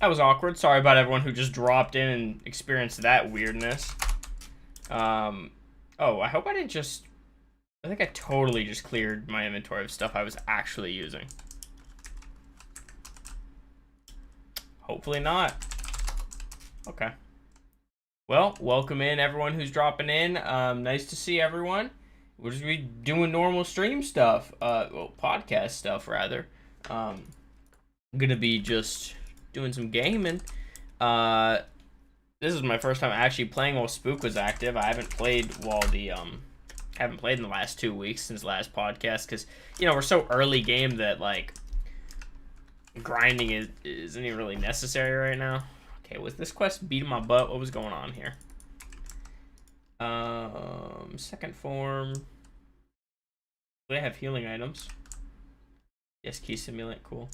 That was awkward. Sorry about everyone who just dropped in and experienced that weirdness. Oh, I hope I didn't just... I think I totally just cleared my inventory of stuff I was actually using. Hopefully not. Okay. Well, welcome in everyone who's dropping in. Nice to see everyone. We're just be doing normal stream stuff. Well, podcast stuff rather. I'm gonna be just doing some gaming. This is my first time actually playing while Spook was active. I haven't played while the haven't played in the last 2 weeks since last podcast because we're so early game that like grinding isn't even really necessary right now. Okay, was this quest beating my butt? What was going on here? Second form. Do they have healing items? Yes, key simulant, cool.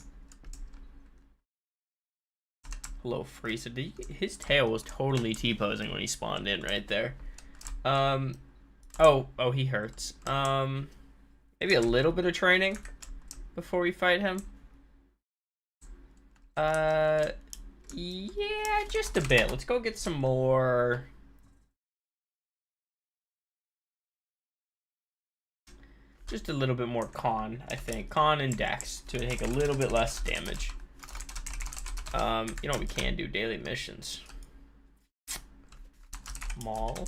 Hello, Frieza. His tail was totally T-posing when he spawned in right there. Oh, he hurts. Maybe a little bit of training before we fight him. Yeah, just a bit. Let's go get some more. Just a little bit more con, I think. Con and dex to take a little bit less damage. We can do daily missions. Mall.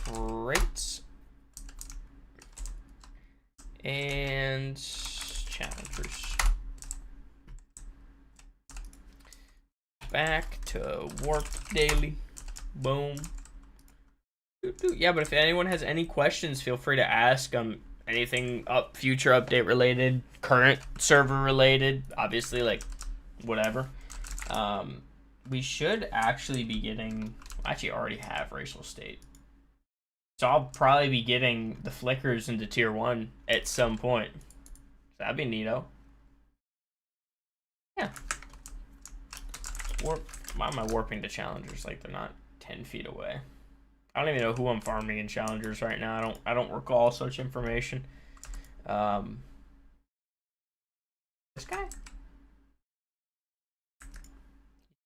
Crates. And challengers. Back to warp daily. Boom. Yeah, but if anyone has any questions, feel free to ask. Anything future update related, current server related, obviously, like whatever. We should actually be getting. I actually already have racial state, so I'll probably be getting the flickers into tier 1 at some point. That'd be neato. Yeah. Warp. Why am I warping to challengers like they're not 10 feet away? I don't even know who I'm farming in challengers right now. I don't recall such information. This guy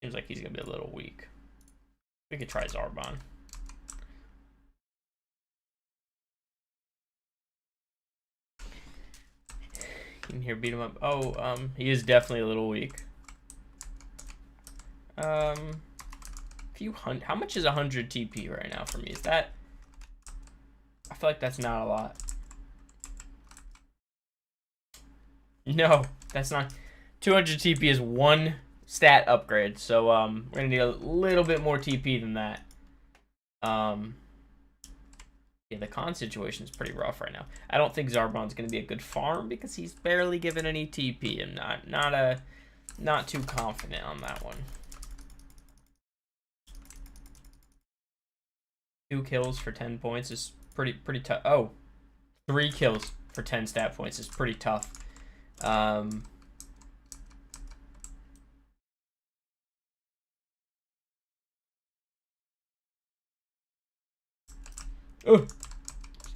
seems like he's gonna be a little weak. We could try Zarbon. You can hear beat him up. Oh, he is definitely a little weak. Few hundred. How much is 100 TP right now for me? Is that? I feel like that's not a lot. No, that's not. 200 TP is one stat upgrade, so we're gonna need a little bit more TP than that. Yeah, the con situation is pretty rough right now. I don't think Zarbon's gonna be a good farm because he's barely given any TP. I'm not too confident on that one. 2 kills for 10 points is pretty tough. Oh, 3 kills for 10 stat points is pretty tough. Oh,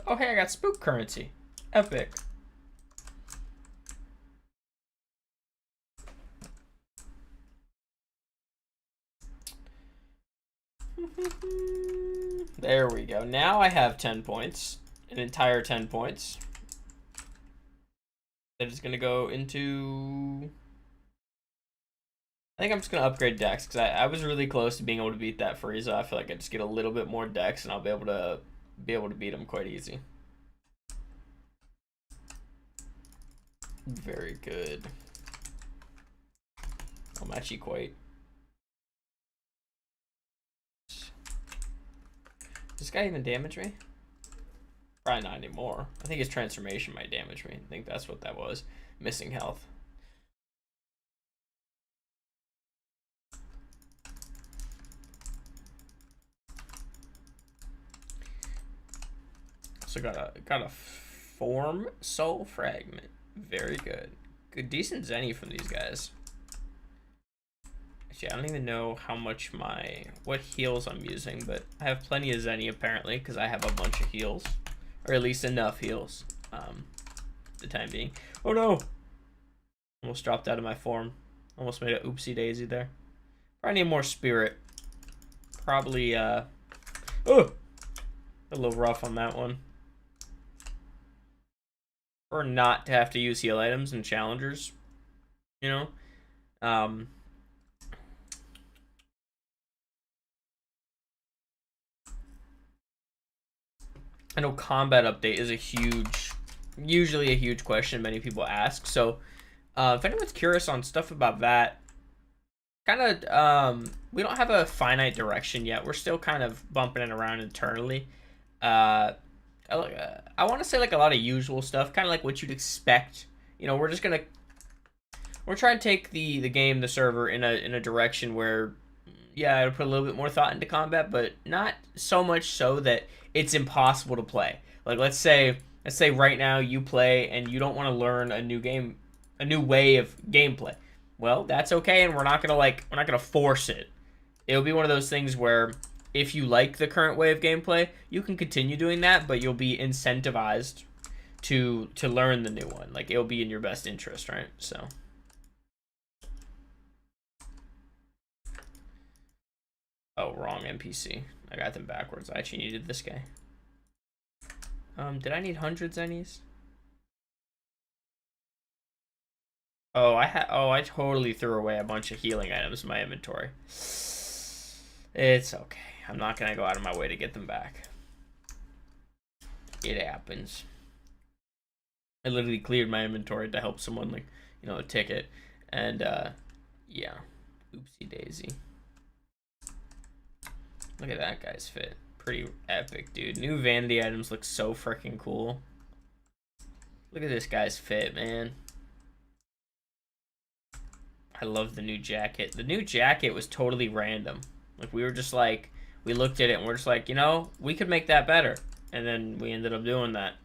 hey, I got spook currency. Epic. There we go. Now I have 10 points. An entire 10 points. That is going to go into... I think I'm just going to upgrade Dex, because I was really close to being able to beat that Frieza. I feel like I just get a little bit more Dex, and I'll be able to beat him quite easy. Very good. I'm actually quite... Does this guy even damage me? Probably not anymore. I think his transformation might damage me. I think that's what that was. Missing health. So got a form soul fragment. Very good. Good, decent Zenny from these guys. Actually, I don't even know how much what heals I'm using, but I have plenty of Zenny apparently because I have a bunch of heals, or at least enough heals. The time being. Oh no! Almost dropped out of my form. Almost made an oopsie daisy there. Probably need more spirit. Probably, oh! A little rough on that one. Or not to have to use heal items and challengers. You know? I know combat update is usually a huge question many people ask. So, if anyone's curious on stuff about that, kind of, we don't have a finite direction yet. We're still kind of bumping it around internally. I want to say like a lot of usual stuff, kind of like what you'd expect. You know, we're trying to take the game, the server in a direction where, yeah, I would put a little bit more thought into combat, but not so much so that it's impossible to play. Like let's say right now you play and you don't want to learn a new way of gameplay. Well, that's okay, and we're not gonna force it. It'll be one of those things where if you like the current way of gameplay, you can continue doing that, but you'll be incentivized to learn the new one. Like it'll be in your best interest, right? So. Oh, wrong NPC. I got them backwards. I actually needed this guy. Did I need hundreds zennies? Oh, I totally threw away a bunch of healing items in my inventory. It's okay. I'm not gonna go out of my way to get them back. It happens. I literally cleared my inventory to help someone, like, you know, a ticket. And, yeah. Oopsie daisy. Look at that guy's fit. Pretty epic, dude. New vanity items look so freaking cool. Look at this guy's fit, man. I love the new jacket. The new jacket was totally random. Like, we were just like, we looked at it and we're just like, you know, we could make that better. And then we ended up doing that.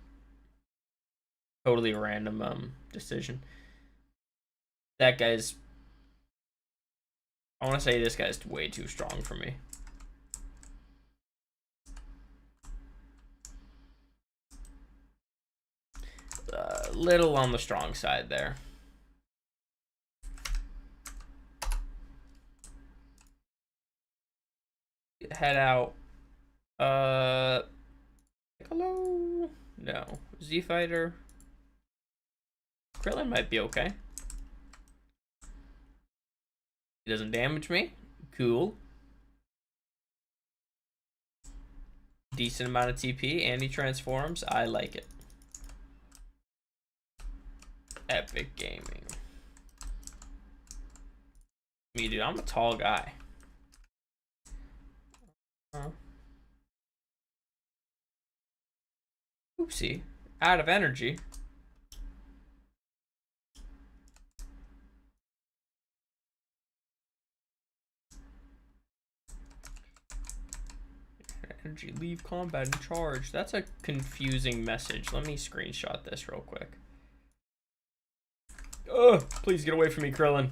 Totally random decision. That guy's... I want to say this guy's way too strong for me. Little on the strong side there. Head out. Hello? No. Z Fighter. Krillin might be okay. He doesn't damage me. Cool. Decent amount of TP and he transforms. I like it. Epic gaming. Me, dude, I'm a tall guy. Oopsie. Out of energy. Energy, leave combat and charge. That's a confusing message. Let me screenshot this real quick. Oh, please get away from me, Krillin.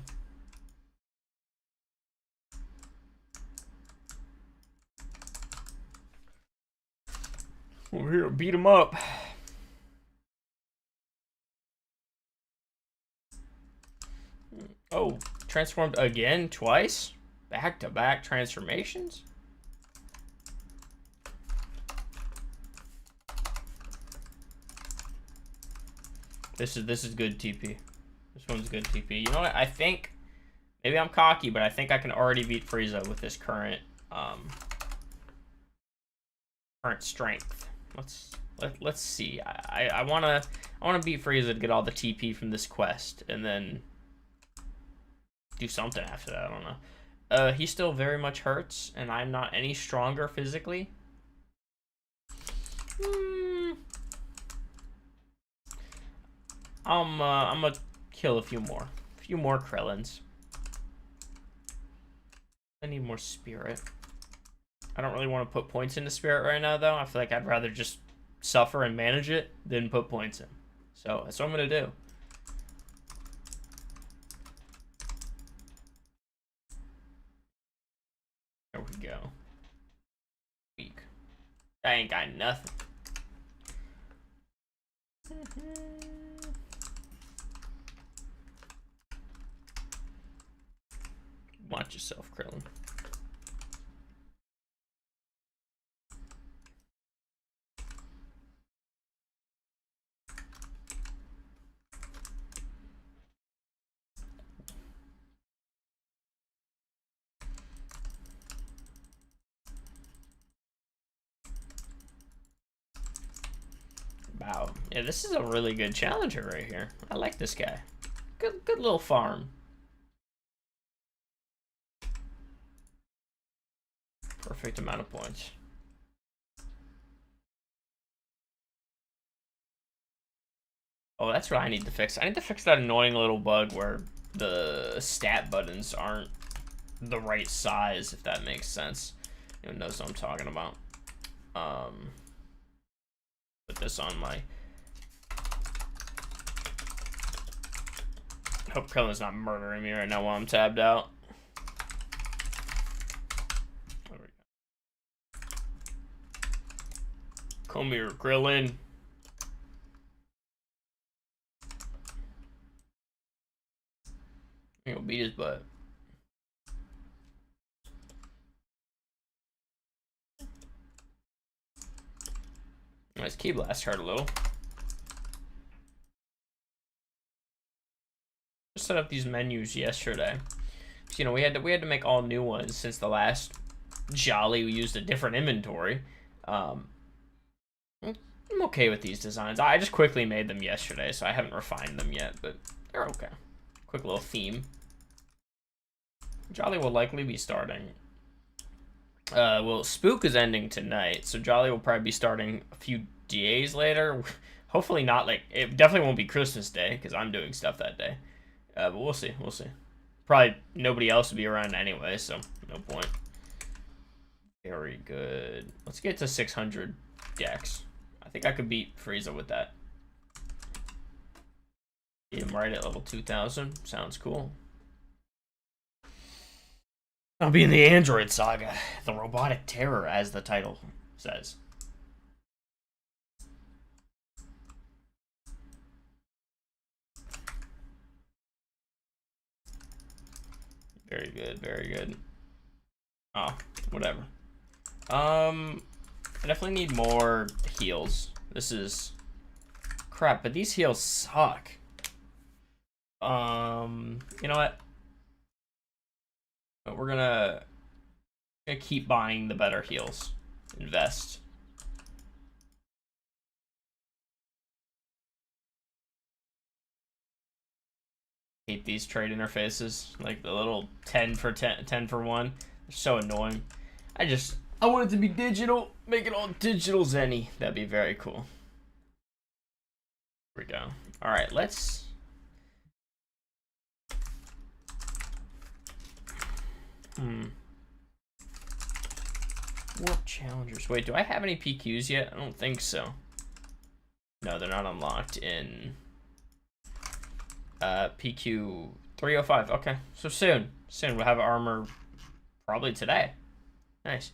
We're here to beat him up. Oh, transformed again, twice? Back-to-back transformations? This is good TP. This one's good TP. You know what? I think maybe I'm cocky, but I think I can already beat Frieza with this current strength. Let's see. I wanna beat Frieza to get all the TP from this quest and then do something after that. I don't know. He still very much hurts, and I'm not any stronger physically. I'm gonna kill a few more Krillins. I need more spirit. I don't really want to put points into spirit right now, though. I feel like I'd rather just suffer and manage it than put points in. So that's what I'm gonna do. There we go. Weak. I ain't got nothing. Watch yourself, Krillin. Wow. Yeah, this is a really good challenger right here. I like this guy. Good little farm. Perfect amount of points. Oh, that's what I need to fix. I need to fix that annoying little bug where the stat buttons aren't the right size, if that makes sense. Anyone knows what I'm talking about. Put this on my... Hope Krillin's not murdering me right now while I'm tabbed out. There we go. Come here, Krillin. He'll beat his butt. Nice key blast hurt a little. Just set up these menus yesterday. You know, we had to make all new ones since the last Jolly we used a different inventory. I'm okay with these designs. I just quickly made them yesterday, so I haven't refined them yet, but they're okay. Quick little theme. Jolly will likely be starting. Well, Spook is ending tonight, so Jolly will probably be starting a few days later. Hopefully not, like, it definitely won't be Christmas Day, because I'm doing stuff that day. But we'll see, we'll see. Probably nobody else will be around anyway, so no point. Very good. Let's get to 600 dex. I think I could beat Frieza with that. Beat him right at level 2000. Sounds cool. I'll be in the Android Saga, the Robotic Terror, as the title says. Very good, very good. Oh, whatever. I definitely need more heals. This is crap, but these heals suck. You know what? But we're gonna keep buying the better heals. Invest. Hate these trade interfaces, like the little 10 for 10 for 1. They're so annoying. I want it to be digital. Make it all digital Zenny. That'd be very cool. Here we go. All right, let's. What challengers? Wait, do I have any PQs yet? I don't think so. No, they're not unlocked in PQ 305. Okay, so soon we'll have armor, probably today. Nice.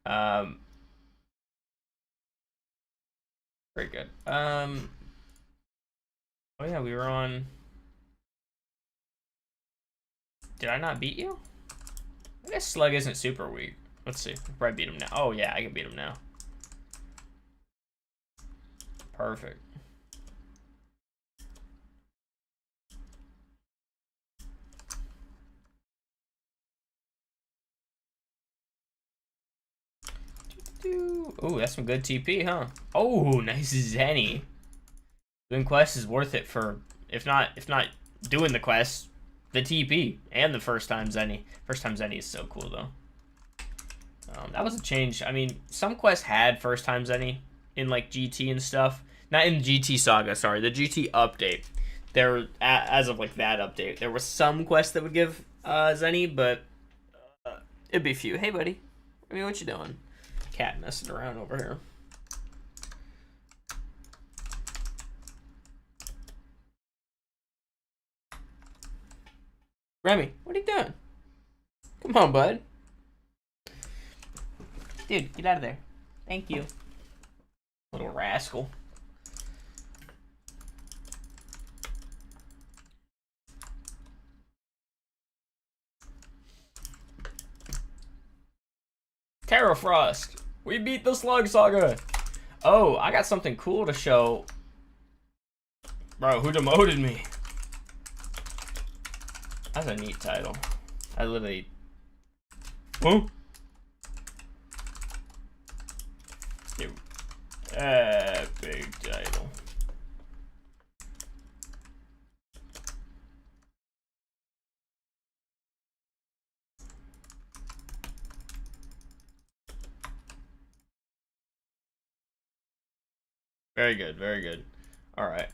Very good. Oh yeah, we were on. Did I not beat you? I guess Slug isn't super weak. Let's see. I'll probably beat him now. Oh yeah, I can beat him now. Perfect. Oh, that's some good TP, huh? Oh, nice Zenny. Doing quests is worth it for, if not doing the quest, the TP and the first time Zenny. First time Zenny is so cool though. That was a change. I mean, some quests had first time Zenny in like GT and stuff. Not in GT Saga, sorry, the GT update. There, as of like that update, there were some quests that would give Zenny, but it'd be few. Hey, buddy. I mean, what you doing? Cat messing around over here. Remy, what are you doing? Come on, bud. Dude, get out of there. Thank you. Little rascal. Terra Frost. We beat the Slug Saga. Oh, I got something cool to show. Bro, who demoted me? That's a neat title. I literally... Huh? Dude. Big title. Very good, very good. All right.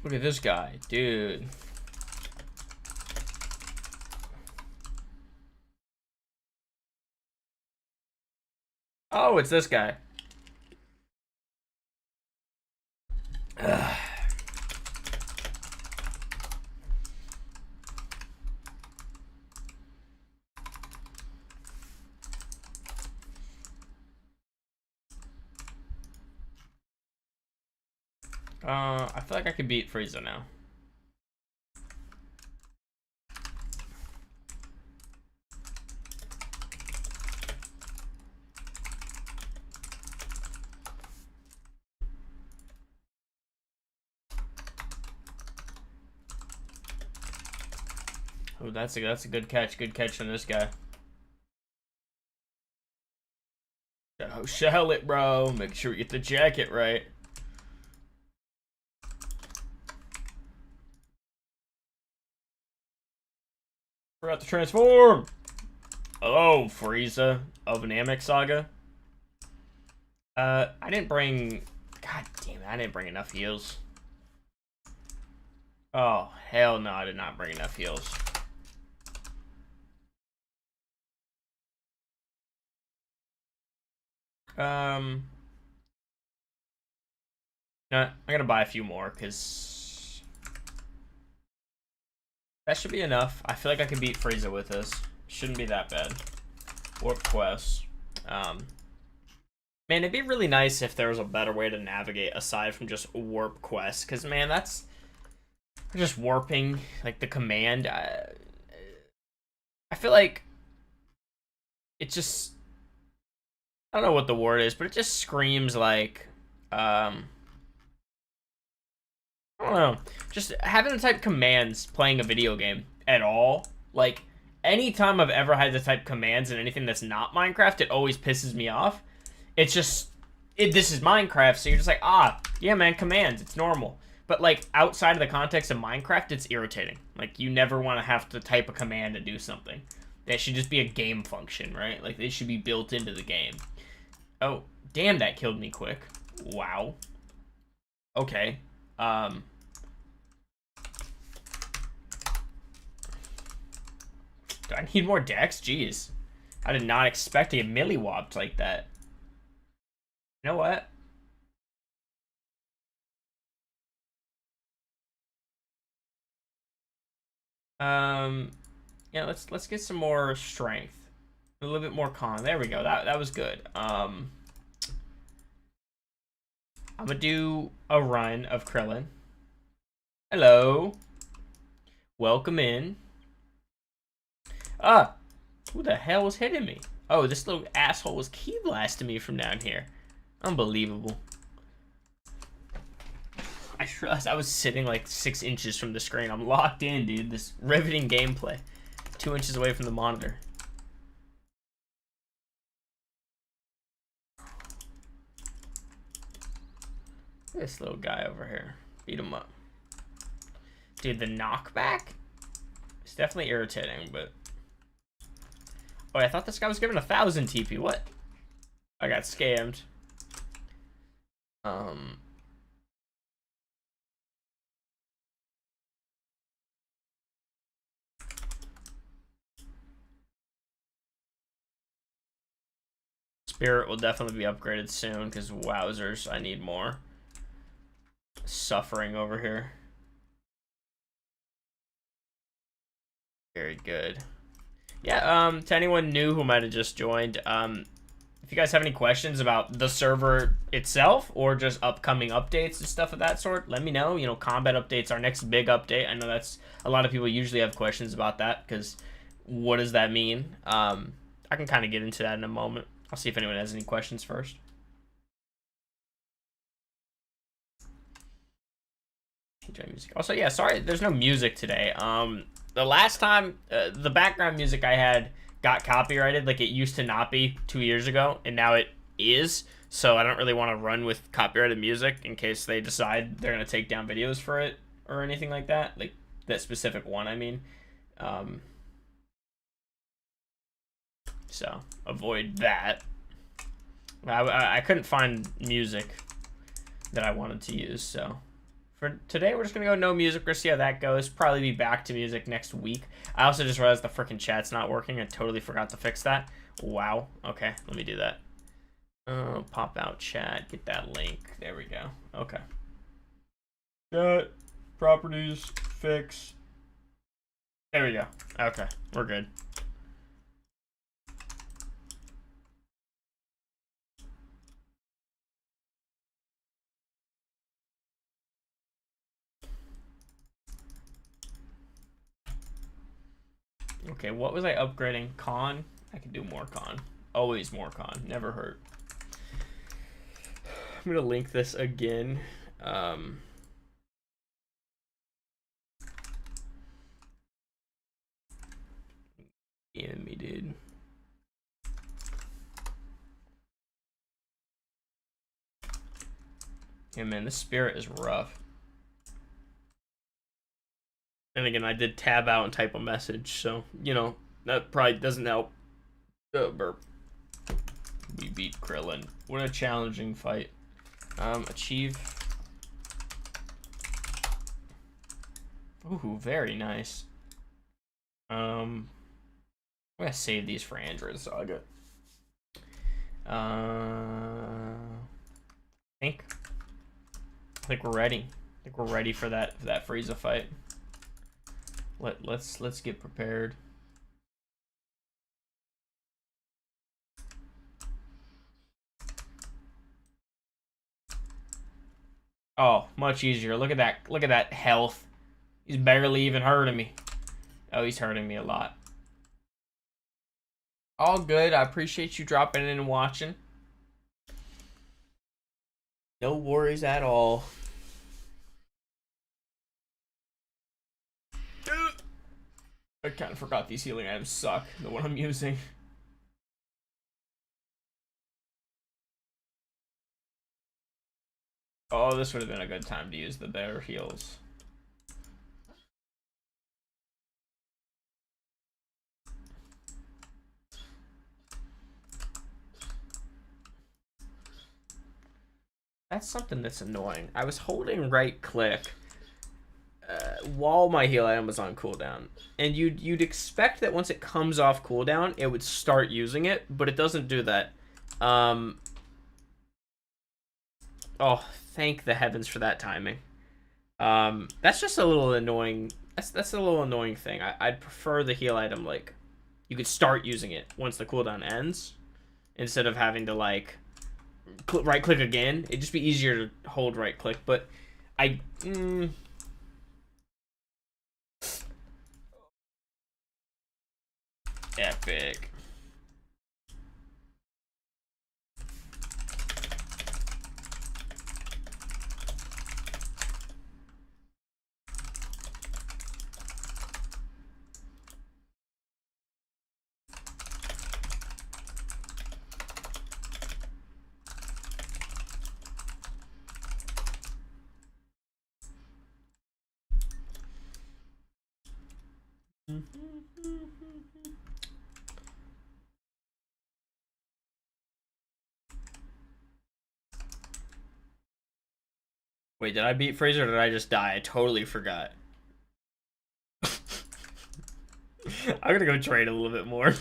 Look at this guy, dude. Oh, it's this guy. Ugh. I feel like I could beat Frieza now. Oh, that's a good catch. Good catch from this guy. Oh, shell it, bro. Make sure you get the jacket right. Forgot to transform. Hello, Frieza of Namek Saga. I didn't bring... God damn it, I didn't bring enough heals. Oh, hell no, I did not bring enough heals. No, I'm gonna buy a few more, because... that should be enough. I feel like I can beat Frieza with this. Shouldn't be that bad. Warp quests. Man, it'd be really nice if there was a better way to navigate aside from just warp quests. Because, man, that's just warping, like, the command. I feel like it just... I don't know what the word is, but it just screams like... I don't know. Just having to type commands playing a video game at all. Like, anytime I've ever had to type commands in anything that's not Minecraft, it always pisses me off. It's just, this is Minecraft, so you're just like, ah, yeah, man, commands, it's normal. But, like, outside of the context of Minecraft, it's irritating. Like, you never want to have to type a command to do something. That should just be a game function, right? Like, they should be built into the game. Oh, damn, that killed me quick. Wow. Okay. Do I need more dex? Jeez. I did not expect to get milli-whopped like that. You know what? Yeah, let's get some more strength. A little bit more con. There we go. That was good. I'm gonna do a run of Krillin. Hello. Welcome in. Ah, who the hell was hitting me? Oh, this little asshole was key blasting me from down here. Unbelievable. I realized I was sitting like 6 inches from the screen. I'm locked in, dude. This riveting gameplay. 2 inches away from the monitor. This little guy over here. Beat him up. Dude, the knockback? It's definitely irritating, but... Oh, I thought this guy was giving 1,000 TP. What? I got scammed. Spirit will definitely be upgraded soon, because wowzers, I need more. Suffering over here. Very good. Yeah, to anyone new who might have just joined, if you guys have any questions about the server itself or just upcoming updates and stuff of that sort, let me know. You know, combat updates, our next big update. I know that's a lot of people usually have questions about that because what does that mean? I can kind of get into that in a moment. I'll see if anyone has any questions first. Music. Also, yeah, sorry, there's no music today. The last time the background music I had got copyrighted, like it used to not be 2 years ago, and now it is. So I don't really want to run with copyrighted music in case they decide they're gonna take down videos for it or anything like that. Like that specific one, I mean. So avoid that. I couldn't find music that I wanted to use, so. For today, we're just going to go no music. We're going to see how that goes. Probably be back to music next week. I also just realized the freaking chat's not working. I totally forgot to fix that. Wow. Okay, let me do that. Oh, pop out chat. Get that link. There we go. Okay. Chat. Properties. Fix. There we go. Okay, we're good. Okay, what was I upgrading? Con? I can do more con. Always more con. Never hurt. I'm gonna link this again. Me, dude. Yeah, man, this spirit is rough. And again, I did tab out and type a message, so, you know, that probably doesn't help. Burp. We beat Krillin. What a challenging fight. Achieve. Ooh, very nice. I'm gonna save these for Android Saga. I think we're ready. I think we're ready for that Frieza fight. Let's get prepared. Oh, much easier. Look at that. Look at that health. He's barely even hurting me. Oh, he's hurting me a lot. All good. I appreciate you dropping in and watching. No worries at all. I kind of forgot these healing items suck. The one I'm using. Oh, this would have been a good time to use the bear heals. That's something that's annoying. I was holding right click while my heal item was on cooldown, and you'd expect that once it comes off cooldown, it would start using it, but it doesn't do that. Oh, thank the heavens for that timing. That's just a little annoying. That's a little annoying thing. I'd prefer the heal item, like, you could start using it once the cooldown ends, instead of having to, like, right click again. It'd just be easier to hold right click, but epic. Wait, did I beat Frieza or did I just die? I totally forgot. I'm gonna go trade a little bit more.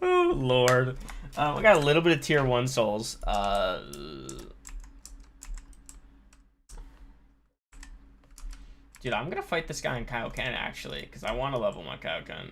Oh, Lord. I got a little bit of tier 1 souls. Dude, I'm gonna fight this guy in Kaioken actually, because I want to level my Kaioken.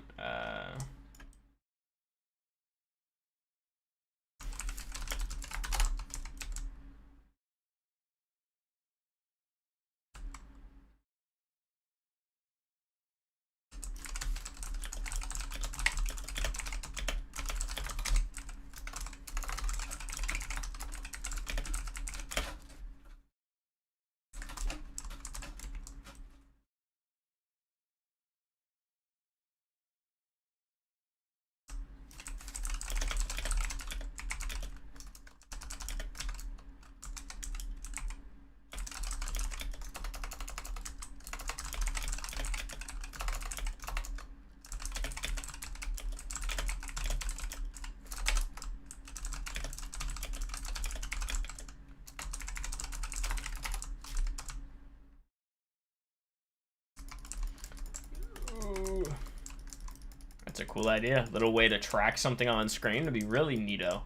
That's a cool idea. Little way to track something on screen would be really neato.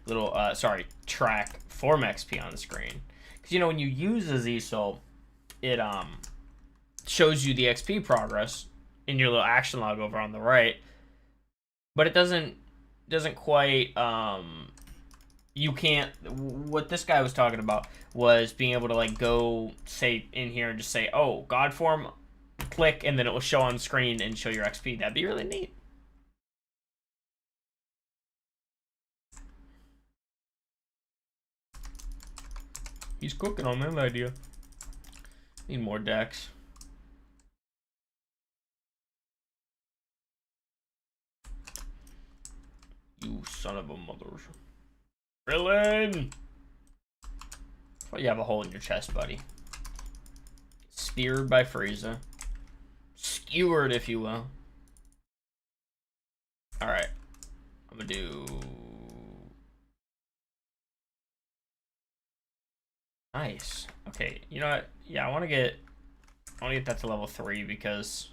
Little, track form XP on the screen. Because, you know, when you use a Z-Soul, it, shows you the XP progress in your little action log over on the right. But it doesn't quite, you can't, what this guy was talking about was being able to, like, go, say, in here and just say, oh, God form, click, and then it will show on screen and show your XP. That'd be really neat. He's cooking on that idea. Need more decks. You son of a mother. Krillin! Well, you have a hole in your chest, buddy. Speared by Frieza. Skewered, if you will. Alright. I'm gonna do... Nice. Okay, you know what? Yeah, I want to get that to level 3 because...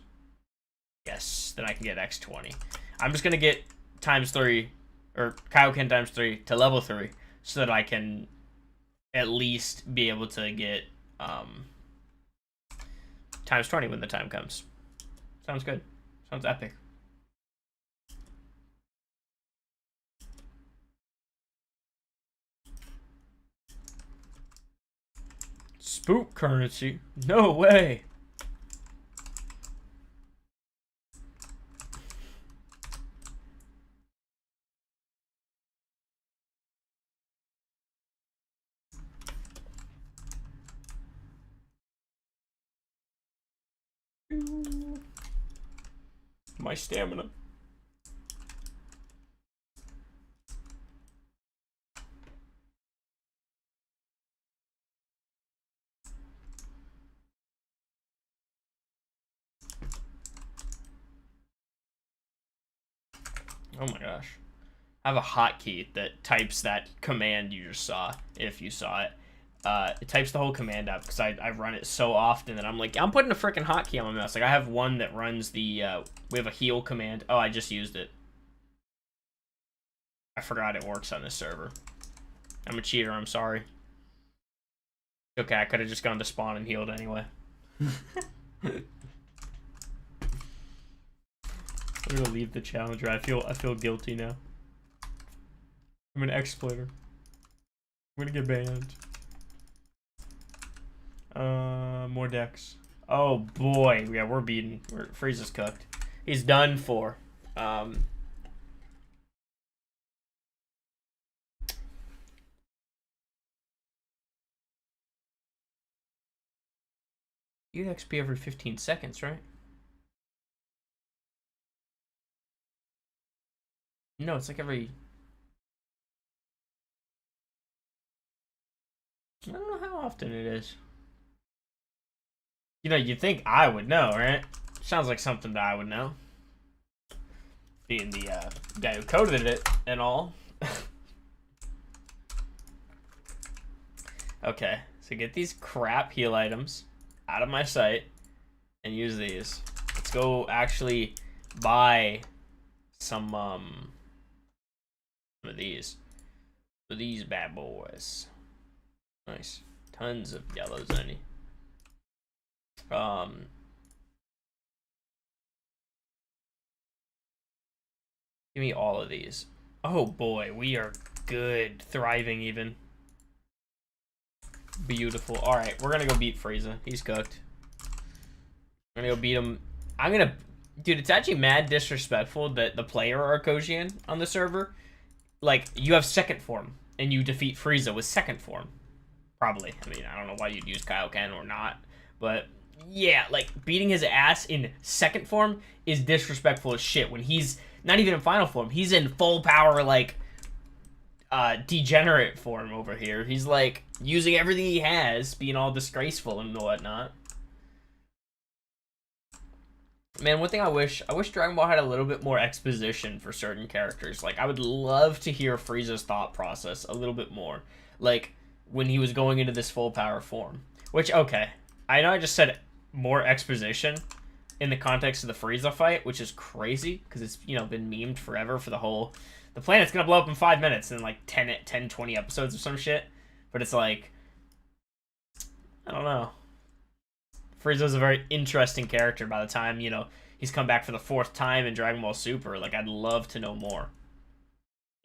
Yes, then I can get X20. I'm just gonna get ×3, or Kaioken ×3 to level 3 so that I can at least be able to get ×20 when the time comes. Sounds good. Sounds epic. Spook currency? No way. My stamina. Oh my gosh. I have a hotkey that types that command you just saw, if you saw it. It types the whole command out because I run it so often that I'm like, I'm putting a freaking hotkey on my mouse. Like, I have one that runs the, we have a heal command. Oh, I just used it. I forgot it works on this server. I'm a cheater, I'm sorry. Okay, I could have just gone to spawn and healed anyway. I'm gonna leave the challenger. I feel guilty now. I'm an exploiter. I'm gonna get banned. More decks. Oh boy, yeah, we're beaten. Frieza's cooked. He's done for. You get XP every 15 seconds, right? No, it's like every... I don't know how often it is. You know, you'd think I would know, right? Sounds like something that I would know. Being the guy who coded it and all. Okay, so get these crap heal items out of my sight and use these. Let's go actually buy some of these. For these bad boys. Nice. Tons of yellows, any. Um, give me all of these. Oh boy, we are good, thriving even. Beautiful. All right, we're gonna go beat Frieza. He's cooked. I'm gonna go beat him. Dude, it's actually mad disrespectful that the player Arcosian on the server, like, you have second form and you defeat Frieza with second form. Probably. I mean, I don't know why you'd use Kaioken or not, but yeah, like, beating his ass in second form is disrespectful as shit when he's not even in final form. He's in full power, like, degenerate form over here. He's, like, using everything he has, being all disgraceful and whatnot. Man, one thing I wish Dragon Ball had a little bit more exposition for certain characters. Like, I would love to hear Frieza's thought process a little bit more. Like, when he was going into this full power form. Which, okay, I know I just said more exposition in the context of the Frieza fight, which is crazy, because it's, you know, been memed forever for the whole... The planet's gonna blow up in 5 minutes in, like, 10, 20 episodes or some shit. But it's like... I don't know. Frieza's a very interesting character by the time, you know, he's come back for the 4th time in Dragon Ball Super. Like, I'd love to know more.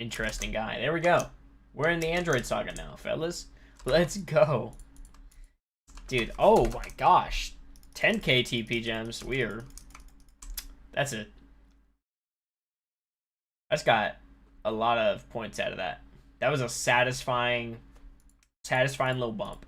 Interesting guy. There we go. We're in the Android Saga now, fellas. Let's go. Dude, oh my gosh. 10k TP gems. Weird. That's it. That's got a lot of points out of that. That was a satisfying little bump.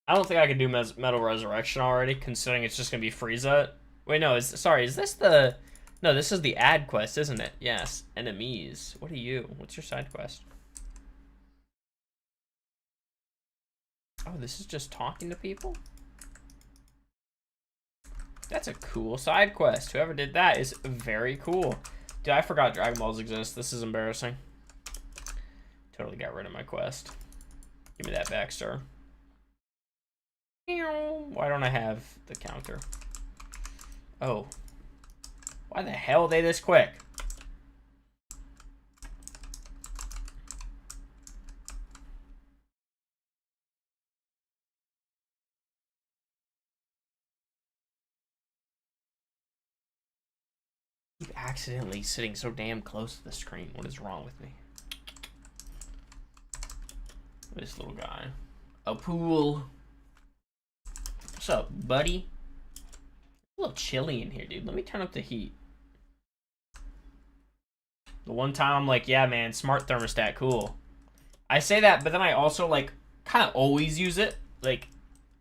I don't think I can do Metal Resurrection already, considering it's just gonna be Frieza. Wait, no, is this the... No, this is the ad quest, isn't it? Yes. Enemies. What are you? What's your side quest? Oh, this is just talking to people? That's a cool side quest. Whoever did that is very cool. Dude, I forgot Dragon Balls exist. This is embarrassing. Totally got rid of my quest. Give me that back, sir. Why don't I have the counter? Oh. Why the hell are they this quick? I keep accidentally sitting so damn close to the screen. What is wrong with me? This little guy. A pool. What's up, buddy? A little chilly in here, dude. Let me turn up the heat. The one time I'm like, yeah, man, smart thermostat, cool. I say that, but then I also, like, kind of always use it. Like,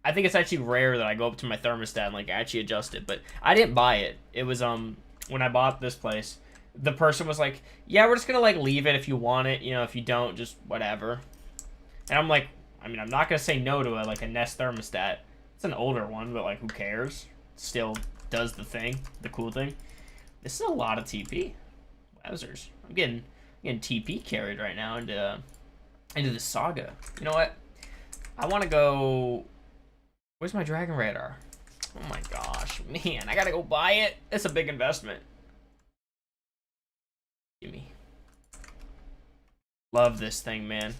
I think it's actually rare that I go up to my thermostat and, like, actually adjust it. But I didn't buy it. It was, when I bought this place, the person was like, yeah, we're just gonna, like, leave it if you want it. You know, if you don't, just whatever. And I'm like, I mean, I'm not gonna say no to a, like, a Nest thermostat. It's an older one, but, like, who cares? Still does the thing, the cool thing. This is a lot of TP. Wowzers. I'm getting TP carried right now into the saga. You know what? I want to go... Where's my Dragon Radar? Oh my gosh. Man, I gotta go buy it. It's a big investment. Gimme. Love this thing, man.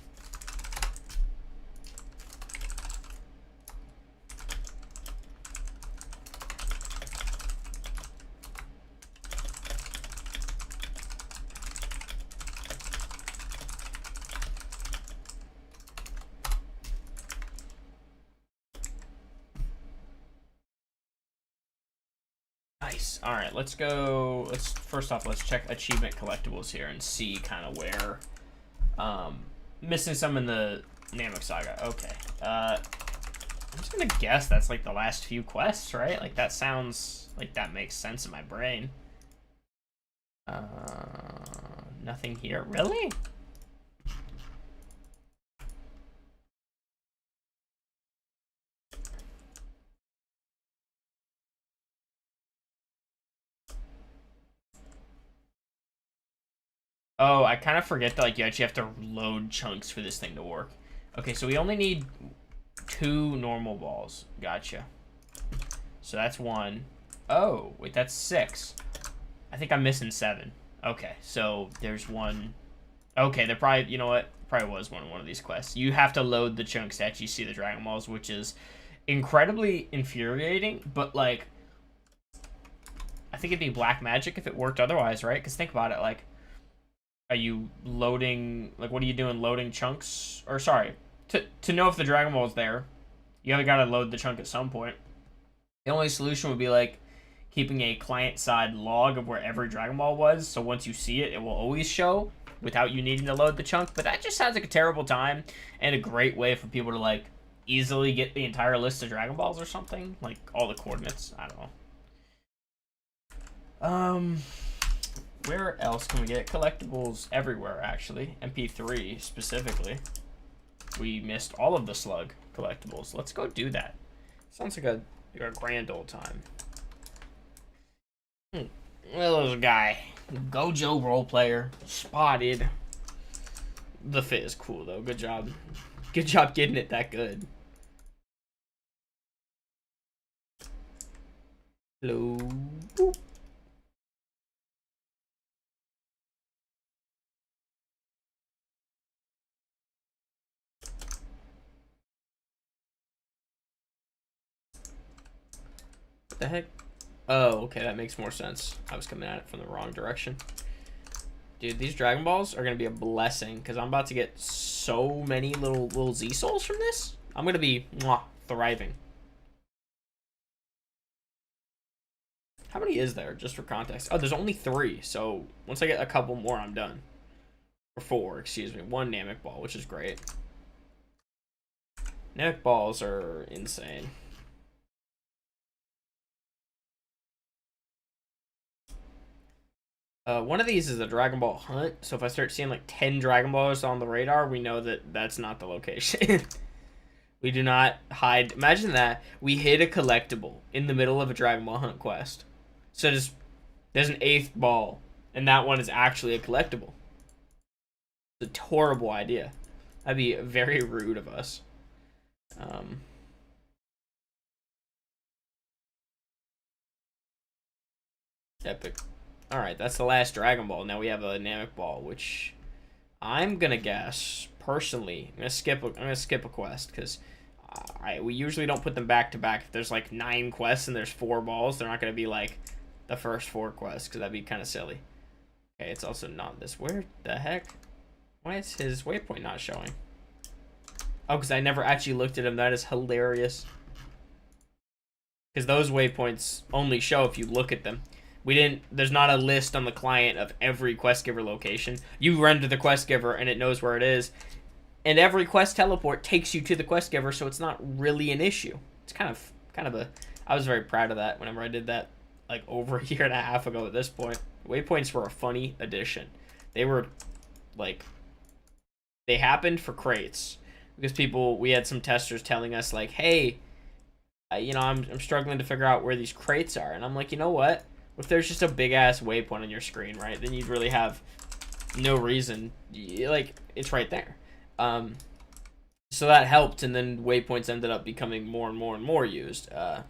Nice. All right, let's go. First off, let's check achievement collectibles here and see kind of where missing some in the Namek Saga. Okay. I'm just gonna guess that's like the last few quests, right? Like that sounds like that makes sense in my brain. Nothing here. Really? Oh, I kind of forget that like you actually have to load chunks for this thing to work. Okay, so we only need 2 normal balls. Gotcha. So that's 1. Oh, wait, that's 6. I think I'm missing 7. Okay, so there's 1. Okay, there probably, you know what? Probably was one of these quests. You have to load the chunks to actually see the Dragon Balls, which is incredibly infuriating, but like, I think it'd be black magic if it worked otherwise, right? Because think about it, like, are you loading, like, what are you doing, loading chunks? Or, sorry, to know if the Dragon Ball is there, you got to load the chunk at some point. The only solution would be, like, keeping a client-side log of where every Dragon Ball was, so once you see it, it will always show without you needing to load the chunk. But that just sounds like a terrible time and a great way for people to, like, easily get the entire list of Dragon Balls or something. Like, all the coordinates. I don't know. Where else can we get collectibles? Everywhere, actually. MP3 specifically. We missed all of the slug collectibles. Let's go do that. Sounds like a grand old time. Well, there's a guy. Gojo roleplayer. Spotted. The fit is cool, though. Good job. Good job getting it that good. Hello. Boop. What the heck? Oh, okay, that makes more sense. I was coming at it from the wrong direction. Dude, these Dragon Balls are going to be a blessing, because I'm about to get so many little Z-Souls from this. I'm going to be thriving. How many is there, just for context? Oh, there's only 3, so once I get a couple more, I'm done. Or 4, excuse me. 1 Namek Ball, which is great. Namek Balls are insane. One of these is a Dragon Ball hunt, so if I start seeing like 10 Dragon Balls on the radar, we know that that's not the location. We do not hide. Imagine that. We hid a collectible in the middle of a Dragon Ball hunt quest. So there's an 8th ball, and that one is actually a collectible. It's a horrible idea. That'd be very rude of us. Epic. Alright, that's the last Dragon Ball. Now we have a Namek Ball, which I'm gonna guess, personally, I'm gonna skip a quest, because we usually don't put them back to back. If there's like 9 quests and there's 4 balls, they're not gonna be like the first 4 quests, because that'd be kind of silly. Okay, it's also not this. Where the heck? Why is his waypoint not showing? Oh, because I never actually looked at him. That is hilarious. Because those waypoints only show if you look at them. There's not a list on the client of every quest giver location. You run to the quest giver and it knows where it is. And every quest teleport takes you to the quest giver, so it's not really an issue. It's kind of a, I was very proud of that whenever I did that like over a year and a half ago at this point. Waypoints were a funny addition. They were like, they happened for crates because we had some testers telling us like, hey, you know, I'm struggling to figure out where these crates are. And I'm like, you know what? If there's just a big ass waypoint on your screen, right, then you'd really have no reason. Like, it's right there. So that helped, and then waypoints ended up becoming more and more and more used. Oh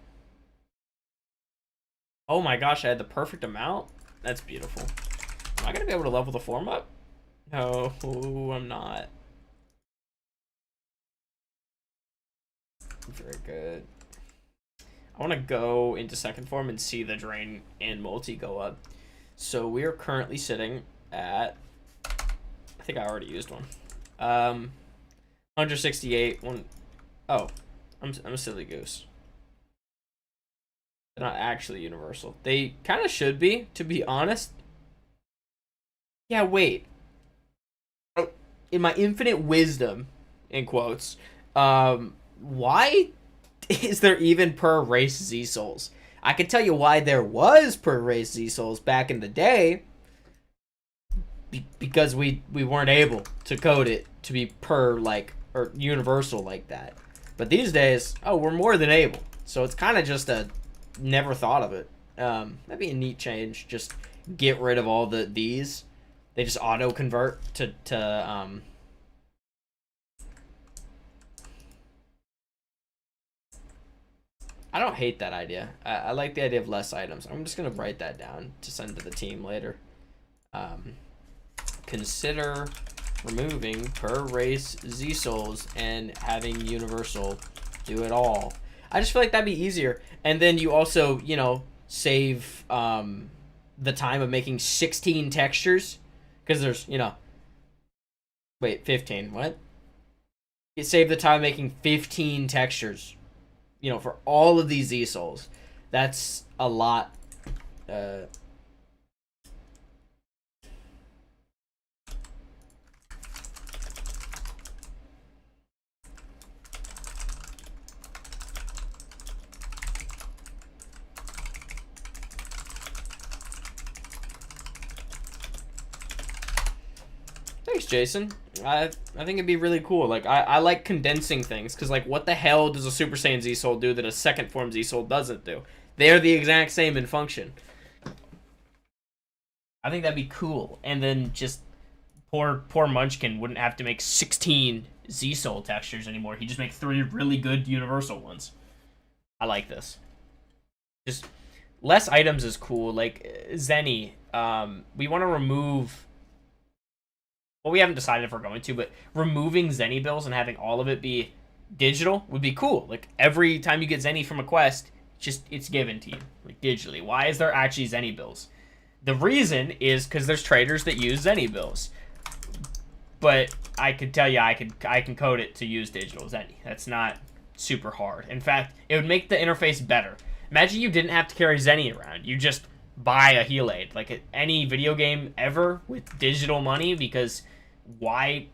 my gosh, I had the perfect amount. That's beautiful. Am I gonna be able to level the form up? No, I'm not. Very good. I want to go into second form and see the drain and multi go up. So we are currently sitting at, I think I already used one. 168. Oh, I'm a silly goose. They're not actually universal. They kind of should be, to be honest. Yeah, wait. In my infinite wisdom, in quotes, why is there even per race Z Souls? I can tell you why there was per race Z Souls back in the day. because we weren't able to code it to be per like or universal like that. But these days, oh, we're more than able. So it's kind of just a never thought of it. That'd be a neat change. Just get rid of all these. They just auto convert to I don't hate that idea. I like the idea of less items. I'm just gonna write that down to send to the team later. Consider removing per race Z souls and having universal do it all. I just feel like that'd be easier. And then you also, you know, save the time of making 16 textures. Because there's, you know... Wait, 15. What? You save the time making 15 textures. You know, for all of these Z souls. That's a lot. Thanks, Jason. I think it'd be really cool. Like, I like condensing things, because, like, what the hell does a Super Saiyan Z Soul do that a second form Z Soul doesn't do? They're the exact same in function. I think that'd be cool. And then just poor Munchkin wouldn't have to make 16 Z Soul textures anymore. He'd just make 3 really good universal ones. I like this. Just less items is cool. Like, Zenny, we want to remove... Well, we haven't decided if we're going to, but removing Zenny bills and having all of it be digital would be cool. Like, every time you get Zenny from a quest, it's given to you, like, digitally. Why is there actually Zenny bills? The reason is because there's traders that use Zenny bills. But I could tell you I can code it to use digital Zenny. That's not super hard. In fact, it would make the interface better. Imagine you didn't have to carry Zenny around. You just buy a heal aid, like any video game ever with digital money, because why?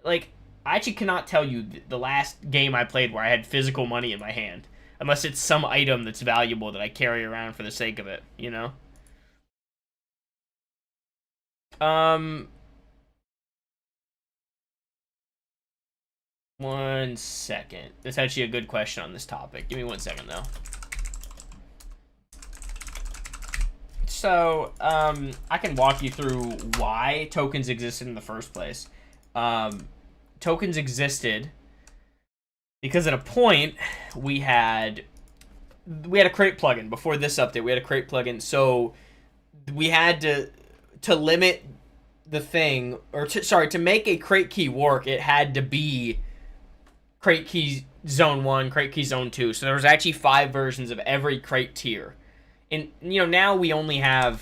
Like, I actually cannot tell you the last game I played where I had physical money in my hand, unless it's some item that's valuable that I carry around for the sake of it, you know? One second. That's actually a good question on this topic. Give me 1 second, though. So, I can walk you through why tokens existed in the first place. Tokens existed because at a point we had a crate plugin. Before this update, we had a crate plugin, so we had to limit the thing, or to make a crate key work, it had to be crate key zone 1, crate key zone 2. So there was actually 5 versions of every crate tier. And, you know, now we only have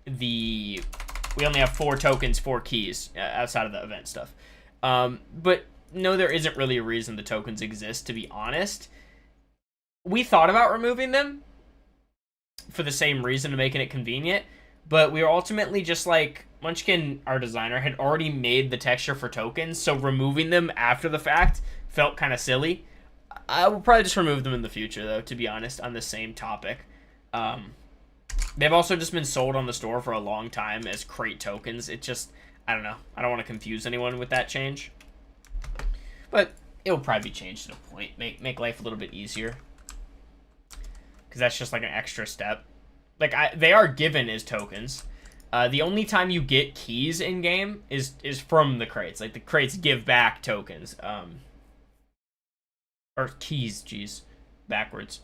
4 tokens, 4 keys outside of the event stuff. But no, there isn't really a reason the tokens exist, to be honest. We thought about removing them for the same reason, to making it convenient, but we were ultimately just like, Munchkin, our designer, had already made the texture for tokens, so removing them after the fact felt kind of silly. I will probably just remove them in the future, though, to be honest, on the same topic. They've also just been sold on the store for a long time as crate tokens. It just, I don't know. I don't want to confuse anyone with that change. But it'll probably be changed at a point. Make life a little bit easier. Because that's just like an extra step. Like, they are given as tokens. The only time you get keys in-game is from the crates. Like, the crates give back tokens. Or keys, jeez. Backwards.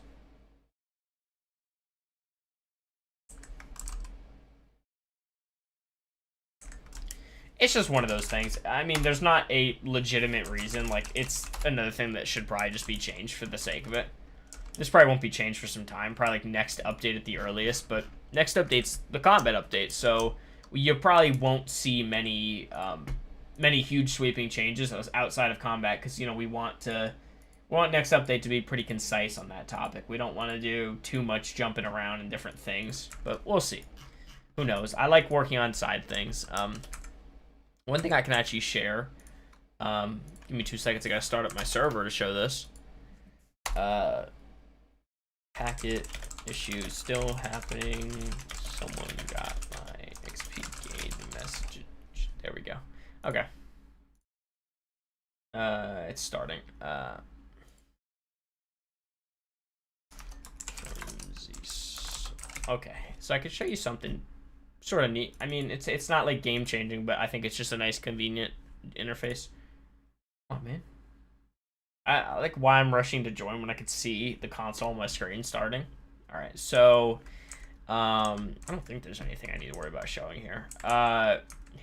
It's just one of those things. I mean, there's not a legitimate reason. Like, it's another thing that should probably just be changed for the sake of it. This probably won't be changed for some time. Probably, like, next update at the earliest. But next update's the combat update. So, you probably won't see many huge sweeping changes outside of combat. Because, you know, we want next update to be pretty concise on that topic. We don't want to do too much jumping around and different things. But we'll see. Who knows? I like working on side things. One thing I can actually share, give me 2 seconds, I gotta start up my server to show this. Packet issue still happening. Someone got my XP gain message. it's starting. Okay, so I could show you something sort of neat. I mean, it's not like game changing, but I think it's just a nice, convenient interface. Oh man, I like why I'm rushing to join when I could see the console on my screen starting. All right, so I don't think there's anything I need to worry about showing here.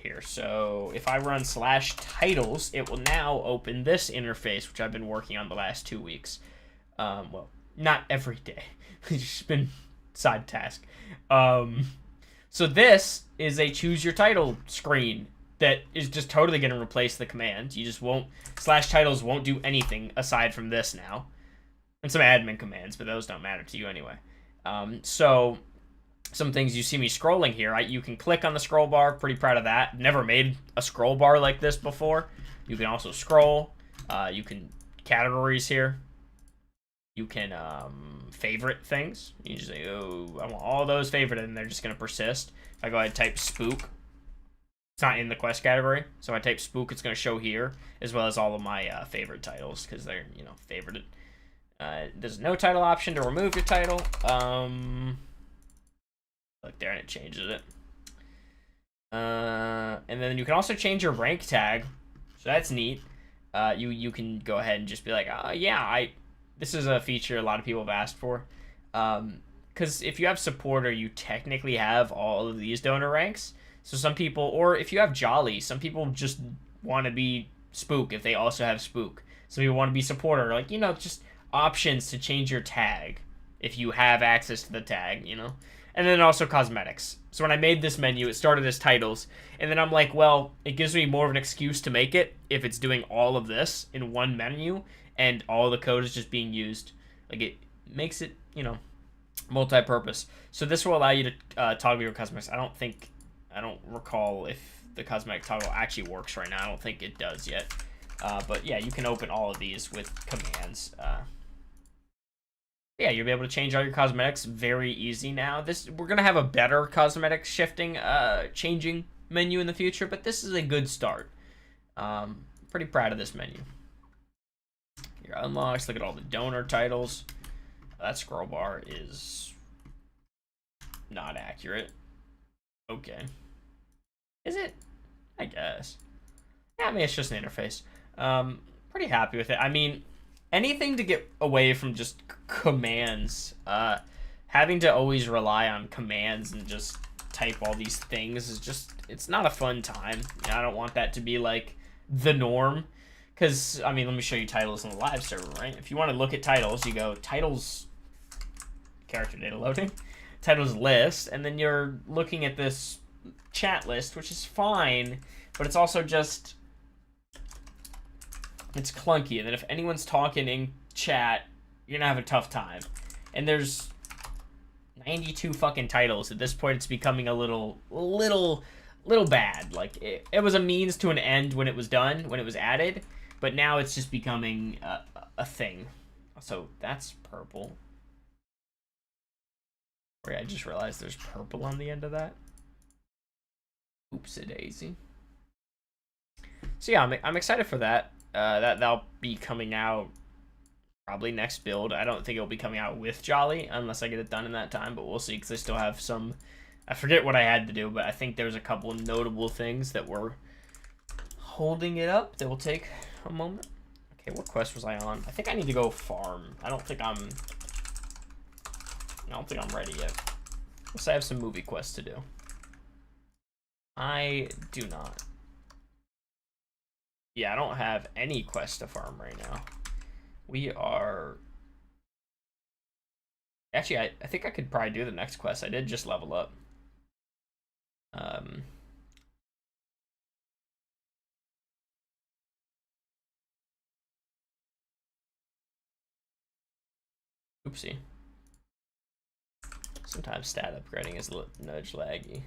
Here, so if I run /titles, it will now open this interface, which I've been working on the last 2 weeks. Well, not every day. It's just been side task. So this is a choose your title screen that is just totally going to replace the command. You just won't, /titles won't do anything aside from this now. And some admin commands, but those don't matter to you anyway. So some things you see me scrolling here, you can click on the scroll bar. Pretty proud of that. Never made a scroll bar like this before. You can also scroll. You can categories here. You can favorite things. You just say, oh, I want all those favorited, and they're just going to persist. If I go ahead and type spook, it's not in the quest category. So I type spook, it's going to show here, as well as all of my favorite titles, because they're, you know, favorited. There's no title option to remove your title. Look there, and it changes it. And then you can also change your rank tag, so that's neat. You can go ahead and just be like, oh, yeah, this is a feature a lot of people have asked for. Because if you have supporter, you technically have all of these donor ranks. So some people, or if you have Jolly, some people just want to be Spook if they also have Spook. Some people want to be supporter, like, you know, just options to change your tag if you have access to the tag, you know. And then also cosmetics. So when I made this menu, it started as titles. And then I'm like, well, it gives me more of an excuse to make it if it's doing all of this in one menu and all the code is just being used. Like, it makes it, you know, multi-purpose. So this will allow you to toggle your cosmetics. I don't recall if the cosmetic toggle actually works right now. I don't think it does yet. But yeah, you can open all of these with commands. Yeah, you'll be able to change all your cosmetics very easy now. We're gonna have a better cosmetic shifting, changing menu in the future, but this is a good start. Pretty proud of this menu. Your unlocks. Look at all the donor titles. That scroll bar is not accurate. Okay, is it? I guess. Yeah, I mean, it's just an interface. Pretty happy with it. I mean, anything to get away from just commands. Having to always rely on commands and just type all these things is just, it's not a fun time. You know, I don't want that to be like the norm. Because, I mean, let me show you titles in the live server, right? If you want to look at titles, you go titles, character data loading, titles list, and then you're looking at this chat list, which is fine, but it's also just, it's clunky. And then if anyone's talking in chat, you're gonna have a tough time. And there's 92 fucking titles. At this point, it's becoming a little bad. Like, it was a means to an end when it was done, when it was added, but now it's just becoming a thing. So that's purple. Wait, I just realized there's purple on the end of that. Oops-a-daisy. So yeah, I'm excited for that. That'll be coming out probably next build. I don't think it'll be coming out with Jolly unless I get it done in that time, but we'll see, because I still have some, I forget what I had to do, but I think there's a couple of notable things that were holding it up that will take a moment. Okay, what quest was I on? I think I need to go farm. I don't think I'm ready yet. Unless I have some movie quests to do. I do not. Yeah, I don't have any quest to farm right now. We are... Actually, I think I could probably do the next quest. I did just level up. Oopsie. Sometimes stat upgrading is a little nudge laggy.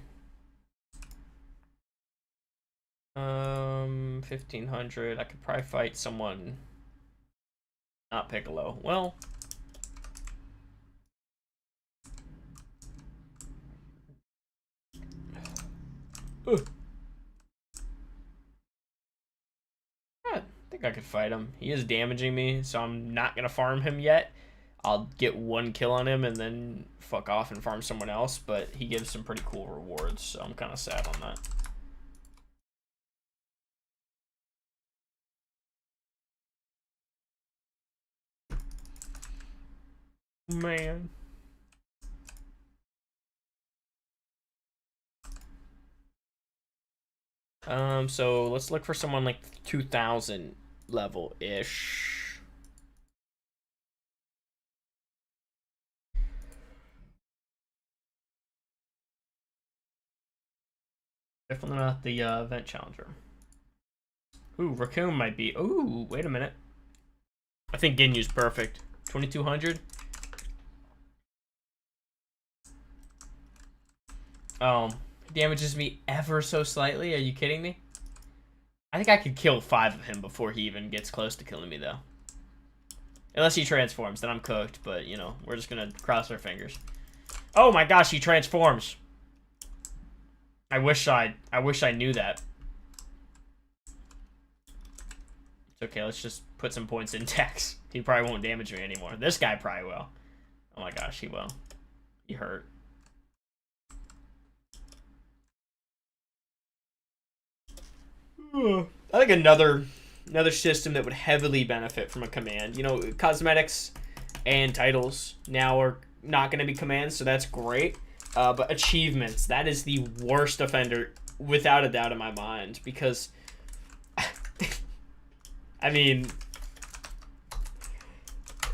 1500. I could probably fight someone. Not Piccolo. Well. I think think I could fight him. He is damaging me, so I'm not going to farm him yet. I'll get 1 kill on him and then fuck off and farm someone else, but he gives some pretty cool rewards, so I'm kind of sad on that. Man. So let's look for someone like 2000 level-ish. Definitely not the event challenger. Ooh, Raccoon might be. Ooh, wait a minute. I think Ginyu's perfect. 2200. Damages me ever so slightly. Are you kidding me? I think I could kill 5 of him before he even gets close to killing me, though. Unless he transforms, then I'm cooked. But, you know, we're just going to cross our fingers. Oh my gosh, he transforms. I wish I knew that. It's okay, let's just put some points in Dex. He probably won't damage me anymore. This guy probably will. Oh my gosh, he will. He hurt. I think another system that would heavily benefit from a command. You know, cosmetics and titles now are not going to be commands, so that's great. But achievements, that is the worst offender, without a doubt in my mind, because, I mean,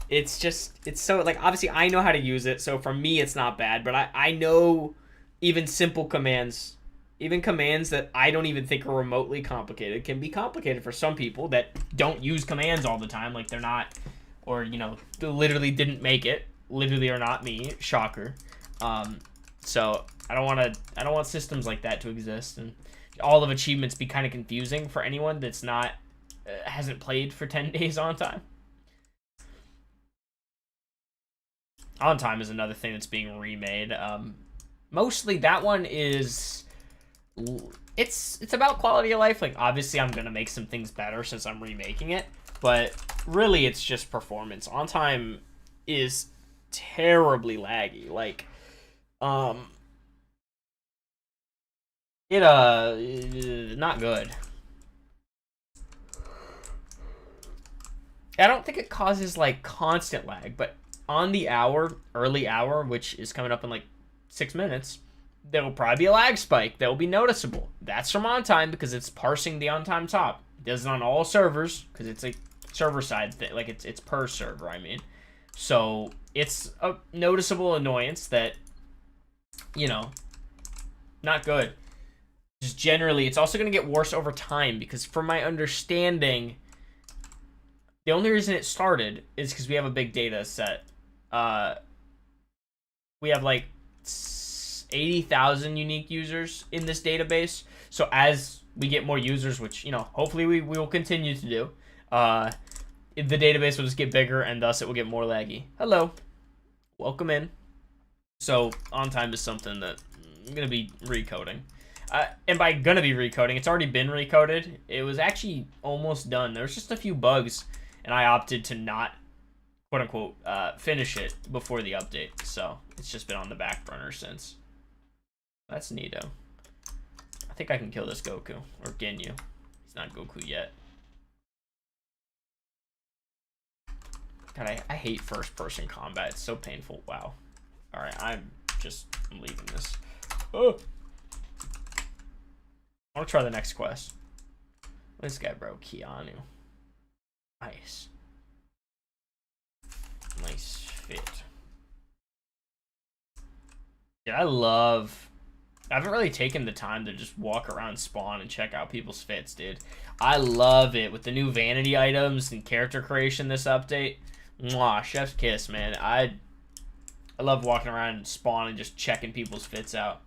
it's so, like, obviously I know how to use it, so for me it's not bad, but I know even simple commands, even commands that I don't even think are remotely complicated, can be complicated for some people that don't use commands all the time, like they're not, or, you know, literally didn't make it, literally are not me, shocker. So I don't want systems like that to exist, and all of achievements be kind of confusing for anyone that's not hasn't played for 10 days on time. On time is another thing that's being remade. Mostly that one is it's about quality of life. Like, obviously I'm gonna make some things better since I'm remaking it, but really it's just performance. On time is terribly laggy. Like, not good. I don't think it causes like constant lag, but on the hour, early hour, which is coming up in like 6 minutes, there will probably be a lag spike that will be noticeable. That's from on time because it's parsing the on time top. It does it on all servers because it's a server side thing, like it's per server, I mean. So it's a noticeable annoyance that, you know, not good. Just generally, it's also going to get worse over time because from my understanding, the only reason it started is because we have a big data set. We have like 80,000 unique users in this database. So as we get more users, which, you know, hopefully we will continue to do, the database will just get bigger and thus it will get more laggy. Hello. Welcome in. So on time is something that I'm going to be recoding. And by gonna be recoding, it's already been recoded. It was actually almost done. There was just a few bugs, and I opted to not, quote unquote, finish it before the update. So it's just been on the back burner since. That's neato. I think I can kill this Goku or Ginyu. He's not Goku yet. God, I hate first-person combat. It's so painful. Wow. All right, I'm leaving this. Oh. I want to try the next quest. This guy, bro, Keanu. Nice. Nice fit. Yeah, I haven't really taken the time to just walk around spawn and check out people's fits, dude. I love it with the new vanity items and character creation this update. Mwah, chef's kiss, man. I love walking around spawn and just checking people's fits out.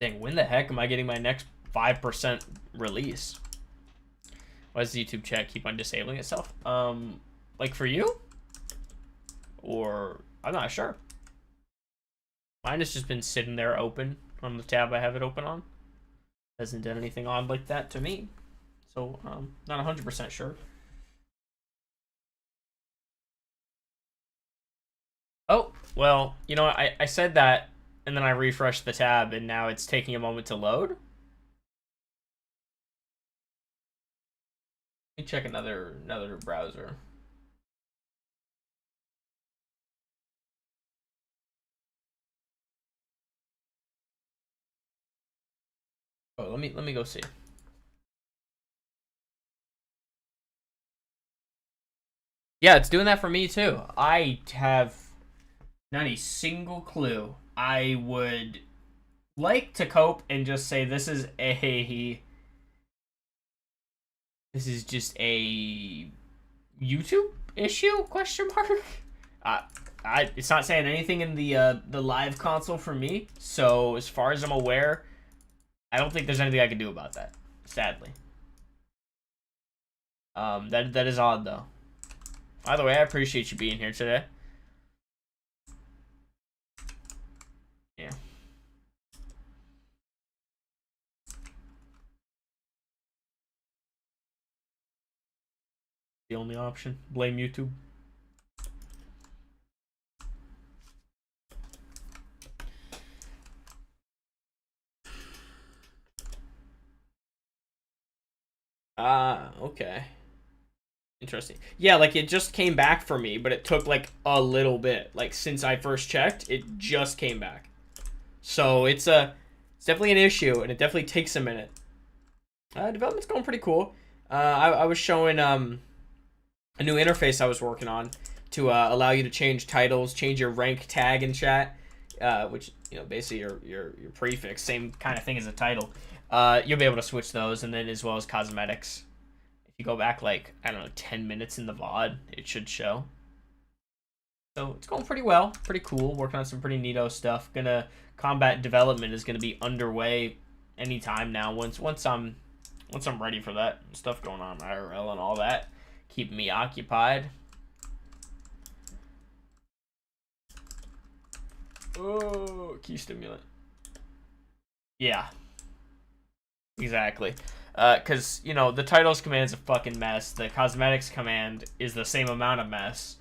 Dang, when the heck am I getting my next 5% release? Why does the YouTube chat keep on disabling itself? Like for you? Or, I'm not sure. Mine has just been sitting there open on the tab I have it open on. Hasn't done anything odd like that to me. So, not 100% sure. Oh, well, you know, I said that, and then I refreshed the tab, and now it's taking a moment to load. Let me check another browser. Oh, let me go see. Yeah, it's doing that for me too. I have not a single clue. I would like to cope and just say this is just a YouTube issue? Question mark. Uh, it's not saying anything in the live console for me. So as far as I'm aware, I don't think there's anything I can do about that. Sadly. That is odd though. By the way, I appreciate you being here today. Yeah. The only option. Blame YouTube. Ah, okay. Interesting. Yeah, like it just came back for me, but it took like a little bit. Like since I first checked, it just came back. So it's definitely an issue, and it definitely takes a minute. Development's going pretty cool. I was showing a new interface I was working on to allow you to change titles, change your rank tag in chat, which you know basically your prefix, same kind of thing as a title. You'll be able to switch those, and then as well as cosmetics. If you go back like I don't know 10 minutes in the VOD, it should show. So it's going pretty well, pretty cool. Working on some pretty neato stuff. Combat development is gonna be underway anytime now. Once I'm ready for that stuff going on IRL and all that, keeping me occupied. Oh, key stimulant. Yeah, exactly. Because you know the titles command's a fucking mess. The cosmetics command is the same amount of mess.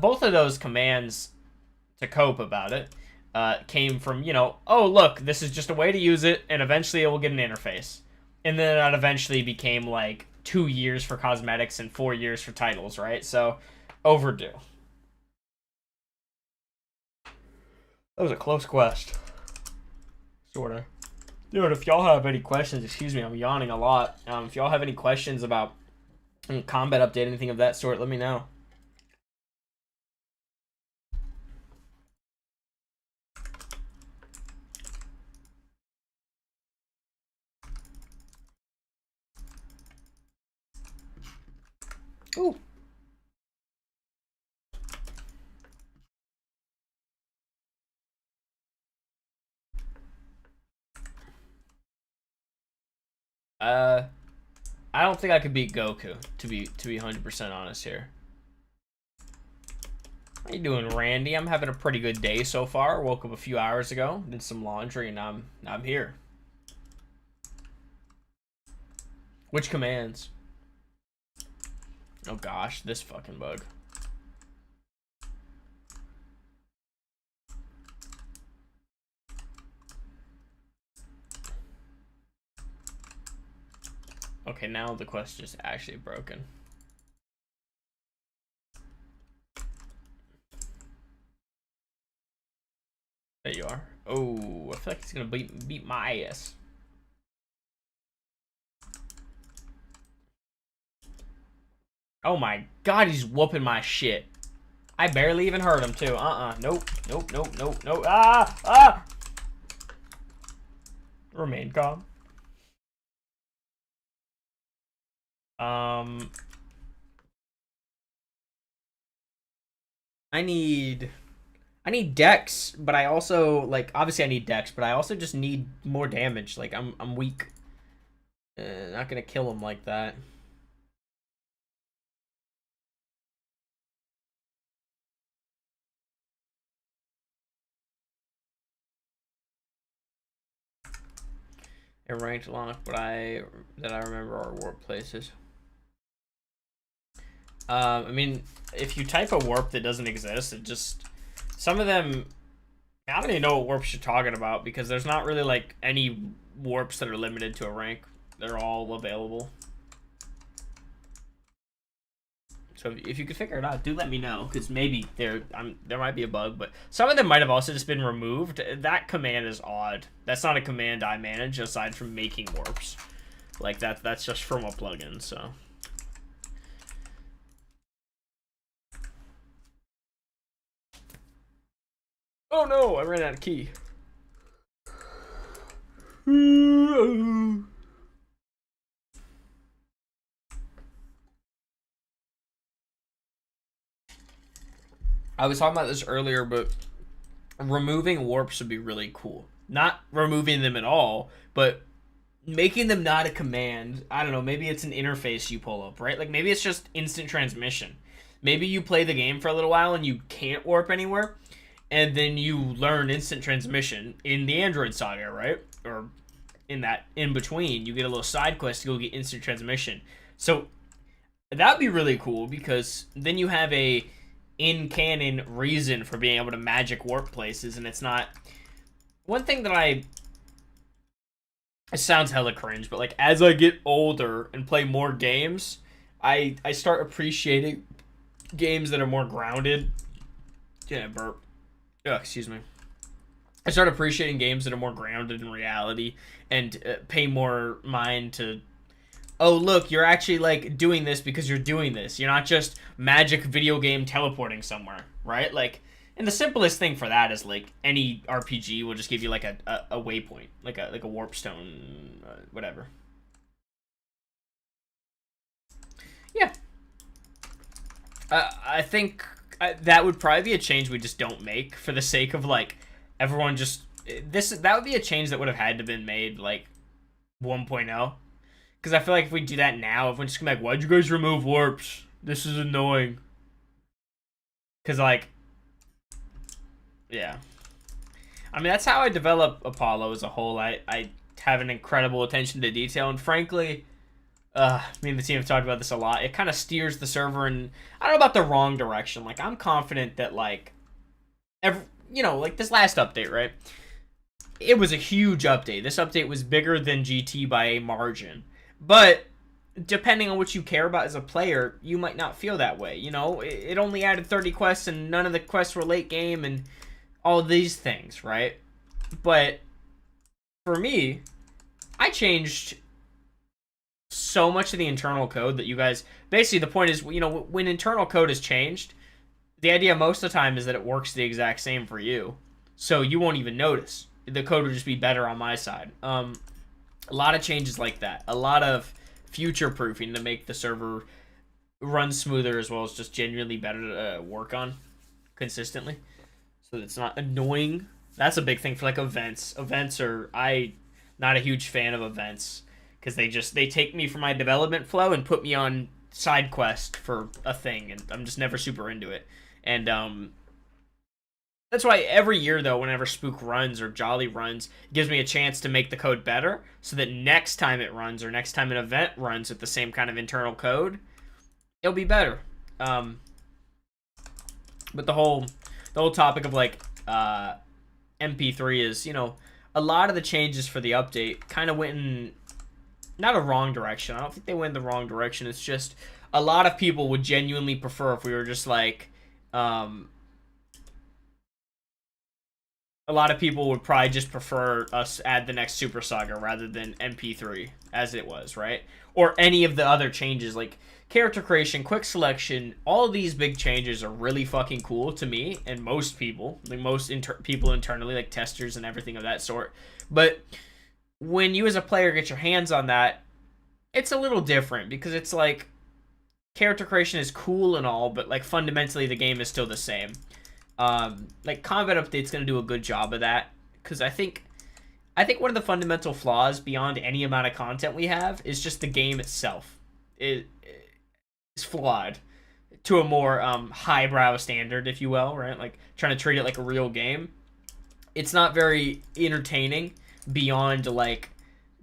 Both of those commands to cope about it came from, you know, oh, look, this is just a way to use it, and eventually it will get an interface. And then that eventually became like 2 years for cosmetics and 4 years for titles, right? So, overdue. That was a close quest. Sorta. Dude, if y'all have any questions, excuse me, I'm yawning a lot. If y'all have any questions about combat update, anything of that sort, let me know. Ooh. I don't think I could beat Goku, to be 100% honest here. How you doing, Randy? I'm having a pretty good day so far. Woke up a few hours ago, did some laundry, and I'm here. Which commands? Oh gosh, this fucking bug. Okay, now the quest is actually broken. There you are. Oh, I feel like he's gonna beat my ass. Oh my god, he's whooping my shit. I barely even heard him too. Nope. Nope, nope, nope, nope. Ah! Remain calm. I need dex, but I also like obviously I need dex, but I also just need more damage. Like I'm weak. Not gonna kill him like that. a ranked lock, but I remember are warp places. I mean, if you type a warp that doesn't exist, it just some of them. I don't even know what warps you're talking about because there's not really like any warps that are limited to a rank. They're all available. So if you could figure it out, do let me know because maybe there might be a bug, but some of them might have also just been removed. That command is odd. That's not a command I manage aside from making warps. Like that's just from a plugin. So. Oh no! I ran out of key. I was talking about this earlier, but removing warps would be really cool. Not removing them at all, but making them not a command. I don't know, maybe it's an interface you pull up, right? Like maybe it's just instant transmission. Maybe you play the game for a little while and you can't warp anywhere, and then you learn instant transmission in the Android Saga, right? Or in that in between, you get a little side quest to go get instant transmission. So that'd be really cool because then you have a in canon reason for being able to magic warp places, and it's not one thing that it sounds hella cringe, but like as I get older and play more games, I start appreciating games that are more grounded. Yeah, burp. Oh, excuse me. I start appreciating games that are more grounded in reality and pay more mind to, oh, look, you're actually, like, doing this because you're doing this. You're not just magic video game teleporting somewhere, right? Like, and the simplest thing for that is, like, any RPG will just give you, like, a waypoint, like a warp stone, whatever. Yeah. I think that would probably be a change we just don't make for the sake of, like, everyone just... That would be a change that would have had to been made, like, 1.0. Because I feel like if we do that now, everyone's just gonna be like, why'd you guys remove warps? This is annoying. Because, like... Yeah. I mean, that's how I develop Apollo as a whole. I have an incredible attention to detail, and frankly... me and the team have talked about this a lot. It kind of steers the server in, I don't know about the wrong direction. Like, I'm confident that, like, like this last update, right? It was a huge update. This update was bigger than GT by a margin. But depending on what you care about as a player, you might not feel that way. You know, it only added 30 quests and none of the quests were late game and all these things, right? But for me, I changed so much of the internal code that you guys... Basically, the point is, you know, when internal code is changed, the idea most of the time is that it works the exact same for you. So you won't even notice. The code will just be better on my side. A lot of changes like that. A lot of future-proofing to make the server run smoother as well as just genuinely better to work on consistently. So that it's not annoying. That's a big thing for, like, events. Events are... not a huge fan of events. Because they take me from my development flow and put me on side quest for a thing, and I'm just never super into it. And that's why every year, though, whenever Spook runs or Jolly runs, it gives me a chance to make the code better, so that next time it runs or next time an event runs with the same kind of internal code, it'll be better. But the whole topic of, like, MP3 is, you know, a lot of the changes for the update kind of went in... not a wrong direction. I don't think they went in the wrong direction. It's just a lot of people would genuinely prefer if we were just like, a lot of people would probably just prefer us add the next Super Saga rather than MP3 as it was, right? Or any of the other changes like character creation, quick selection. All of these big changes are really fucking cool to me and most people, like most people internally, like testers and everything of that sort. But when you as a player get your hands on that, it's a little different because it's like character creation is cool and all, but like fundamentally the game is still the same. Like combat update's gonna do a good job of that because I think one of the fundamental flaws beyond any amount of content we have is just the game itself. It is flawed to a more highbrow standard, if you will, right? Like trying to treat it like a real game. It's not very entertaining beyond like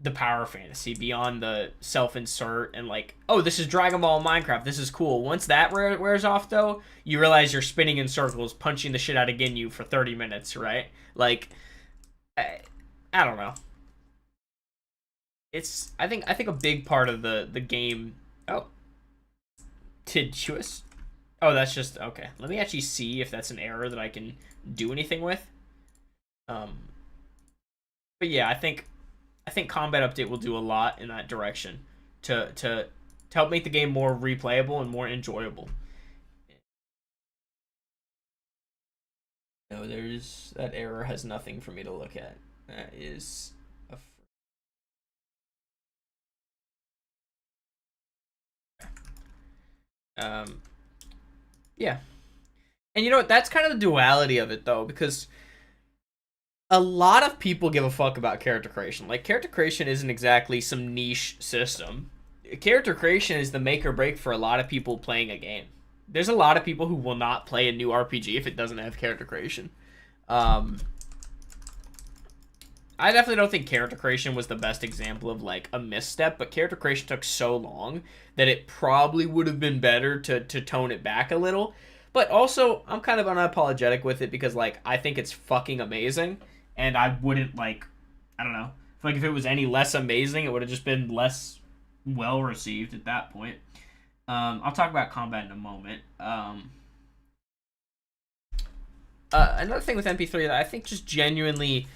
the power fantasy, beyond the self-insert and like, oh, this is Dragon Ball in Minecraft, this is cool. Once that wears off, though, you realize you're spinning in circles, punching the shit out of Ginyu for 30 minutes, right? Like, I don't know. It's I think a big part of the game. Oh, Tidtuous. Oh, that's just okay. Let me actually see if that's an error that I can do anything with. Um, but yeah, I think combat update will do a lot in that direction to help make the game more replayable and more enjoyable. No, there's that error has nothing for me to look at. That is a yeah. And you know what? That's kind of the duality of it, though, because a lot of people give a fuck about character creation. Like, character creation isn't exactly some niche system. Character creation is the make or break for a lot of people playing a game. There's a lot of people who will not play a new RPG if it doesn't have character creation. Um, I definitely don't think character creation was the best example of like a misstep, but character creation took so long that it probably would have been better to tone it back a little. But also, I'm kind of unapologetic with it because like I think it's fucking amazing, and I wouldn't like, I don't know, like if it was any less amazing, it would have just been less well received at that point. I'll talk about combat in a moment. Another thing with MP3 that I think just genuinely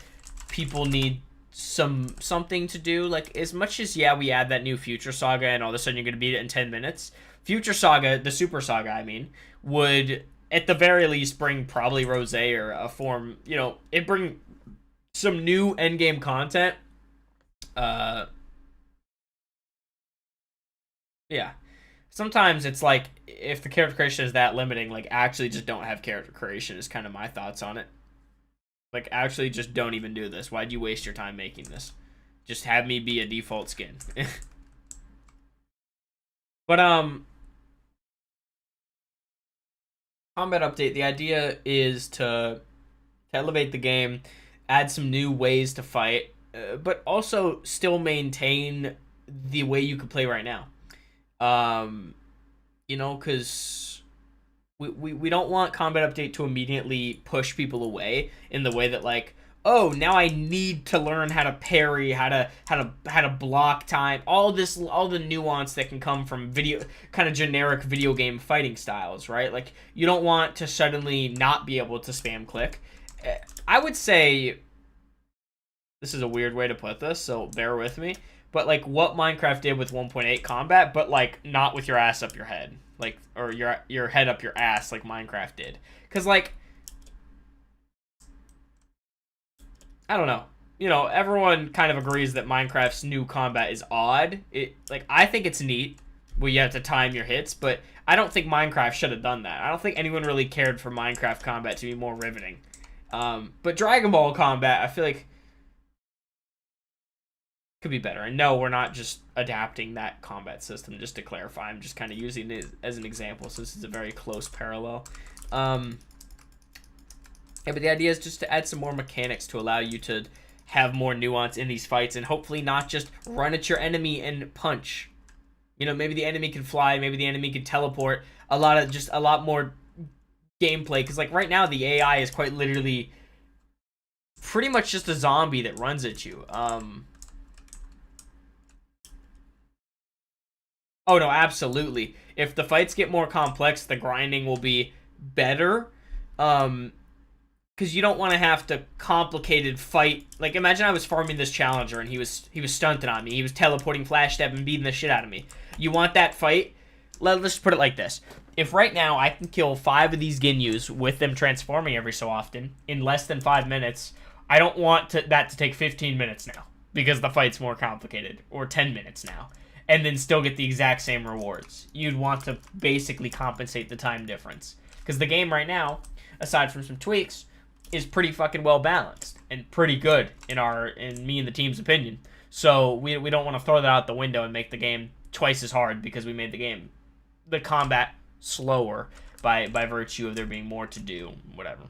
people need something to do. Like, as much as, yeah, we add that new Future Saga and all of a sudden you're going to beat it in 10 minutes, Future Saga, the Super Saga, I mean, would at the very least bring probably Rose or a form, you know, it bring some new endgame content. Yeah. Sometimes it's like, if the character creation is that limiting, like, actually just don't have character creation is kind of my thoughts on it. Like, actually just don't even do this. Why'd you waste your time making this? Just have me be a default skin. But, combat update, the idea is to elevate the game, add some new ways to fight, but also still maintain the way you could play right now. You know, because we don't want combat update to immediately push people away in the way that like, oh, now I need to learn how to parry, how to block time, all the nuance that can come from video, kind of generic video game fighting styles, right? Like, you don't want to suddenly not be able to spam click. I would say, this is a weird way to put this, so bear with me, but like what Minecraft did with 1.8 combat, but like not with your ass up your head, like, or your head up your ass like Minecraft did. Because like, I don't know. You know, everyone kind of agrees that Minecraft's new combat is odd. Like, I think it's neat where you have to time your hits, but I don't think Minecraft should have done that. I don't think anyone really cared for Minecraft combat to be more riveting. But Dragon Ball combat, I feel like could be better. And no, we're not just adapting that combat system, just to clarify. I'm just kind of using it as an example, so this is a very close parallel. Yeah, but the idea is just to add some more mechanics to allow you to have more nuance in these fights and hopefully not just run at your enemy and punch. You know, maybe the enemy can fly, maybe the enemy can teleport. A lot more gameplay, because like right now the AI is quite literally pretty much just a zombie that runs at you. Oh no, absolutely. If the fights get more complex, the grinding will be better. Because you don't want to have to complicated fight. Like, imagine I was farming this challenger and he was stunting on me. He was teleporting, flash step, and beating the shit out of me. You want that fight? Let's put it like this. If right now I can kill 5 of these Ginyus with them transforming every so often in less than 5 minutes, I don't want that to take 15 minutes now because the fight's more complicated, or 10 minutes now, and then still get the exact same rewards. You'd want to basically compensate the time difference, because the game right now, aside from some tweaks, is pretty fucking well balanced and pretty good in me and the team's opinion. So we don't want to throw that out the window and make the game twice as hard because we made the combat slower by virtue of there being more to do, whatever.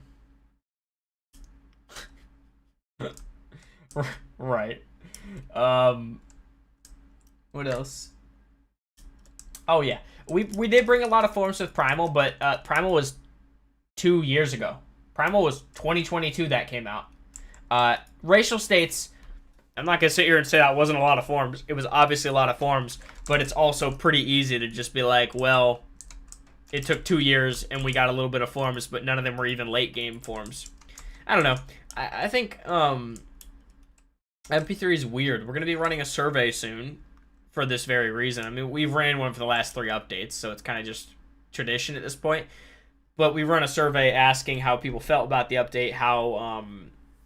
Right. What else? Oh yeah, we did bring a lot of forms with Primal, but Primal was 2 years ago. Primal was 2022 that came out. Racial states. I'm not gonna sit here and say that wasn't a lot of forms. It was obviously a lot of forms, but it's also pretty easy to just be like, well, it took 2 years and we got a little bit of forms, but none of them were even late game forms. I don't know. I think MP3 is weird. We're gonna be running a survey soon for this very reason. I mean, we've ran one for the last 3 updates, so it's kind of just tradition at this point. But we run a survey asking how people felt about the update, how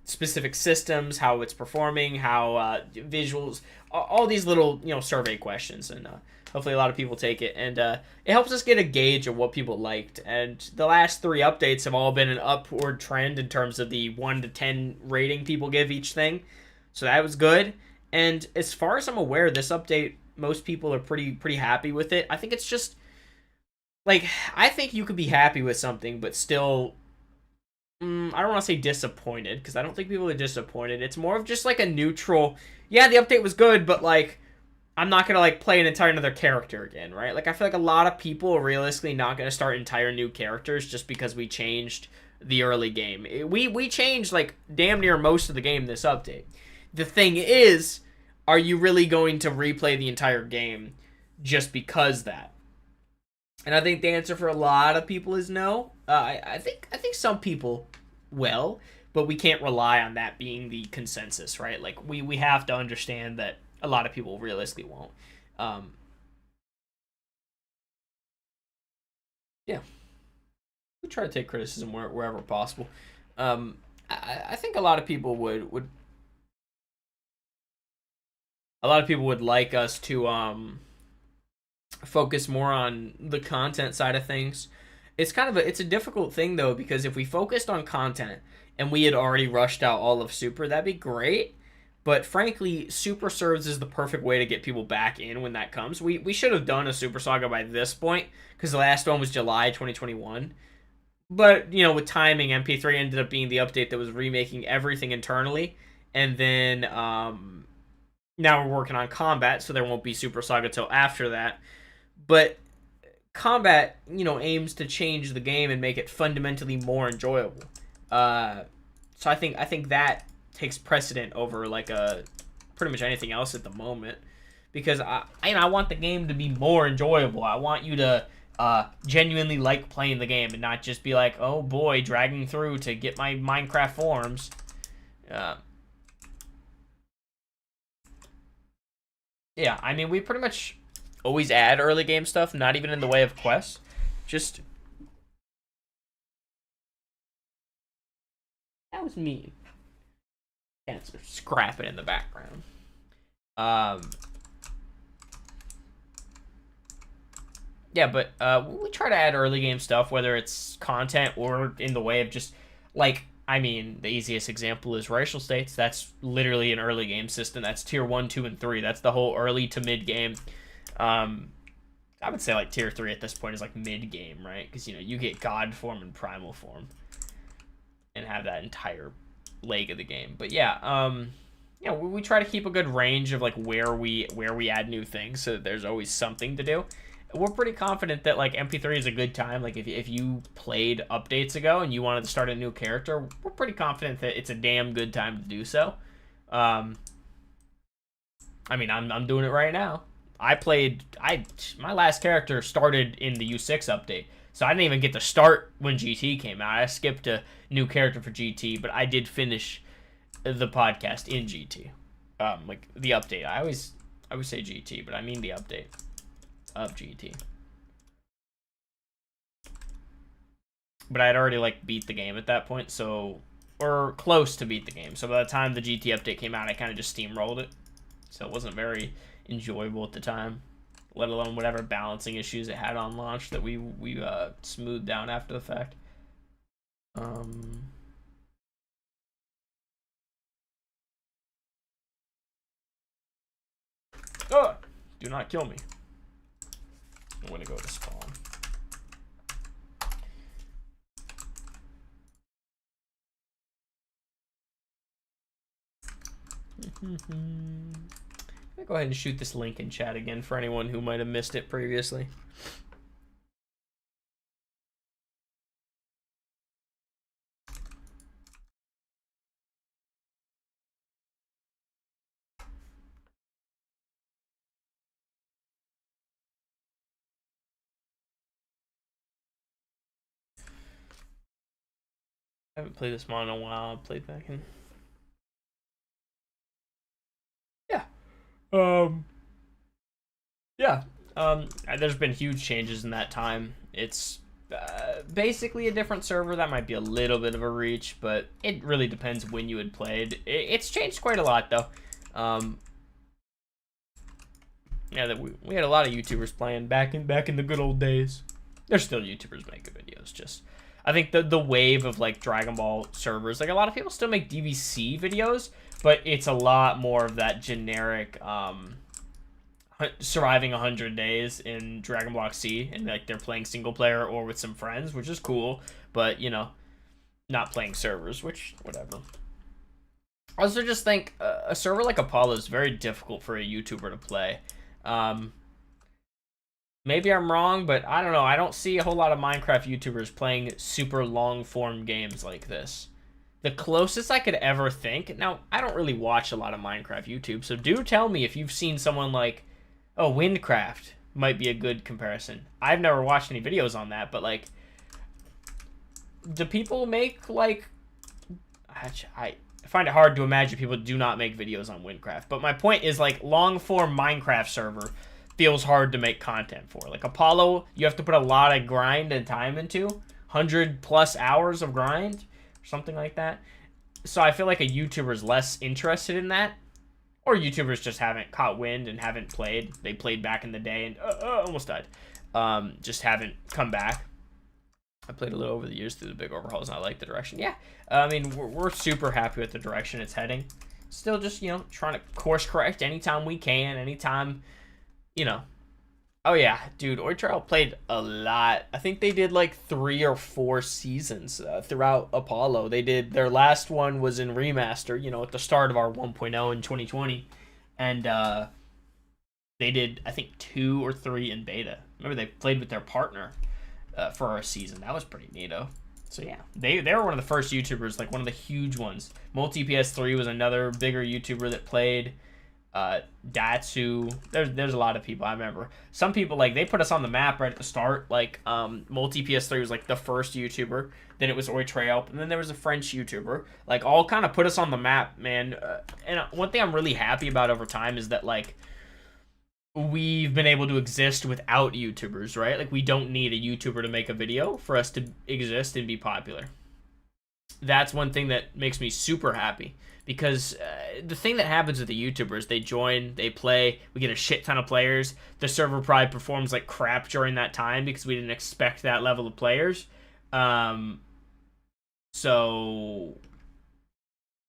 specific systems, how it's performing, how visuals, all these little survey questions, and hopefully a lot of people take it, and it helps us get a gauge of what people liked. And the last 3 updates have all been an upward trend in terms of the 1 to 10 rating people give each thing, so that was good. And as far as I'm aware, this update, most people are pretty happy with it. I think it's just like, I think you could be happy with something but still I don't want to say disappointed, because I don't think people are disappointed. It's more of just like a neutral, yeah, the update was good, but like, I'm not gonna like play an entire another character again, right? Like, I feel like a lot of people are realistically not gonna start entire new characters just because we changed the early game. We changed like damn near most of the game this update. The thing is, are you really going to replay the entire game just because that? And I think the answer for a lot of people is no. I think some people will, but we can't rely on that being the consensus, right? Like, we have to understand that a lot of people realistically won't. Yeah, we try to take criticism wherever possible. I think a lot of people would a lot of people would like us to focus more on the content side of things. It's a difficult thing though, because if we focused on content and we had already rushed out all of Super, that'd be great. But frankly, Super serves as the perfect way to get people back in when that comes. We should have done a Super Saga by this point, because the last one was July 2021. But, with timing, MP3 ended up being the update that was remaking everything internally. And then now we're working on combat, so there won't be Super Saga till after that. But combat, aims to change the game and make it fundamentally more enjoyable. So I think that takes precedent over like pretty much anything else at the moment, because I want the game to be more enjoyable. I want you to genuinely like playing the game and not just be like, oh boy, dragging through to get my Minecraft forms. Yeah, I mean, we pretty much always add early game stuff, not even in the way of quests. Just, that was mean. Cats are scrapping in the background. Yeah, but we try to add early game stuff, whether it's content or in the way of just, like, I mean, the easiest example is racial states. That's literally an early game system. That's tier 1, 2, and 3. That's the whole early to mid game. I would say like tier 3 at this point is like mid game, right? Because you get God form and primal form, and have that entire leg of the game. But yeah, we try to keep a good range of like where we add new things, so that there's always something to do. We're pretty confident that like MP3 is a good time. Like, if you played updates ago and you wanted to start a new character, we're pretty confident that it's a damn good time to do so. I mean, I'm doing it right now. My last character started in the U6 update, so I didn't even get to start when GT came out. I skipped a new character for GT, but I did finish the podcast in GT. Like the update. I always say GT, but I mean the update of GT. But I'd already like beat the game at that point, so, or close to beat the game. So by the time the GT update came out, I kind of just steamrolled it. So it wasn't very enjoyable at the time, let alone whatever balancing issues it had on launch that we smoothed down after the fact. Oh, do not kill me. I'm gonna go to spawn. I'll go ahead and shoot this link in chat again for anyone who might have missed it previously. I haven't played this mod in a while. I played back in. Yeah. Yeah. There's been huge changes in that time. It's basically a different server. That might be a little bit of a reach, but it really depends when you had played. It's changed quite a lot, though. Yeah, that we had a lot of YouTubers playing back in the good old days. There's still YouTubers making videos. Just I think the wave of like Dragon Ball servers, like a lot of people still make DVC videos, but it's a lot more of that generic surviving 100 days in Dragon Ball C, and like they're playing single player or with some friends, which is cool, but you know, not playing servers, which whatever. I also just think a server like Apollo is very difficult for a YouTuber to play. Maybe I'm wrong, but I don't know. I don't see a whole lot of Minecraft YouTubers playing super long form games like this. The closest I could ever think, now I don't really watch a lot of Minecraft YouTube, so do tell me if you've seen someone like, oh, Windcraft might be a good comparison. I've never watched any videos on that, but like, do people make like, I find it hard to imagine people do not make videos on Windcraft, but my point is like long form Minecraft server feels hard to make content for. Like Apollo, you have to put a lot of grind and time into, 100+ hours of grind, or something like that. So I feel like a YouTuber is less interested in that, or YouTubers just haven't caught wind and haven't played. They played back in the day and almost died. Just haven't come back. I played a little over the years through the big overhauls, and I like the direction. Yeah, I mean, we're super happy with the direction it's heading. Still just, you know, trying to course correct anytime we can, anytime, you know. Oh, yeah, dude, Oitrail played a lot. I think they did like 3 or 4 seasons throughout Apollo. They did, their last one was in Remaster, you know, at the start of our 1.0 in 2020. And they did, I think, 2 or 3 in beta. Remember, they played with their partner for our season. That was pretty neato. So yeah, they were one of the first YouTubers, like one of the huge ones. Multi PS3 was another bigger YouTuber that played. Datsu. There's a lot of people. I remember some people, like, they put us on the map right at the start. Like Multi PS3 was like the first YouTuber. Then it was Oitrail, and then there was a French YouTuber. Like, all kind of put us on the map, man. And one thing I'm really happy about over time is that, like, we've been able to exist without YouTubers, right? Like, we don't need a YouTuber to make a video for us to exist and be popular. That's one thing that makes me super happy, because the thing that happens with the YouTubers, they join, they play, we get a shit ton of players. The server probably performs like crap during that time because we didn't expect that level of players. So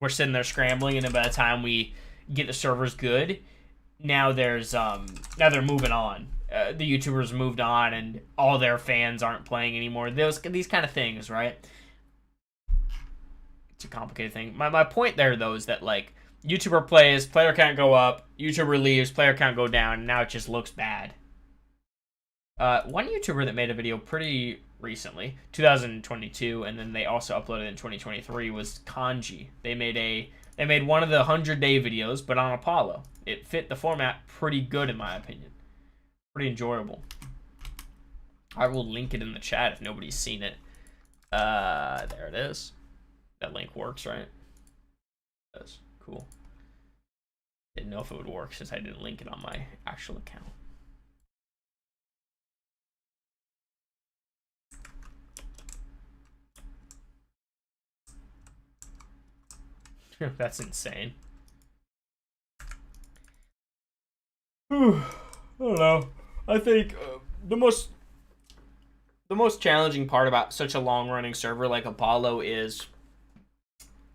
we're sitting there scrambling, and then by the time we get the servers good, now there's now they're moving on. The YouTubers moved on, and all their fans aren't playing anymore. These kind of things, right? It's a complicated thing. My point there, though, is that, like, YouTuber plays, player count go up, YouTuber leaves, player count go down, and now it just looks bad. One YouTuber that made a video pretty recently, 2022, and then they also uploaded in 2023, was Kanji. They made one of the 100-day videos, but on Apollo. It fit the format pretty good, in my opinion. Pretty enjoyable. I will link it in the chat if nobody's seen it. There it is. That link works, right? It does. Cool. Didn't know if it would work since I didn't link it on my actual account. That's insane. I don't know. I think the most challenging part about such a long-running server like Apollo is,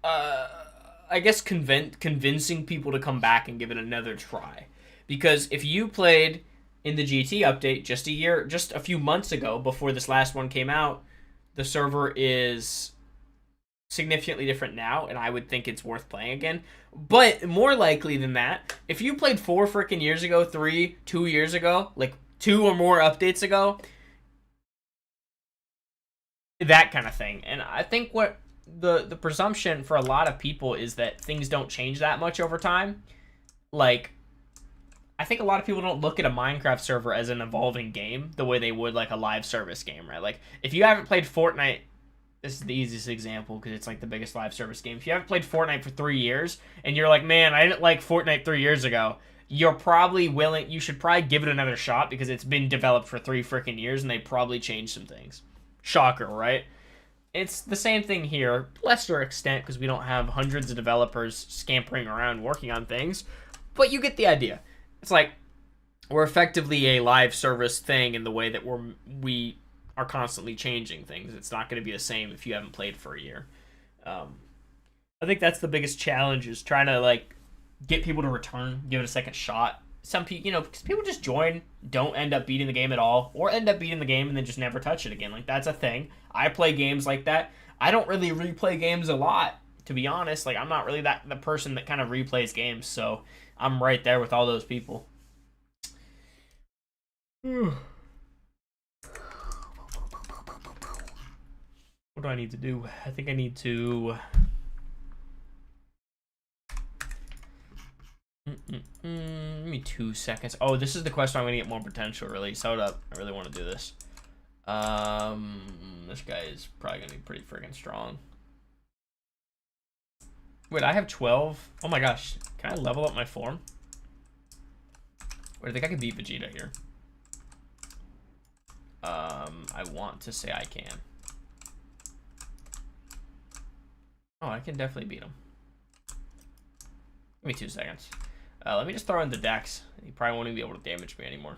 I guess, convincing people to come back and give it another try. Because if you played in the GT update just a few months ago, before this last one came out, the server is significantly different now, and I would think it's worth playing again. But more likely than that, if you played 4 freaking years ago, 3, 2 years ago, like 2 or more updates ago, that kind of thing. And I think what the presumption for a lot of people is that things don't change that much over time. Like, I think a lot of people don't look at a Minecraft server as an evolving game the way they would like a live service game, right? Like, if you haven't played Fortnite, this is the easiest example because it's like the biggest live service game. If you haven't played Fortnite for 3 years and you're like, man, I didn't like Fortnite 3 years ago, you're probably willing, you should probably give it another shot because it's been developed for 3 freaking years and they probably changed some things. Shocker, right? It's the same thing here, lesser extent because we don't have hundreds of developers scampering around working on things, but you get the idea. It's like we're effectively a live service thing in the way that we are constantly changing things. It's not going to be the same if you haven't played for a year. I think that's the biggest challenge is trying to like get people to return, give it a second shot. Some people, because people just join, don't end up beating the game at all, or end up beating the game and then just never touch it again. Like, that's a thing. I play games like that. I don't really replay games a lot, to be honest. Like, I'm not really the person that kind of replays games, so I'm right there with all those people. What do I need to do? I think I need to... Give me 2 seconds. Oh, this is the question I'm going to get more potential release. Hold up. I really want to do this. This guy is probably going to be pretty freaking strong. Wait, I have 12. Oh my gosh. Can I level up my form? Wait, I think I can beat Vegeta here. I want to say I can. Oh, I can definitely beat him. Give me 2 seconds. Let me just throw in the Dex. He probably won't even be able to damage me anymore.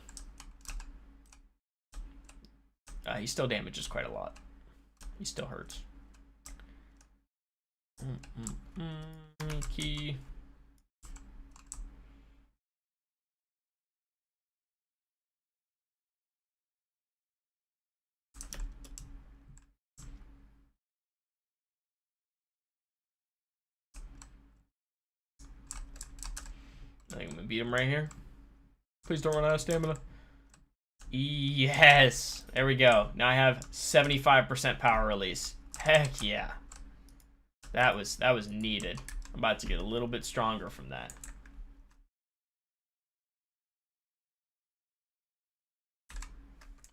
He still damages quite a lot. He still hurts. Key. I think I'm gonna beat him right here. Please don't run out of stamina. Yes, there we go. Now I have 75% power release. Heck yeah, that was needed. I'm about to get a little bit stronger from that.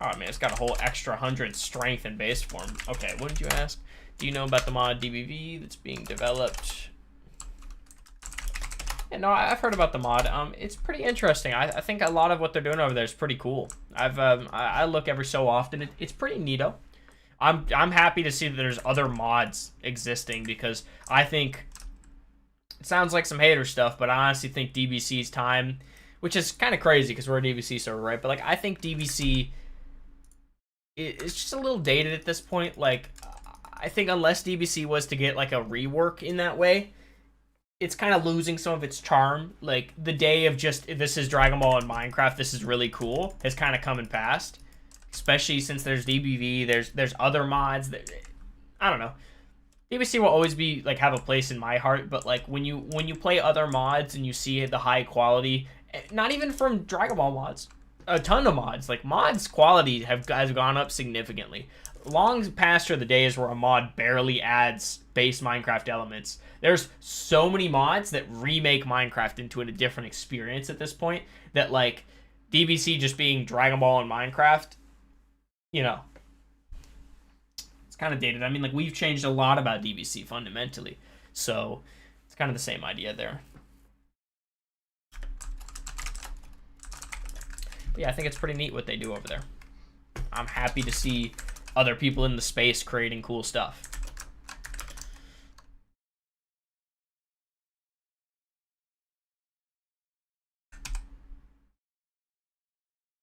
Oh man, it's got a whole extra 100 strength in base form. Okay, what did you ask? Do you know about the mod DBV that's being developed? Yeah, no, I've heard about the mod. It's pretty interesting. I think a lot of what they're doing over there is pretty cool. I look every so often. It's pretty neato. I'm happy to see that there's other mods existing because I think it sounds like some hater stuff, but I honestly think DBC's time, which is kind of crazy because we're a DBC server, right? But like I think DBC it's just a little dated at this point. Like I think unless DBC was to get like a rework in that way, it's kind of losing some of its charm. Like the day of just this is Dragon Ball and Minecraft, this is really cool, has kind of come and passed. Especially since there's DBV, there's other mods that I don't know. DBC will always be like have a place in my heart, but like when you play other mods and you see the high quality, not even from Dragon Ball mods, a ton of mods, like mods quality has gone up significantly. Long past are the days where a mod barely adds base Minecraft elements. There's so many mods that remake Minecraft into a different experience at this point that like DBC just being Dragon Ball and Minecraft, it's kind of dated. I mean, like we've changed a lot about DBC fundamentally, so it's kind of the same idea there. But yeah, I think it's pretty neat what they do over there. I'm happy to see other people in the space creating cool stuff.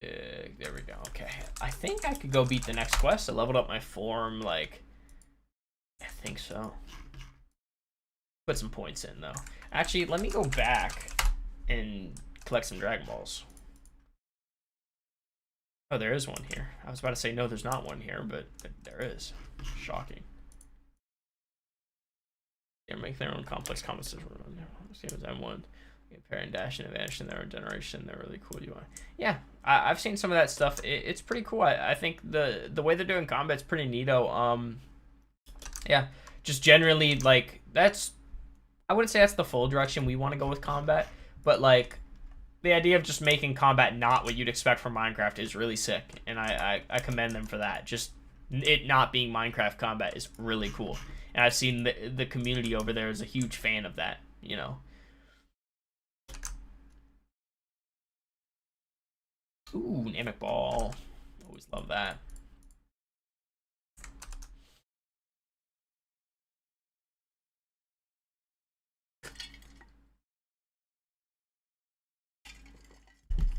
There we go. Okay, I think I could go beat the next quest. I leveled up my form, like, I think so. Put some points in, though. Actually, let me go back and collect some Dragon Balls. Oh, there is one here. I was about to say, no, there's not one here, but there is. Shocking. They make their own complex combat system. Same as M1. Pair and dash and advantage in their own generation. They're really cool UI. Yeah, I've seen some of that stuff. It's pretty cool. I think the way they're doing combat's pretty neato. Yeah, just generally like that's. I wouldn't say that's the full direction we want to go with combat, but like the idea of just making combat not what you'd expect from Minecraft is really sick, and I commend them for that. Just it not being Minecraft combat is really cool, and I've seen the community over there is a huge fan of that. You know. Ooh, Namek Ball. Always love that.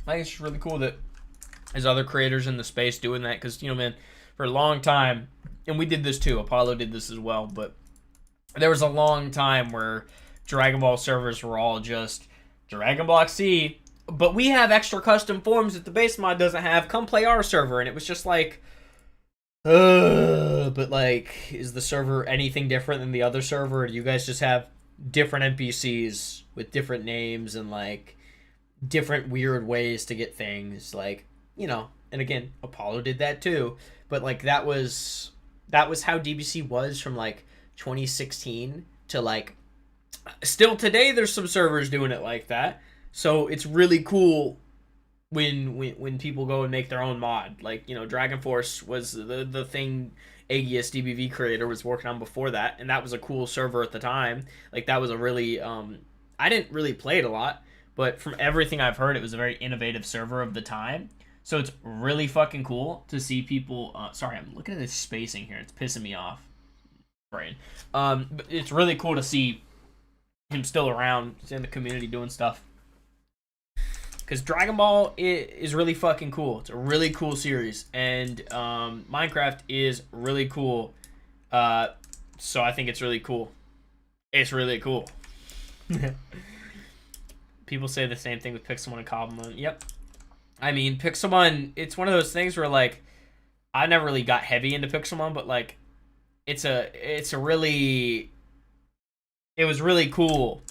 I think it's really cool that there's other creators in the space doing that, because, you know, man, for a long time, and we did this too, Apollo did this as well, but there was a long time where Dragon Ball servers were all just Dragon Ball XC, but we have extra custom forms that the base mod doesn't have. Come play our server. And it was just like, but like, is the server anything different than the other server? Or do you guys just have different NPCs with different names and like different weird ways to get things? Like, you know, and again, Apollo did that too. But like that was how DBC was from like 2016 to like still today. There's some servers doing it like that. So it's really cool when people go and make their own mod. Like, you know, Dragon Force was the thing Aegis DBV creator was working on before that, and that was a cool server at the time. Like, that was a really I didn't really play it a lot, but from everything I've heard, it was a very innovative server of the time. So it's really fucking cool to see people sorry, I'm looking at this spacing here. It's pissing me off. Brain. But it's really cool to see him still around in the community doing stuff. Because Dragon Ball is really fucking cool. It's a really cool series. And Minecraft is really cool. So I think it's really cool. It's really cool. People say the same thing with Pixelmon and Cobblemon. Yep. I mean, Pixelmon, it's one of those things where, like, I never really got heavy into Pixelmon, but, like, it was really cool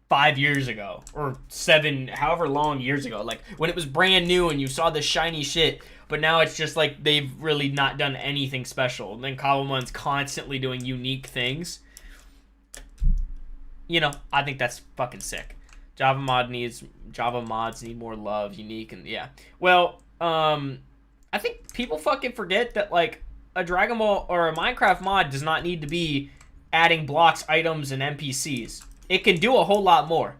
5 years ago, or 7, however long years ago, like when it was brand new and you saw the shiny shit. But now it's just like they've really not done anything special. And then Cobblemon's constantly doing unique things. You know, I think that's fucking sick. Java mods need more love, unique, and yeah. Well, I think people fucking forget that like a Dragon Ball or a Minecraft mod does not need to be adding blocks, items, and NPCs. It can do a whole lot more.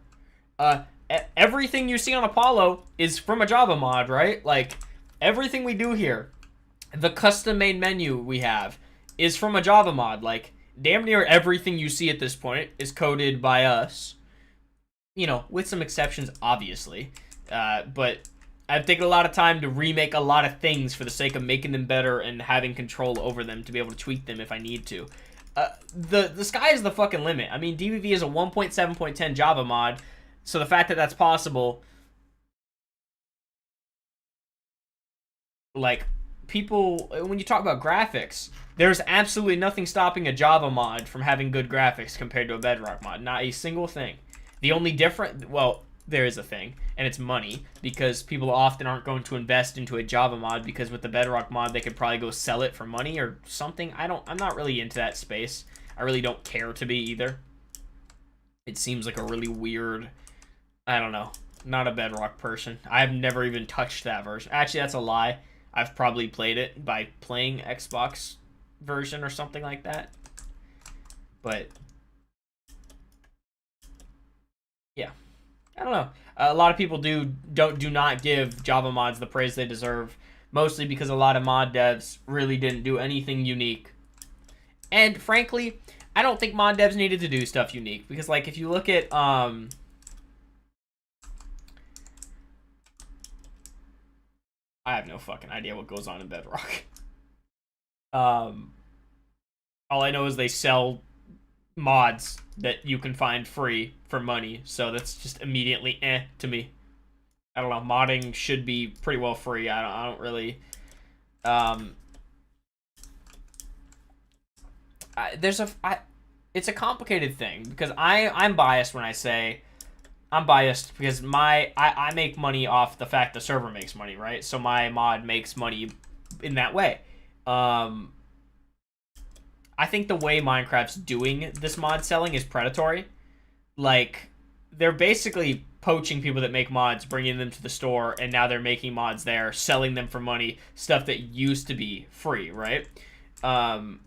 Everything you see on Apollo is from a Java mod, right? Like, everything we do here, the custom main menu we have, is from a Java mod. Like, damn near everything you see at this point is coded by us. You know, with some exceptions, obviously. But I've taken a lot of time to remake a lot of things for the sake of making them better and having control over them to be able to tweak them if I need to. The sky is the fucking limit. I mean, DBV is a 1.7.10 Java mod, so the fact that that's possible, like, people, when you talk about graphics, there's absolutely nothing stopping a Java mod from having good graphics compared to a Bedrock mod. Not a single thing. The only different, well, there is a thing, and it's money, because people often aren't going to invest into a Java mod, because with the Bedrock mod, they could probably go sell it for money or something. I'm not really into that space. I really don't care to be either. It seems like a really weird, I don't know, not a Bedrock person. I've never even touched that version. Actually, that's a lie. I've probably played it by playing Xbox version or something like that. But yeah. I don't know. A lot of people do not give Java mods the praise they deserve, mostly because a lot of mod devs really didn't do anything unique. And frankly, I don't think mod devs needed to do stuff unique, because like if you look at I have no fucking idea what goes on in Bedrock. All I know is they sell mods that you can find free for money, so that's just immediately to me. I don't know, modding should be pretty well free. I don't really it's a complicated thing because I'm biased when I say I'm biased because I make money off the fact the server makes money, right? So my mod makes money in that way. Um, I think the way Minecraft's doing this mod selling is predatory. Like, they're basically poaching people that make mods, bringing them to the store, and now they're making mods there, selling them for money, stuff that used to be free, right? Um,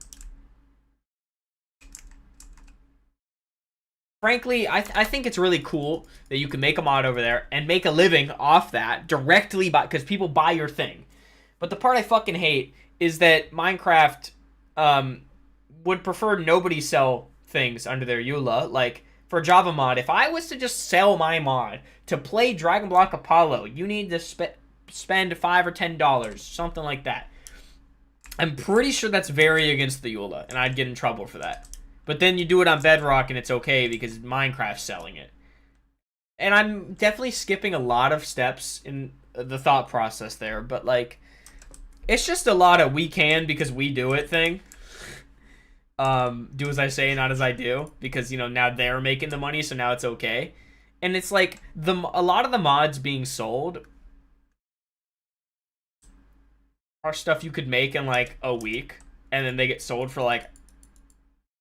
Frankly, I think it's really cool that you can make a mod over there and make a living off that directly by because people buy your thing. But the part I fucking hate is that Minecraft um, would prefer nobody sell things under their EULA. Like for Java mod, if I was to just sell my mod to play Dragon Block Apollo, you need to spend $5 or $10, something like that. I'm pretty sure that's very against the EULA, and I'd get in trouble for that. But then you do it on Bedrock, and it's okay because Minecraft's selling it. And I'm definitely skipping a lot of steps in the thought process there, but like, it's just a lot of we can because we do it thing. Do as I say, not as I do, because you know now they're making the money, so now it's okay. And it's like a lot of the mods being sold are stuff you could make in like a week, and then they get sold for like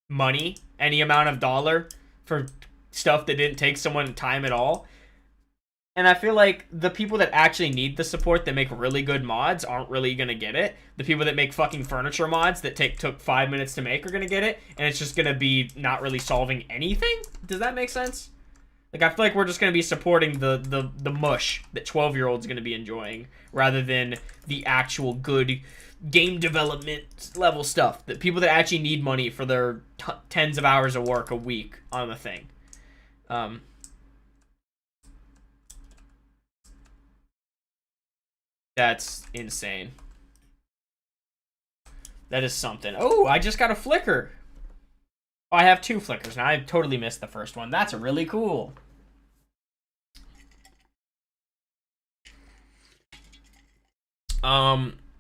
money, any amount of dollar for stuff that didn't take someone time at all. And I feel like the people that actually need the support that make really good mods aren't really gonna get it. The people that make fucking furniture mods that took 5 minutes to make are gonna get it, and it's just gonna be not really solving anything. Does that make sense? Like I feel like we're just gonna be supporting the mush that 12-year-olds gonna be enjoying rather than the actual good game development level stuff that people that actually need money for their tens of hours of work a week on the thing. Um, that's insane. That is something. Oh, I just got a flicker. Oh, I have two flickers now. I totally missed the first one. That's really cool.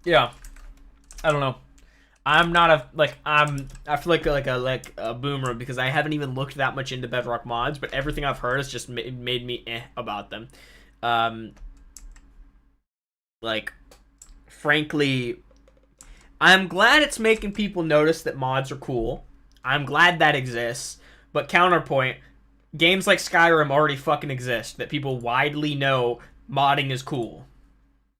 Yeah. I don't know. I'm not a like I feel like a boomer because I haven't even looked that much into Bedrock mods, but everything I've heard has just made me about them. Um, like frankly, I'm glad it's making people notice that mods are cool. I'm glad that exists. But counterpoint, games like Skyrim already fucking exist that people widely know modding is cool.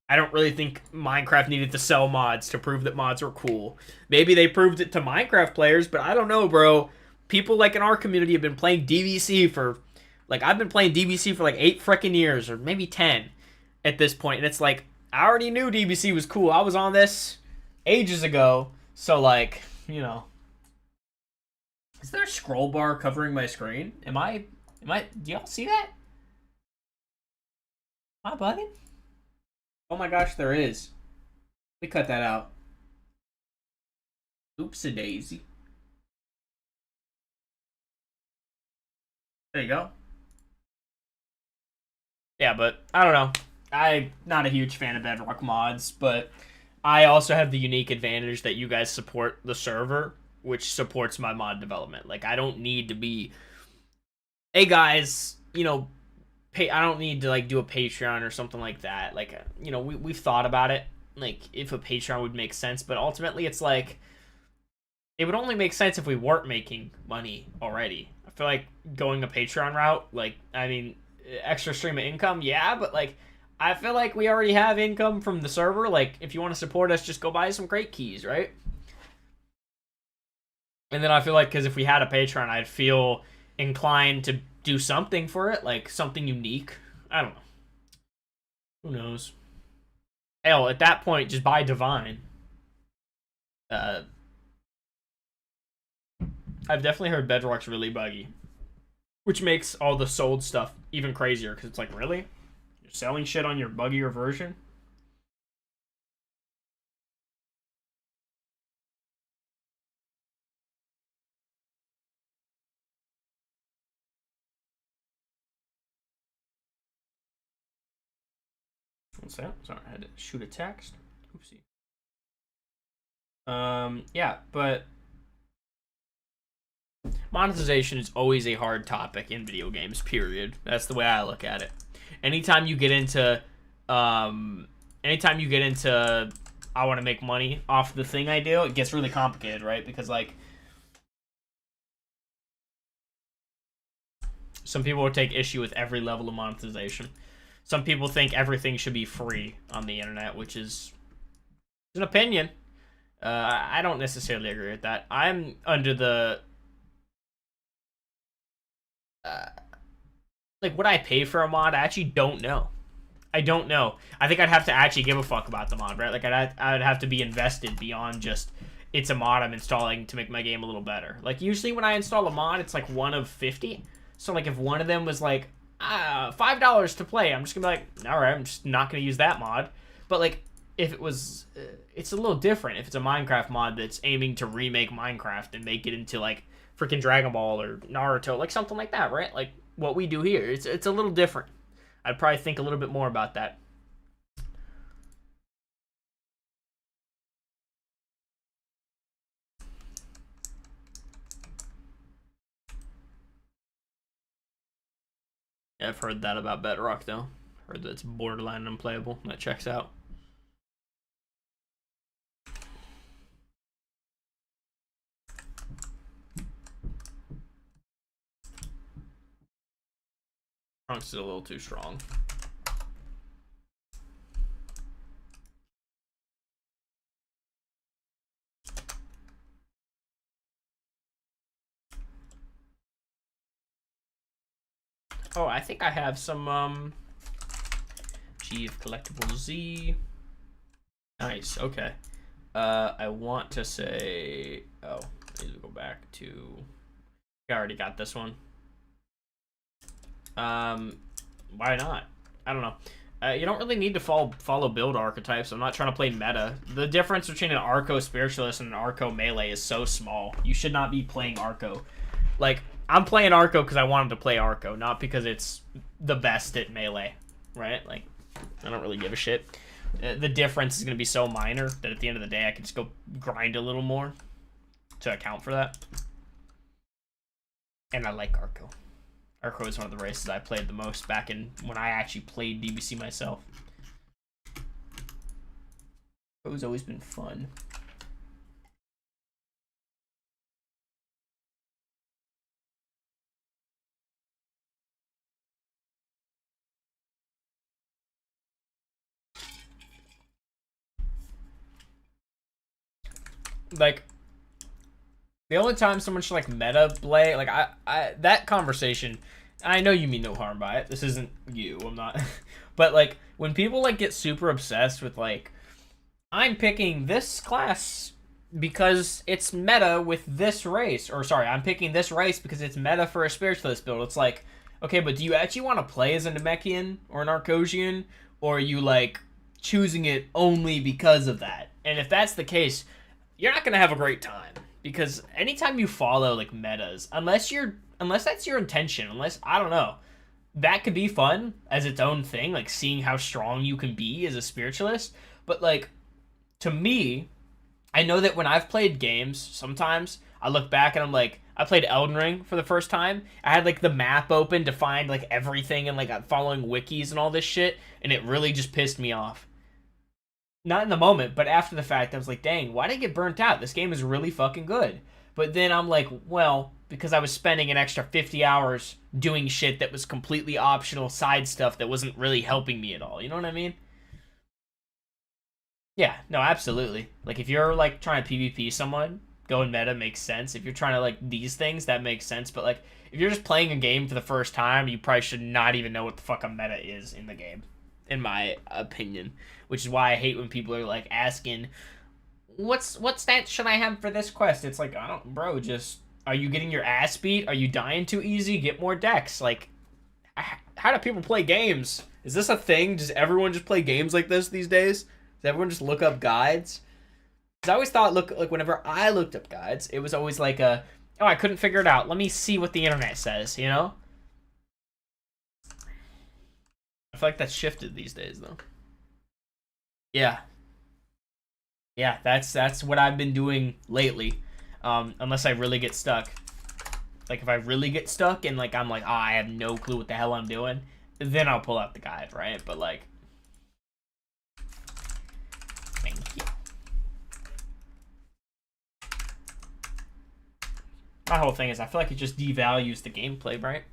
I don't really think Minecraft needed to sell mods to prove that mods were cool. Maybe they proved it to Minecraft players, but I don't know, bro. People like in our community have been playing DBC for like I've been playing DBC for like 8 freaking years or maybe 10 at this point, and it's like I already knew DBC was cool. I was on this ages ago, so like, you know. Is there a scroll bar covering my screen? Am I do y'all see that? Am I bugging? Oh my gosh, there is. Let me cut that out. Oops a daisy. There you go. Yeah, but I don't know. I'm not a huge fan of Bedrock mods, but I also have the unique advantage that you guys support the server, which supports my mod development. Like I don't need to be, hey guys, you know, pay. I don't need to like do a Patreon or something like that. Like you know, we've thought about it. Like if a Patreon would make sense, but ultimately it's like it would only make sense if we weren't making money already. I feel like going a Patreon route, like, I mean, extra stream of income, yeah, but like, I feel like we already have income from the server. Like, if you want to support us, just go buy some crate keys, right? And then I feel like, because if we had a Patreon, I'd feel inclined to do something for it, like something unique. I don't know. Who knows? Hell, at that point, just buy Divine. Uh, I've definitely heard Bedrock's really buggy. Which makes all the sold stuff even crazier, because it's like, really? You're selling shit on your buggier version? What's that? Sorry, I had to shoot a text. Oopsie. Yeah, but Monetization is always a hard topic in video games, period. That's the way I look at it. Anytime you get into, anytime you get into, I want to make money off the thing I do, it gets really complicated, right? Because, like, some people will take issue with every level of monetization. Some people think everything should be free on the internet, which is an opinion. I don't necessarily agree with that. I'm under the... like, would I pay for a mod? I actually don't know. I don't know. I think I'd have to actually give a fuck about the mod, right? Like, I'd have to be invested beyond just, it's a mod I'm installing to make my game a little better. Like, usually when I install a mod, it's like one of 50. So, like, if one of them was like, $5 to play, I'm just gonna be like, alright, I'm just not gonna use that mod. But, like, if it was, it's a little different. If it's a Minecraft mod that's aiming to remake Minecraft and make it into, like, freaking Dragon Ball or Naruto, like something like that, right? Like what we do here. It's a little different. I'd probably think a little bit more about that. Yeah, I've heard that about Bedrock though. Heard that it's borderline unplayable. That checks out. Trunks is a little too strong. Oh, I think I have some Chief Collectible Z. Nice, okay. I want to say, oh, I need to go back to, I already got this one. Why not? I don't know. You don't really need to follow build archetypes. I'm not trying to play meta. The difference between an Arco Spiritualist and an Arco Melee is so small. You should not be playing Arco. Like, I'm playing Arco because I wanted to play Arco, not because it's the best at Melee, right? Like, I don't really give a shit. The difference is going to be so minor that at the end of the day, I can just go grind a little more to account for that. And I like Arco. Arco is one of the races I played the most back in when I actually played DBC myself. Arco's always been fun. Like, the only time someone should like meta play, like I that conversation, I know you mean no harm by it. This isn't you. I'm not. But like when people like get super obsessed with like, I'm picking this class because it's meta with this race, or sorry, I'm picking this race because it's meta for a spiritualist build. It's like, okay, but do you actually want to play as a Namekian or an Arcosian, or are you like choosing it only because of that? And if that's the case, you're not gonna have a great time, because anytime you follow like metas, unless that's your intention, unless, I don't know, that could be fun as its own thing, like seeing how strong you can be as a spiritualist. But like, to me, I know that when I've played games, sometimes I look back and I'm like, I played Elden Ring for the first time. I had like the map open to find like everything and like following wikis and all this shit, and it really just pissed me off. Not in the moment, but after the fact, I was like, dang, why did I get burnt out? This game is really fucking good. But then I'm like, well, because I was spending an extra 50 hours doing shit that was completely optional side stuff that wasn't really helping me at all. You know what I mean? Yeah, no, absolutely. Like, if you're, like, trying to PvP someone, going meta makes sense. If you're trying to, like, these things, that makes sense. But, like, if you're just playing a game for the first time, you probably should not even know what the fuck a meta is in the game, in my opinion. Which is why I hate when people are, like, asking, what stats should I have for this quest? It's like, I don't, bro, just, are you getting your ass beat? Are you dying too easy? Get more decks. Like, how do people play games? Is this a thing? Does everyone just play games like this these days? Does everyone just look up guides? Because I always thought, look, like whenever I looked up guides, it was always like a, oh, I couldn't figure it out. Let me see what the internet says, you know? I feel like that's shifted these days, though. Yeah. Yeah, that's what I've been doing lately. Unless I really get stuck. Like, if I really get stuck and, like, I'm like, oh, I have no clue what the hell I'm doing, then I'll pull out the guide, right? But, like, thank you. My whole thing is I feel like it just devalues the gameplay, right?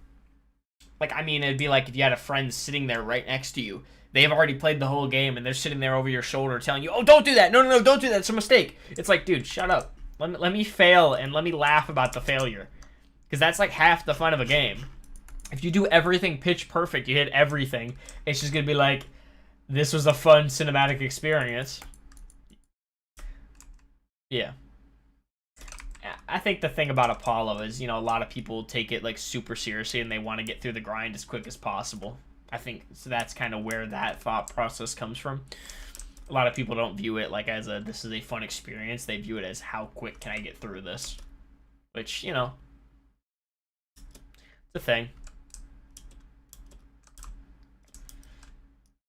Like, I mean, it'd be like if you had a friend sitting there right next to you. They've already played the whole game, and they're sitting there over your shoulder telling you, oh, don't do that. No, no, no, don't do that. It's a mistake. It's like, dude, shut up. Let me fail, and let me laugh about the failure. Because that's like half the fun of a game. If you do everything pitch perfect, you hit everything, it's just going to be like, this was a fun cinematic experience. Yeah. I think the thing about Apollo is, you know, a lot of people take it like super seriously and they want to get through the grind as quick as possible. I think so. That's kind of where that thought process comes from. A lot of people don't view it like as a this is a fun experience. They view it as how quick can I get through this, which, you know, it's a thing.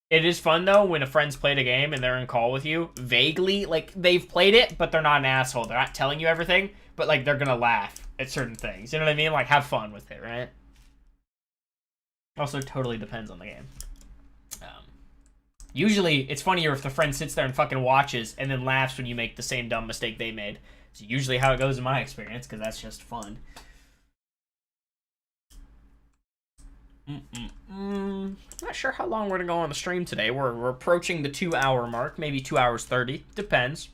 It is fun though when a friend's played a game and they're in call with you vaguely, like they've played it but they're not an asshole. They're not telling you everything, but like they're gonna laugh at certain things. You know what I mean? Like, have fun with it, right? Also totally depends on the game. Usually it's funnier if the friend sits there and fucking watches and then laughs when you make the same dumb mistake they made. It's usually how it goes in my experience, because that's just fun. Not sure how long we're gonna go on the stream today. We're approaching the 2-hour mark, maybe 2 hours 30. Depends.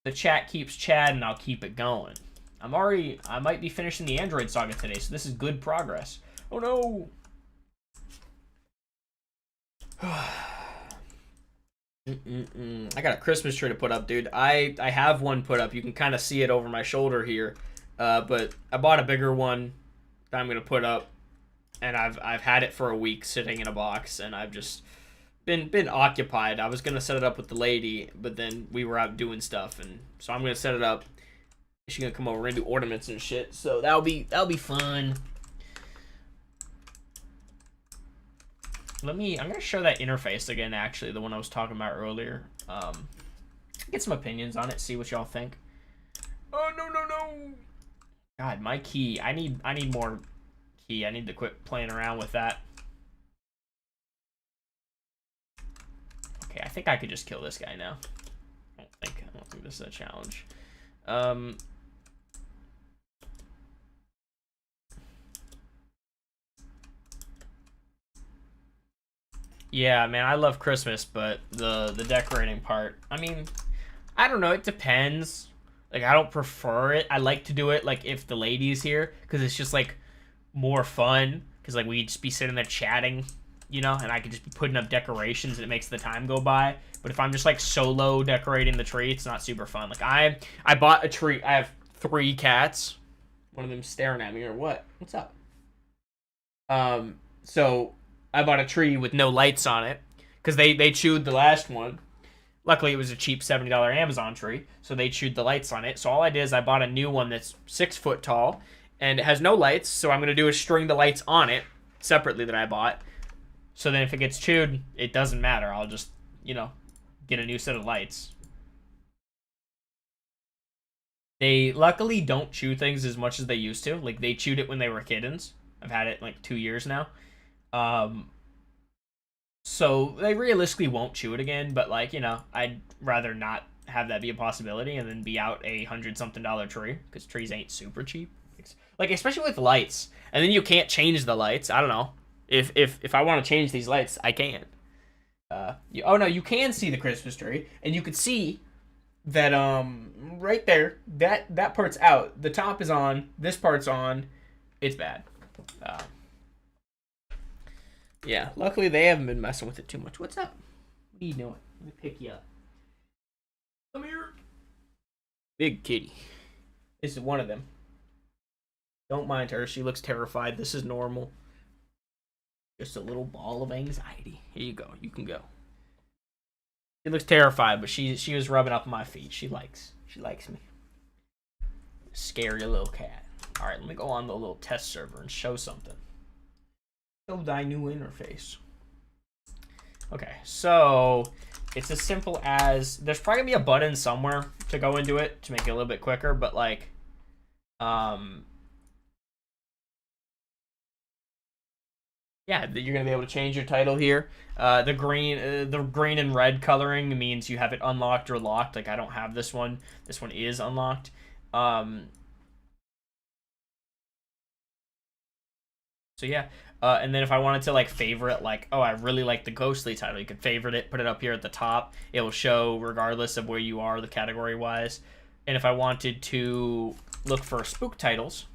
The chat keeps chatting, I'll keep it going. I might be finishing the Android Saga today, so this is good progress. Oh no! I got a Christmas tree to put up, dude. I have one put up. You can kind of see it over my shoulder here. But I bought a bigger one that I'm gonna put up, and I've had it for a week sitting in a box, and I've just been occupied. I was gonna set it up with the lady, but then we were out doing stuff, and so I'm gonna set it up. She's gonna come over and do ornaments and shit. So that'll be fun. I'm gonna show that interface again, actually, the one I was talking about earlier. Get some opinions on it, see what y'all think. Oh no. God, my key. I need more key. I need to quit playing around with that. Okay, I think I could just kill this guy now. I don't think this is a challenge. Yeah, man, I love Christmas, but the decorating part, I mean, I don't know, it depends. Like, I don't prefer it. I like to do it, like, if the lady's here, because it's just, like, more fun, because, like, we'd just be sitting there chatting, you know, and I could just be putting up decorations, and it makes the time go by. But if I'm just, like, solo decorating the tree, it's not super fun. Like, I bought a tree. I have 3 cats. One of them staring at me, or what? What's up? So I bought a tree with no lights on it because they chewed the last one. Luckily, it was a cheap $70 Amazon tree, so they chewed the lights on it. So all I did is I bought a new one that's 6 foot tall, and it has no lights. So I'm gonna do is string the lights on it separately that I bought. So then if it gets chewed, it doesn't matter. I'll just, you know, get a new set of lights. They luckily don't chew things as much as they used to. Like, they chewed it when they were kittens. I've had it like 2 years now. So they realistically won't chew it again, but, like, you know, I'd rather not have that be a possibility and then be out a $100-something tree, because trees ain't super cheap. Like, especially with lights. And then you can't change the lights. I don't know. If I want to change these lights, I can. Oh no, you can see the Christmas tree, and you could see that right there, that part's out. The top is on. This part's on. It's bad. Yeah, luckily they haven't been messing with it too much. What's up? What are you doing? Let me pick you up. Come here. Big kitty. This is one of them. Don't mind her. She looks terrified. This is normal. Just a little ball of anxiety. Here you go. You can go. She looks terrified, but she was rubbing up on my feet. She likes me. Scary little cat. All right, let me go on the little test server and show something. Show thy new interface. Okay, so it's as simple as, there's probably gonna be a button somewhere to go into it to make it a little bit quicker, but like, Yeah, you're gonna be able to change your title here. The green and red coloring means you have it unlocked or locked. Like I don't have this one. This one is unlocked. Um, so yeah, and then if I wanted to like favorite, like oh I really like the ghostly title, you could favorite it, put it up here at the top. It will show regardless of where you are, the category wise. And if I wanted to look for spook titles,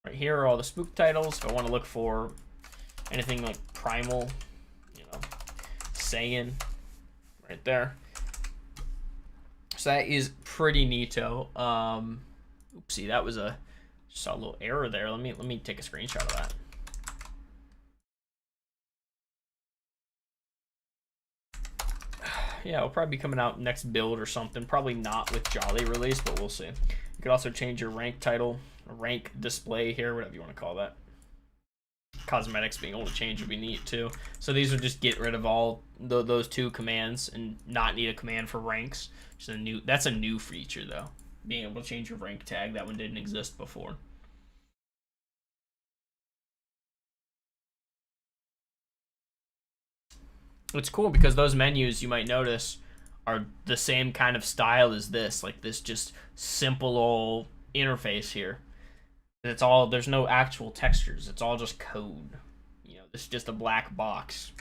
right here are all the spook titles. If I want to look for anything like primal, you know, Saiyan, right there. So that is pretty neato. Oopsie, that was just saw a little error there. Let me take a screenshot of that. Yeah, it'll probably be coming out next build or something. Probably not with Jolly release, but we'll see. You could also change your rank title, rank display here, whatever you want to call that. Cosmetics being able to change would be neat too. So these would just get rid of all those two commands and not need a command for ranks. That's a new feature though. Being able to change your rank tag, that one didn't exist before. It's cool because those menus, you might notice, are the same kind of style as this, like this just simple old interface here. It's all, there's no actual textures. It's all just code. You know, it's just a black box.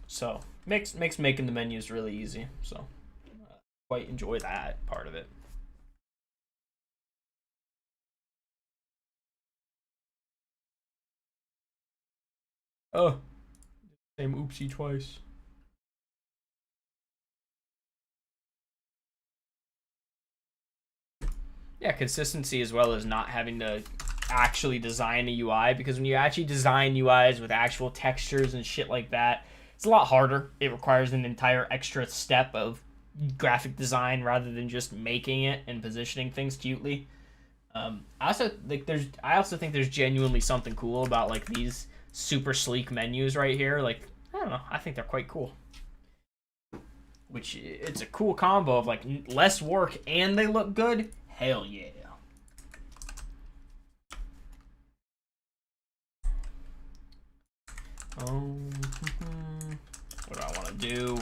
So makes making the menus really easy. So quite enjoy that part of it. Oh, same oopsie twice. Yeah, consistency as well as not having to actually design a UI, because when you actually design UIs with actual textures and shit like that, it's a lot harder. It requires an entire extra step of graphic design rather than just making it and positioning things cutely. I also think there's genuinely something cool about like these super sleek menus right here. Like I don't know, I think they're quite cool. Which it's a cool combo of like less work and they look good. Hell yeah. What do I want to do?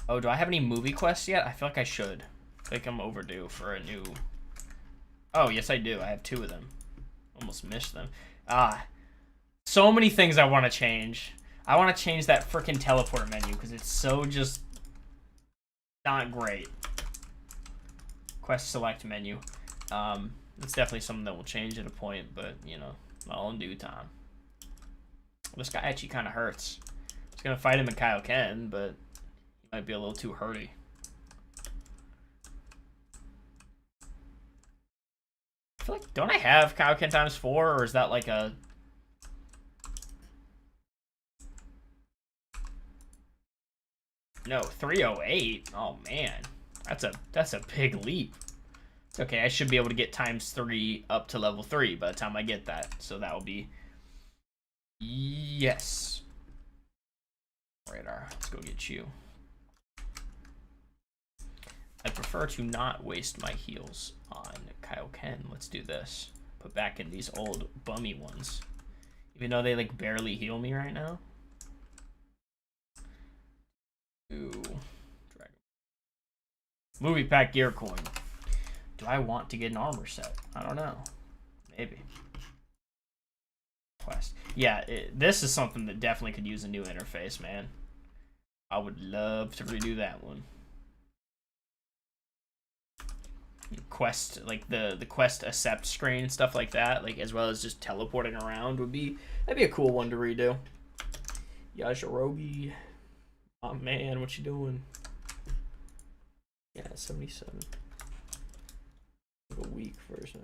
Oh, do I have any movie quests yet? I feel like I should. I think I'm overdue for a new... Oh, yes I do. I have 2 of them. Almost missed them. So many things I want to change. I want to change that freaking teleport menu because it's so just not great. Quest select menu. It's definitely something that will change at a point, but you know, all in due time. This guy actually kind of hurts. I was gonna fight him in Kaioken, but he might be a little too hurty. I feel like, don't I have Kaioken ×4, or is that like a... No, 308. Oh man, that's a big leap. It's okay. I should be able to get ×3 up to level 3 by the time I get that. So that will be... Yes. Radar, let's go get you. I prefer to not waste my heals on Kaioken. Let's do this. Put back in these old bummy ones. Even though they like barely heal me right now. Ooh. Dragon. Movie pack gear coin. Do I want to get an armor set? I don't know. Maybe. Quest. Yeah, this is something that definitely could use a new interface, man. I would love to redo that one. Quest, like the quest accept screen and stuff like that, like as well as just teleporting around that'd be a cool one to redo. Yajirobe. Oh man, what you doing? Yeah, 77. A week version.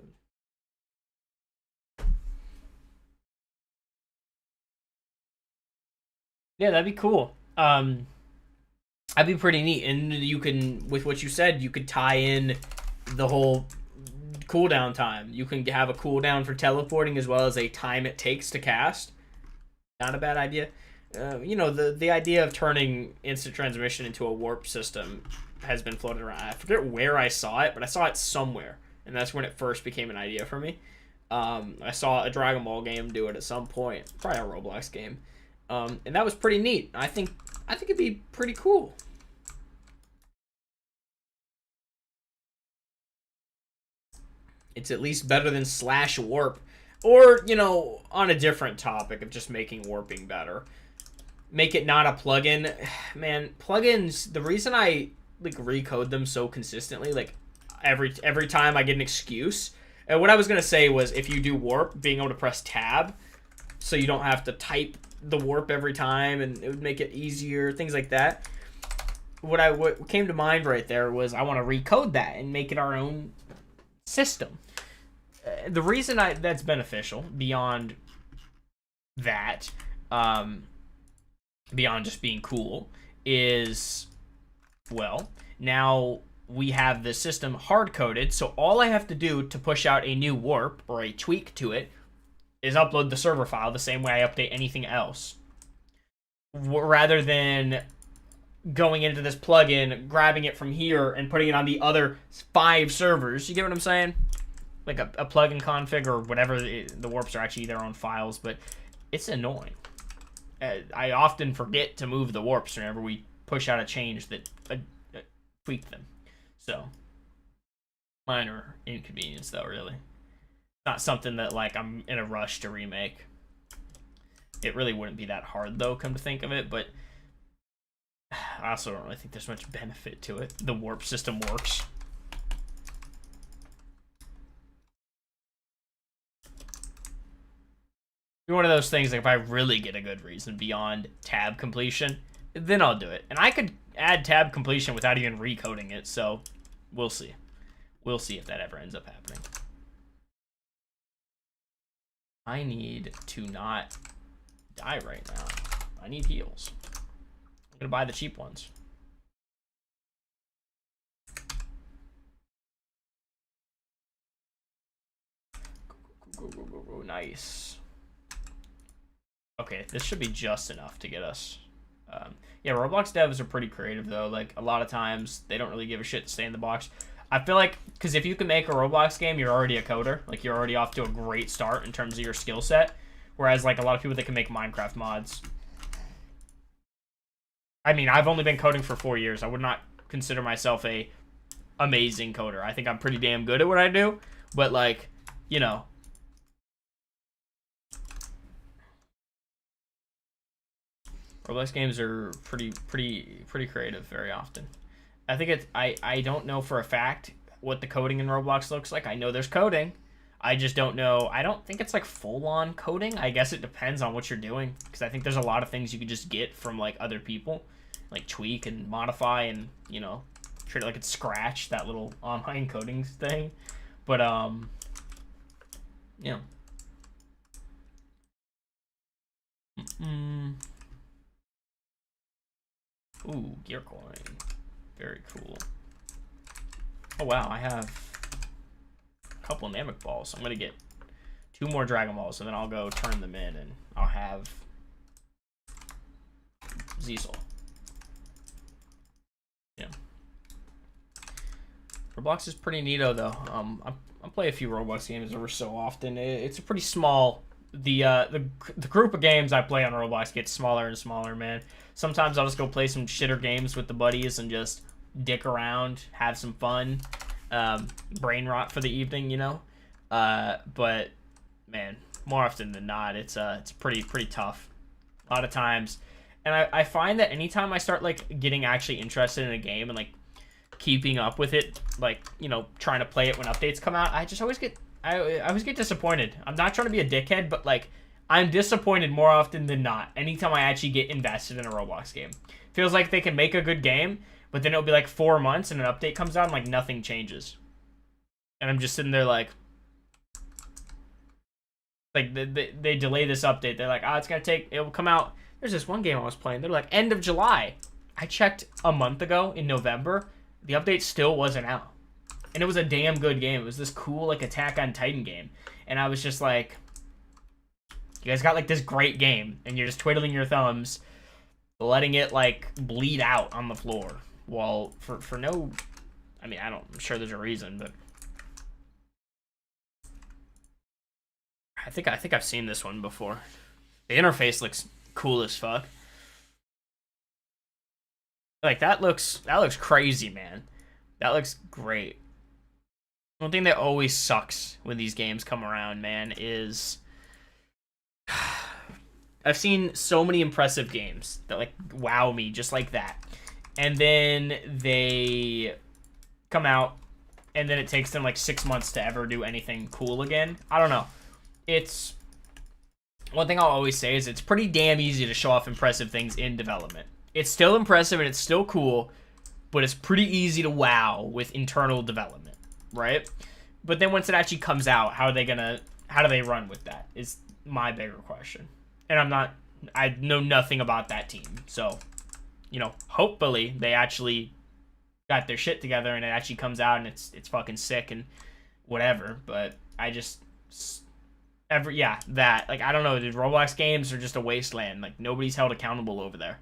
Yeah, that'd be cool. That'd be pretty neat. And you can, with what you said, you could tie in the whole cooldown time. You can have a cooldown for teleporting as well as a time it takes to cast. Not a bad idea. You know, the idea of turning instant transmission into a warp system has been floated around. I forget where I saw it, but I saw it somewhere. And that's when it first became an idea for me. I saw a Dragon Ball game do it at some point, probably a Roblox game, and that was pretty neat. I think it'd be pretty cool. It's at least better than slash warp, or on a different topic of just making warping better. Make it not a plugin, man. Plugins. The reason I like recode them so consistently, like every time I get an excuse. And what I was gonna say was, if you do warp, being able to press tab, so you don't have to type the warp every time, and it would make it easier. Things like that. What came to mind right there was I want to recode that and make it our own system. The reason that's beneficial beyond that, beyond just being cool, is, well, now we have the system hard-coded, so all I have to do to push out a new warp or a tweak to it is upload the server file the same way I update anything else. Rather than going into this plugin, grabbing it from here, and putting it on the other 5 servers. You get what I'm saying? Like a plugin config or whatever. The warps are actually their own files, but it's annoying. I often forget to move the warps whenever we push out a change that tweak them. So, minor inconvenience though, really. Not something that like I'm in a rush to remake. It really wouldn't be that hard though, come to think of it, but I also don't really think there's much benefit to it. The warp system works. One of those things, like if I really get a good reason beyond tab completion, then I'll do it. And I could add tab completion without even recoding it, so we'll see. We'll see if that ever ends up happening. I need to not die right now. I need heals. I'm gonna buy the cheap ones. Go. Nice. Okay, this should be just enough to get us. Yeah, Roblox devs are pretty creative though. Like a lot of times they don't really give a shit to stay in the box. I feel like, because if you can make a Roblox game, you're already a coder. Like you're already off to a great start in terms of your skill set. Whereas like a lot of people that can make Minecraft mods. I mean, I've only been coding for 4 years. I would not consider myself a amazing coder. I think I'm pretty damn good at what I do. But like, Roblox games are pretty creative very often. I think I don't know for a fact what the coding in Roblox looks like. I know there's coding. I just don't know. I don't think it's like full-on coding. I guess it depends on what you're doing, because I think there's a lot of things you can just get from like other people, like tweak and modify and treat it like it's Scratch, that little online coding thing. But yeah. Ooh, gear coin. Very cool. Oh wow, I have a couple Namek balls. I'm gonna get 2 more Dragon Balls, and then I'll go turn them in, and I'll have Ziesel. Yeah. Roblox is pretty neato though. I play a few Roblox games every so often. It's a pretty small. The group of games I play on Roblox gets smaller and smaller, man. Sometimes I'll just go play some shitter games with the buddies and just dick around, have some fun, brain rot for the evening, but man, more often than not, it's pretty tough a lot of times. And I find that anytime I start like getting actually interested in a game and like keeping up with it, like trying to play it when updates come out, I always get disappointed. I'm not trying to be a dickhead, but like I'm disappointed more often than not anytime I actually get invested in a Roblox game. Feels like they can make a good game, but then it'll be like 4 months and an update comes out and like nothing changes. And I'm just sitting there like they delay this update. They're like, it's gonna take, it will come out. There's this one game I was playing. They're like, end of July. I checked a month ago in November. The update still wasn't out. And it was a damn good game. It was this cool like Attack on Titan game. And I was just like, you guys got like this great game and you're just twiddling your thumbs, letting it like bleed out on the floor. Well, for no, I mean, I'm sure there's a reason, but I think I've seen this one before. The interface looks cool as fuck. Like that looks crazy, man. That looks great. One thing that always sucks when these games come around, man, is I've seen so many impressive games that like wow me just like that. And then they come out and then it takes them like 6 months to ever do anything cool again. I don't know. It's one thing I'll always say is it's pretty damn easy to show off impressive things in development. It's still impressive and it's still cool, but it's pretty easy to wow with internal development, right? But then once it actually comes out, how do they run with that is my bigger question. And I know nothing about that team. So, you know, hopefully they actually got their shit together and it actually comes out and it's fucking sick and whatever. But I just that, like, I don't know, dude, Roblox games are just a wasteland. Like, nobody's held accountable over there.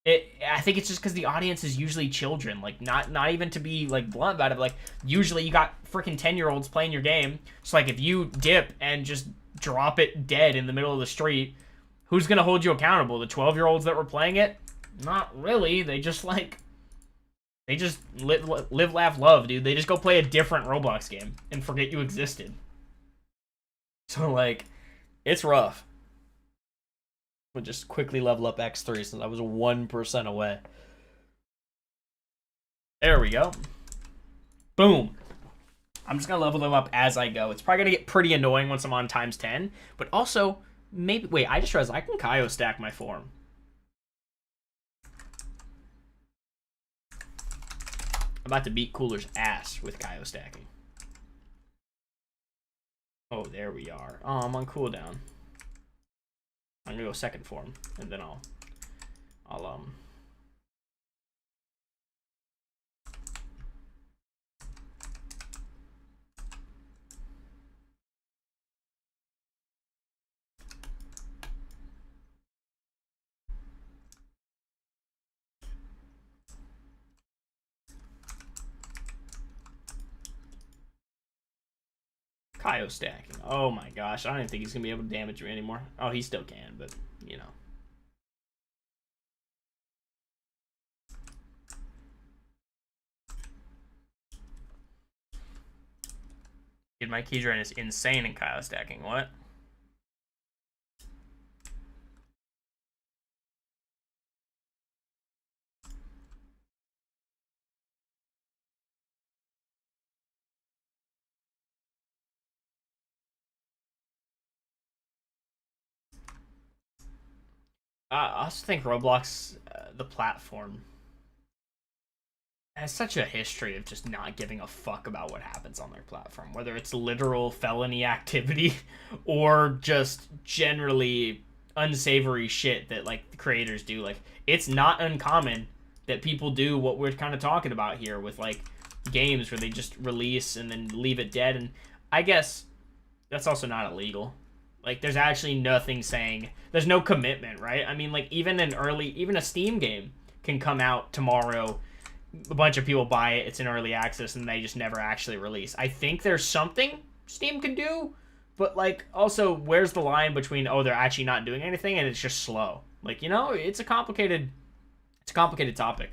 I think it's just because the audience is usually children. Like, not even to be, like, blunt about it, but, like, usually you got freaking 10-year-olds playing your game. So, like, if you dip and just drop it dead in the middle of the street, who's gonna hold you accountable? The 12-year-olds that were playing it? Not really. They just, like, live, laugh, love, dude. They just go play a different Roblox game and forget you existed. So, like, it's rough. We'll just quickly level up X3 since I was 1% away. There we go. Boom. I'm just going to level them up as I go. It's probably going to get pretty annoying once I'm on times 10. But also, maybe... Wait, I just realized I can Kaio stack my form. I'm about to beat Cooler's ass with Kaio stacking. Oh, there we are. Oh, I'm on cooldown. I'm gonna go second form, and then I'll Kaio stacking. Oh my gosh, I don't even think he's gonna be able to damage me anymore. Oh, he still can, but you know. Dude, my Keydrain is insane in Kaio stacking. What? I also think Roblox, the platform, has such a history of just not giving a fuck about what happens on their platform, whether it's literal felony activity or just generally unsavory shit that like the creators do. Like, it's not uncommon that people do what we're kind of talking about here with like games where they just release and then leave it dead. And I guess that's also not illegal. Like, there's actually nothing saying, there's no commitment, right? I mean, like, even a Steam game can come out tomorrow, a bunch of people buy it, it's in early access, and they just never actually release. I think there's something Steam can do, but, like, also, where's the line between, oh, they're actually not doing anything, and it's just slow? Like, you know, it's a complicated topic.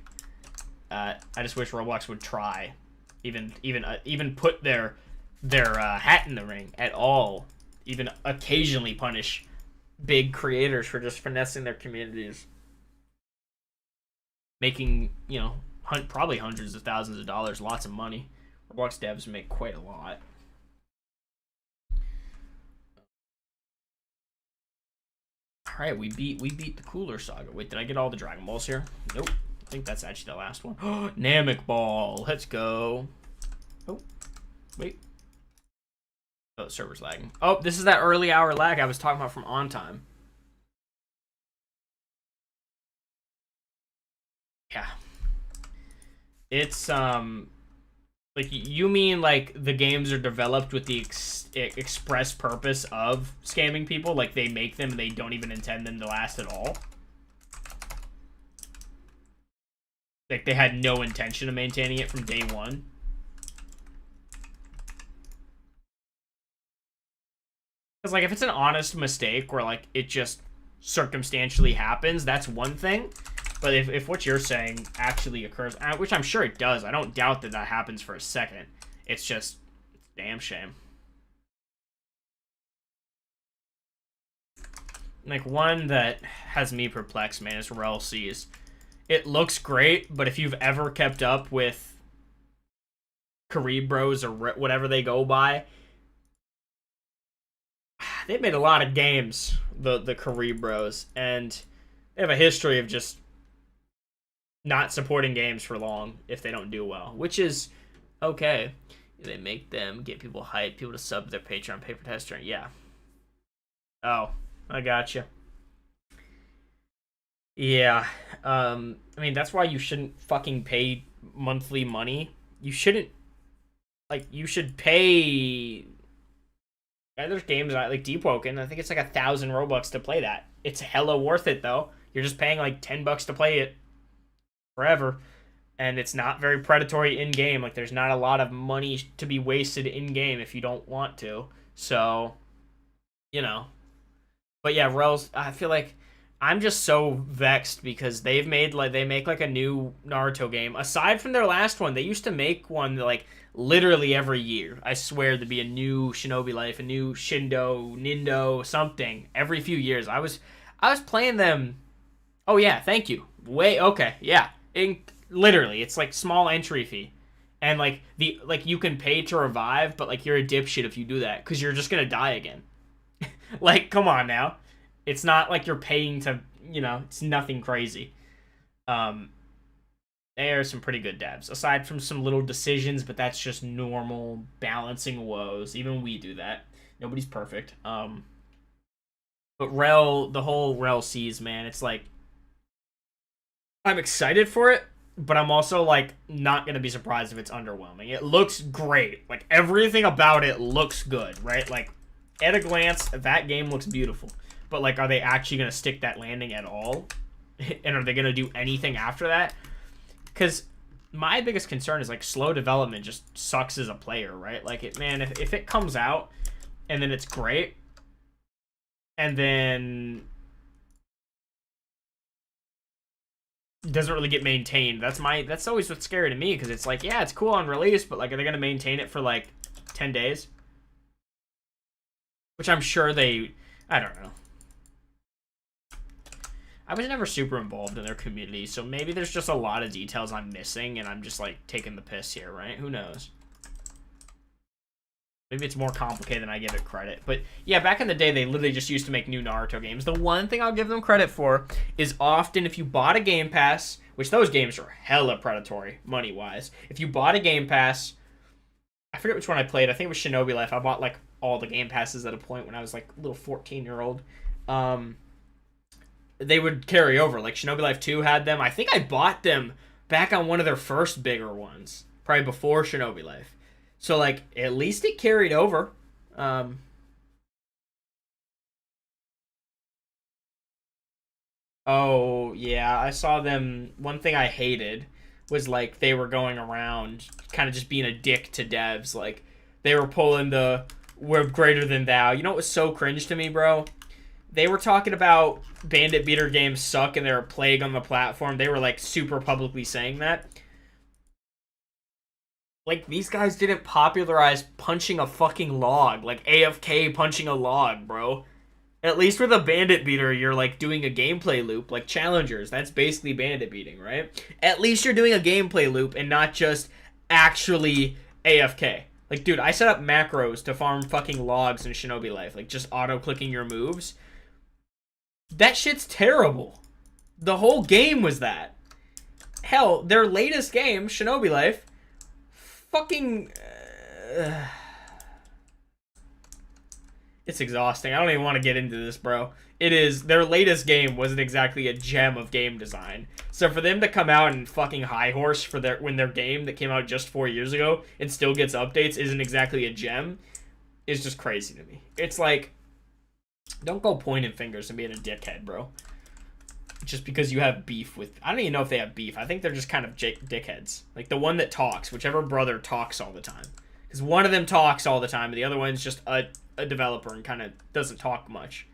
I just wish Roblox would try, even put their hat in the ring at all. Even occasionally punish big creators for just finessing their communities. Making, you know, probably hundreds of thousands of dollars, lots of money. Roblox devs make quite a lot. Alright, we beat the Cooler Saga. Wait, did I get all the Dragon Balls here? Nope. I think that's actually the last one. Namek Ball. Let's go. Oh, wait. Oh, the server's lagging. Oh, this is that early hour lag I was talking about from on time. Yeah. It's, like, you mean, like, the games are developed with the express purpose of scamming people? Like, they make them and they don't even intend them to last at all? Like, they had no intention of maintaining it from day one? Because, like, if it's an honest mistake where, like, it just circumstantially happens, that's one thing. But if what you're saying actually occurs, which I'm sure it does, I don't doubt that that happens for a second. It's just, it's a damn shame. Like, one that has me perplexed, man, is Rel C's. It looks great, but if you've ever kept up with Karib Bros or whatever they go by, they've made a lot of games, the Karib Bros, and they have a history of just not supporting games for long if they don't do well, which is okay. They make them get people hyped, people to sub their Patreon, pay for tester. Yeah. Oh, I gotcha. Yeah. I mean, that's why you shouldn't fucking pay monthly money. You shouldn't, like, you should pay. Yeah, there's games like Deep Woken. I think it's like 1,000 Robux to play that. It's hella worth it though. You're just paying like $10 to play it forever, and it's not very predatory in game. Like, there's not a lot of money to be wasted in game if you don't want to. So, you know. But yeah, Rel's. I feel like I'm just so vexed because they make like a new Naruto game. Aside from their last one, they used to make one like literally every year. I swear there'd be a new Shinobi Life, a new Shindo, Nindo, something every few years. I was playing them. Oh yeah, thank you. Okay, yeah. Literally, it's like small entry fee, and like you can pay to revive, but like you're a dipshit if you do that because you're just gonna die again. Like, come on now. It's not like you're paying to, it's nothing crazy. They are some pretty good devs, aside from some little decisions, but that's just normal balancing woes. Even we do that. Nobody's perfect. But the whole Rel C's, man, it's like, I'm excited for it, but I'm also, like, not gonna be surprised if it's underwhelming. It looks great. Like, everything about it looks good, right? Like, at a glance, that game looks beautiful. But, like, are they actually going to stick that landing at all? And are they going to do anything after that? Because my biggest concern is, like, slow development just sucks as a player, right? Like, if it comes out and then it's great, and then it doesn't really get maintained, that's always what's scary to me, because it's like, yeah, it's cool on release, but, like, are they going to maintain it for, like, 10 days? Which I'm sure I don't know. I was never super involved in their community, so maybe there's just a lot of details I'm missing, and I'm just, like, taking the piss here, right? Who knows? Maybe it's more complicated than I give it credit. But, yeah, back in the day, they literally just used to make new Naruto games. The one thing I'll give them credit for is often if you bought a Game Pass, which those games are hella predatory, money-wise. If you bought a Game Pass, I forget which one I played. I think it was Shinobi Life. I bought, like, all the Game Passes at a point when I was, like, a little 14-year-old. They would carry over. Like, Shinobi Life 2 had them. I think I bought them back on one of their first bigger ones. Probably before Shinobi Life. So, like, at least it carried over. Oh, yeah. I saw them. One thing I hated was, like, they were going around kind of just being a dick to devs. Like, they were pulling the, we're greater than thou. You know what was so cringe to me, bro? They were talking about Bandit Beater games suck and they're a plague on the platform. They were, like, super publicly saying that. Like, these guys didn't popularize punching a fucking log. Like, AFK punching a log, bro. At least with a Bandit Beater, you're, like, doing a gameplay loop. Like, Challengers, that's basically Bandit Beating, right? At least you're doing a gameplay loop and not just actually AFK. Like, dude, I set up macros to farm fucking logs in Shinobi Life. Like, just auto-clicking your moves. That shit's terrible. The whole game was that. Hell, their latest game, Shinobi Life, fucking... It's exhausting. I don't even want to get into this, bro. It is... Their latest game wasn't exactly a gem of game design. So for them to come out and fucking high horse for when their game that came out just 4 years ago and still gets updates isn't exactly a gem is just crazy to me. It's like... Don't go pointing fingers and being a dickhead, bro. Just because you have beef with... I don't even know if they have beef. I think they're just kind of dickheads. Like, the one that talks. Whichever brother talks all the time. Because one of them talks all the time, and the other one's just a a developer and kind of doesn't talk much.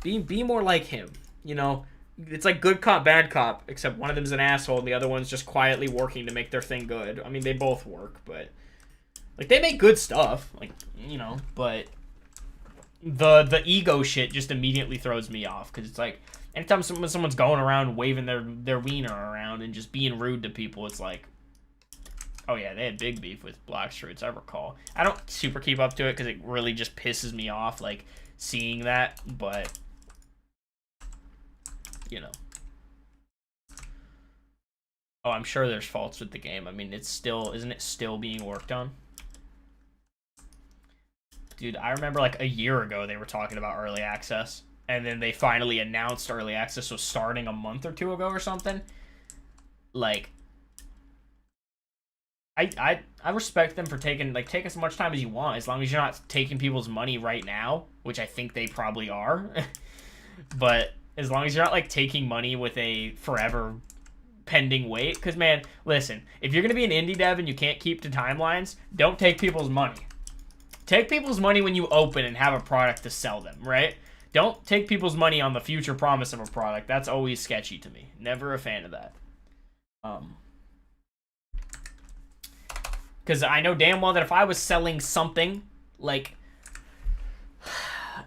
Be more like him, you know. It's like good cop, bad cop, except one of them's an asshole and the other one's just quietly working to make their thing good. I mean, they both work, but like they make good stuff, like, you know, but the ego shit just immediately throws me off because it's like anytime someone's going around waving their wiener around and just being rude to people, it's like, oh yeah, they had big beef with Blackstroots, I recall. I don't super keep up to it because it really just pisses me off, like, seeing that, but, you know. Oh, I'm sure there's faults with the game. I mean, it's still, isn't it still being worked on? Dude, I remember like a year ago they were talking about early access, and then they finally announced early access was starting a month or two ago or something. Like, I respect them for taking, like, take as much time as you want, as long as you're not taking people's money right now, which I think they probably are. But as long as you're not, like, taking money with a forever pending wait. Because, man, listen, if you're going to be an indie dev and you can't keep to timelines, don't take people's money. Take people's money when you open and have a product to sell them, right? Don't take people's money on the future promise of a product. That's always sketchy to me. Never a fan of that. Because I know damn well that if I was selling something, like,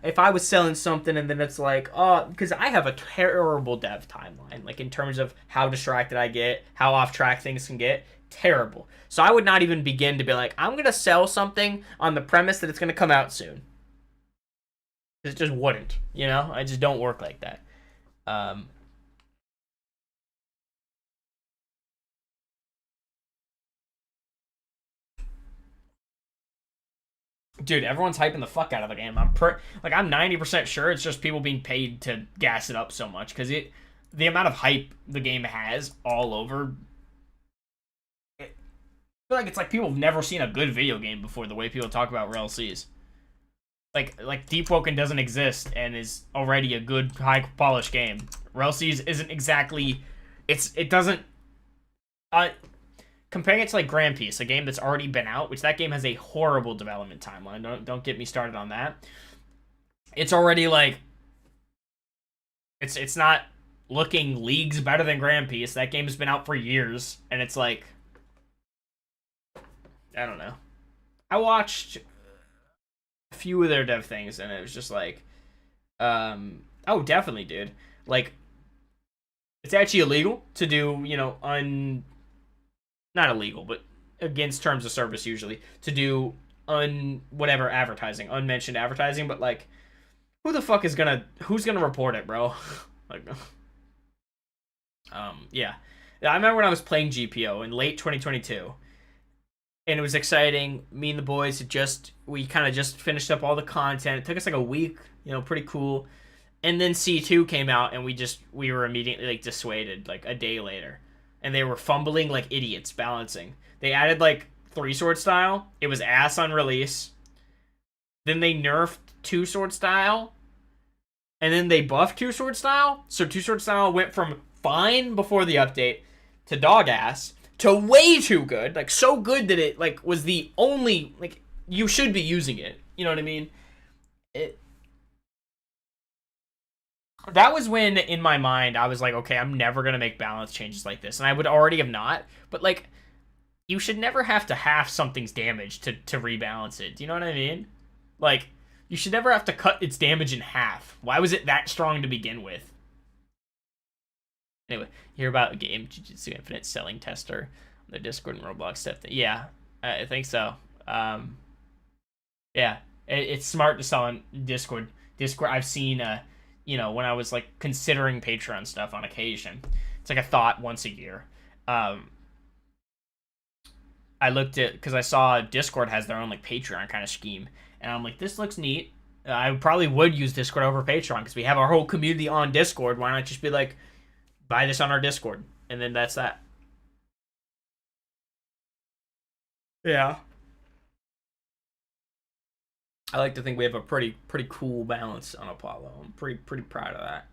if I was selling something and then it's like, oh, because I have a terrible dev timeline, like, in terms of how distracted I get, how off track things can get. Terrible. So I would not even begin to be like, I'm going to sell something on the premise that it's going to come out soon. It just wouldn't, you know? I just don't work like that. Dude, everyone's hyping the fuck out of the game. I'm 90% sure it's just people being paid to gas it up so much because the amount of hype the game has all over. I feel like it's like people have never seen a good video game before. The way people talk about RLCs, like Deep Woken doesn't exist and is already a good high polished game. RLCs isn't exactly. It doesn't. Comparing it to like Grand Peace, a game that's already been out, which that game has a horrible development timeline. Don't get me started on that. It's already like it's not looking leagues better than Grand Peace. That game has been out for years, and it's like, I don't know. I watched a few of their dev things, and it was just like, oh, definitely, dude. Like, it's actually illegal to do, you know, not illegal, but against terms of service usually, to do whatever advertising, unmentioned advertising, but like, who's gonna report it, bro? Like, yeah. I remember when I was playing GPO in late 2022, and it was exciting. Me and the boys we kind of just finished up all the content. It took us like a week, you know, pretty cool. And then C2 came out, and we were immediately like dissuaded like a day later. And they were fumbling like idiots balancing. They added like 3-sword style. It was ass on release. Then they nerfed 2-sword style. And then they buffed 2-sword style. So 2-sword style went from fine before the update to dog ass to way too good. Like, so good that it like was the only, like, you should be using it. You know what I mean? That was when, in my mind, I was like, okay, I'm never going to make balance changes like this. And I would already have not. But, like, you should never have to half something's damage to rebalance it. Do you know what I mean? Like, you should never have to cut its damage in half. Why was it that strong to begin with? Anyway, you hear about Game Jujutsu Infinite selling tester on the Discord and Roblox stuff. Yeah, I think so. Yeah, it's smart to sell on Discord. I've seen, you know, when I was like considering Patreon stuff on occasion. It's like a thought once a year. I looked at, because I saw Discord has their own like Patreon kind of scheme, and I'm like, this looks neat. I probably would use Discord over Patreon because we have our whole community on Discord. Why not just be like, buy this on our Discord, and then that's that. Yeah. I like to think we have a pretty cool balance on Apollo. I'm pretty proud of that.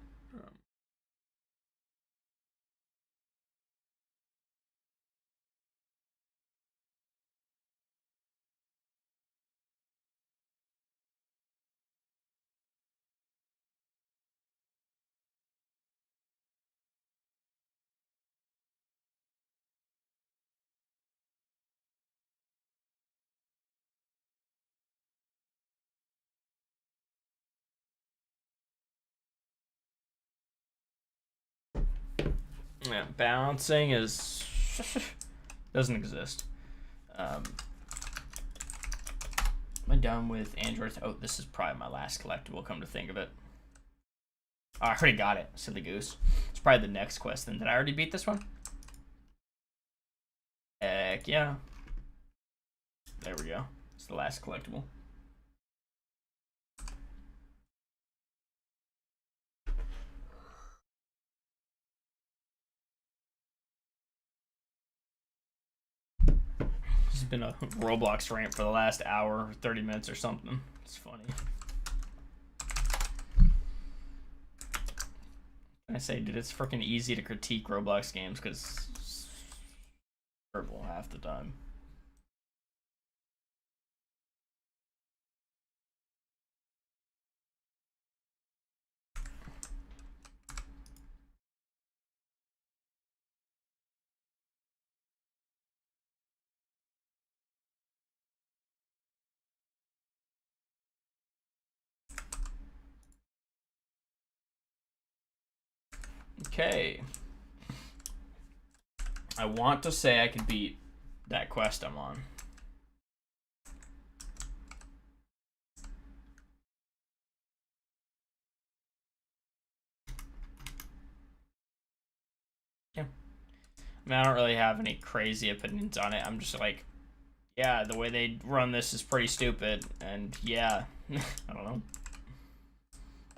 Yeah, balancing is doesn't exist. Am I done with Android? Oh, this is probably my last collectible, come to think of it. Oh, I already got it, silly goose. It's probably the next quest then. Did I already beat this one? Heck yeah. There we go. It's the last collectible. This has been a Roblox rant for the last hour, 30 minutes or something. It's funny. I say, dude, it's freaking easy to critique Roblox games because it's terrible half the time. Okay. I want to say I could beat that quest I'm on. Yeah. I mean, I don't really have any crazy opinions on it. I'm just like, yeah, the way they run this is pretty stupid. And yeah, I don't know.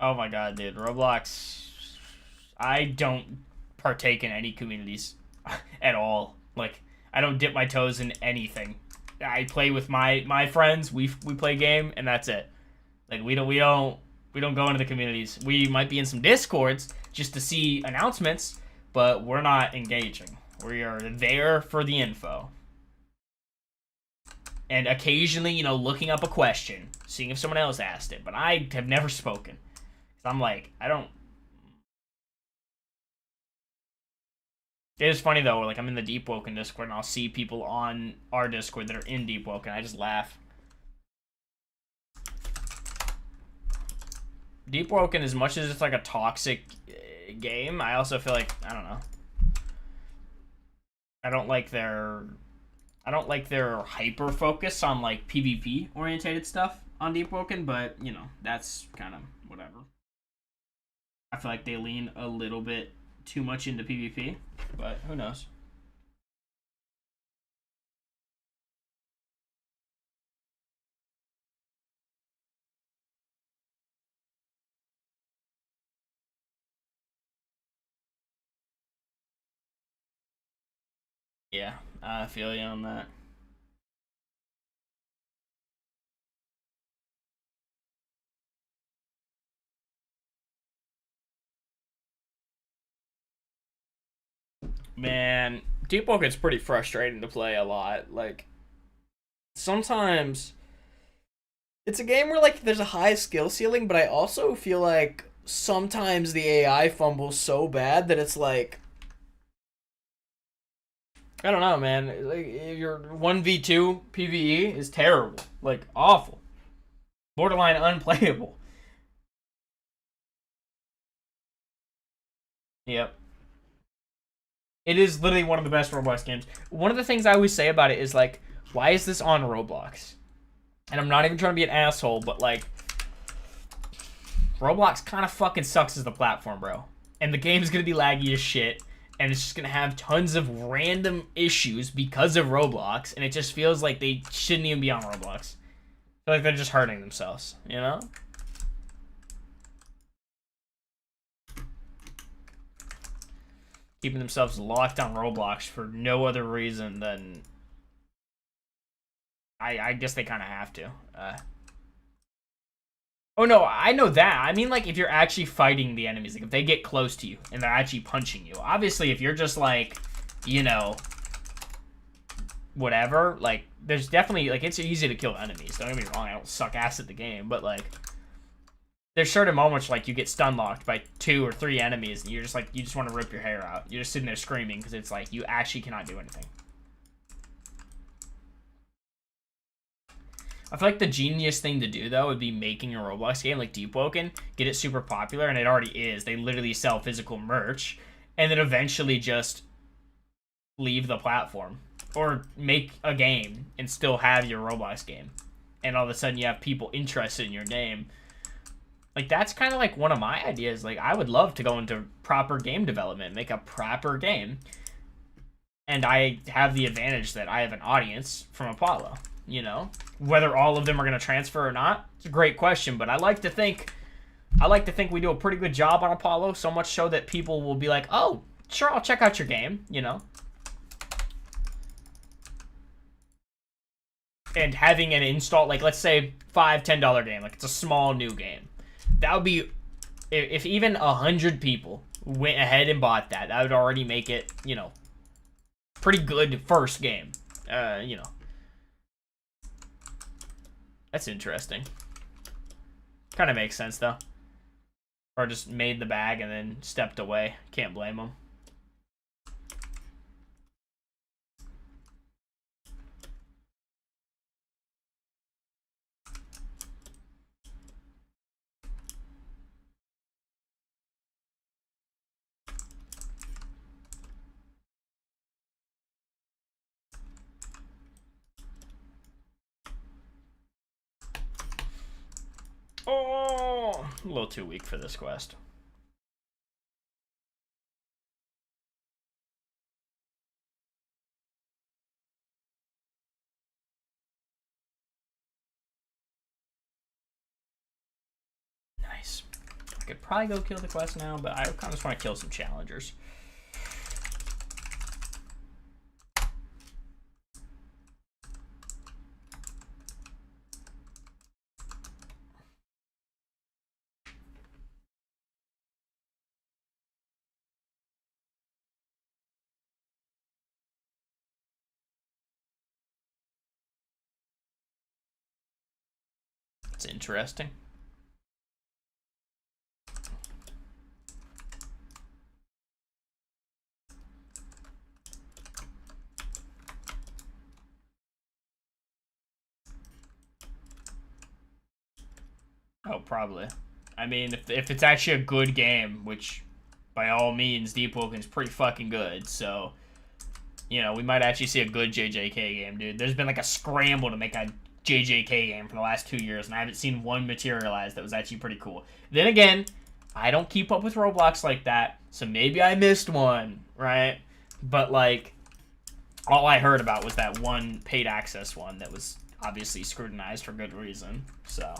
Oh my god, dude. Roblox. I don't partake in any communities at all. Like, I don't dip my toes in anything. I play with my friends. We play game, and that's it. Like, we don't go into the communities. We might be in some discords just to see announcements, but we're not engaging. We are there for the info. And occasionally, you know, looking up a question, seeing if someone else asked it. But I have never spoken. I'm like, I don't. It is funny though, like I'm in the Deep Woken Discord and I'll see people on our Discord that are in Deep Woken. I just laugh. Deep Woken, as much as it's like a toxic game, I also feel like, I don't know. I don't like their hyper focus on like PvP orientated stuff on Deep Woken, but you know, that's kind of whatever. I feel like they lean a little bit too much into PvP, but who knows? Yeah, I feel you on that. Man, Deep Woken's pretty frustrating to play a lot. Like, sometimes it's a game where like there's a high skill ceiling, but I also feel like sometimes the AI fumbles so bad that it's like, I don't know, man. Like your 1v2 PvE is terrible. Like awful. Borderline unplayable. Yep. It is literally one of the best Roblox games. One of the things I always say about it is like, why is this on Roblox? And I'm not even trying to be an asshole, but like, Roblox kind of fucking sucks as the platform, bro. And the game's gonna be laggy as shit, and it's just gonna have tons of random issues because of Roblox, and it just feels like they shouldn't even be on Roblox. I feel like they're just hurting themselves, you know? Keeping themselves locked on Roblox for no other reason than I guess they kind of have to. Oh no, I know that. I mean, like if you're actually fighting the enemies, like if they get close to you and they're actually punching you. Obviously, if you're just like, you know, whatever, like there's definitely like it's easy to kill enemies. Don't get me wrong, I don't suck ass at the game, but like there's certain moments like you get stun locked by 2 or 3 enemies and you're just like you just want to rip your hair out. You're just sitting there screaming because it's like you actually cannot do anything. I feel like the genius thing to do though would be making a Roblox game like Deep Woken, get it super popular, and it already is. They literally sell physical merch, and then eventually just leave the platform or make a game and still have your Roblox game, and all of a sudden you have people interested in your game. Like, that's kind of like one of my ideas. Like, I would love to go into proper game development, make a proper game, and I have the advantage that I have an audience from Apollo. You know, whether all of them are going to transfer or not, it's a great question, but I like to think we do a pretty good job on Apollo, so much so that people will be like, oh, sure, I'll check out your game, you know? And having an install, like, let's say $5-10 game, like, it's a small new game. That would be, if even 100 people went ahead and bought that, that would already make it, you know, pretty good first game. You know. That's interesting. Kind of makes sense, though. Or just made the bag and then stepped away. Can't blame them. Oh, a little too weak for this quest. Nice. I could probably go kill the quest now, but I kind of just want to kill some challengers. It's interesting. Oh, probably. I mean, if it's actually a good game, which by all means, Deep Woken's pretty fucking good, so, you know, we might actually see a good JJK game, dude. There's been like a scramble to make a JJK game for the last 2 years, and I haven't seen one materialize that was actually pretty cool. Then again, I don't keep up with Roblox like that, so maybe I missed one, right? But, like, all I heard about was that one paid access one that was obviously scrutinized for good reason, so.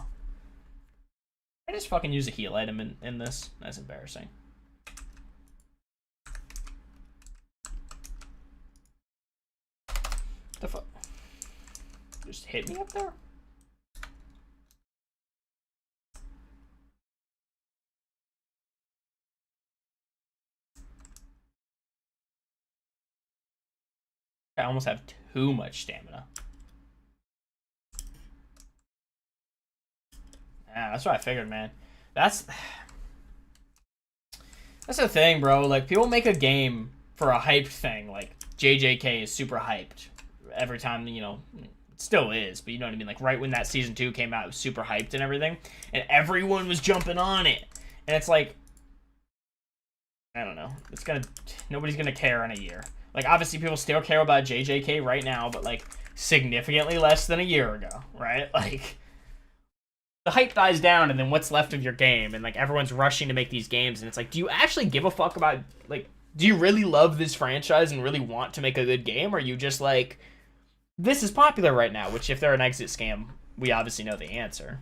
I just fucking use a heal item in this. That's embarrassing. The fuck? Just hit me up there? I almost have too much stamina. Yeah, that's what I figured, man. That's the thing, bro. Like, people make a game for a hyped thing. Like, JJK is super hyped every time, you know, it still is, but you know what I mean? Like, right when that Season 2 came out, it was super hyped and everything, and everyone was jumping on it. And it's like, I don't know. Nobody's gonna care in a year. Like, obviously, people still care about JJK right now, but, like, significantly less than a year ago, right? Like, the hype dies down, and then what's left of your game, and like everyone's rushing to make these games, and it's like, do you actually give a fuck about, like, do you really love this franchise and really want to make a good game, or are you just like, this is popular right now? Which, if they're an exit scam, we obviously know the answer.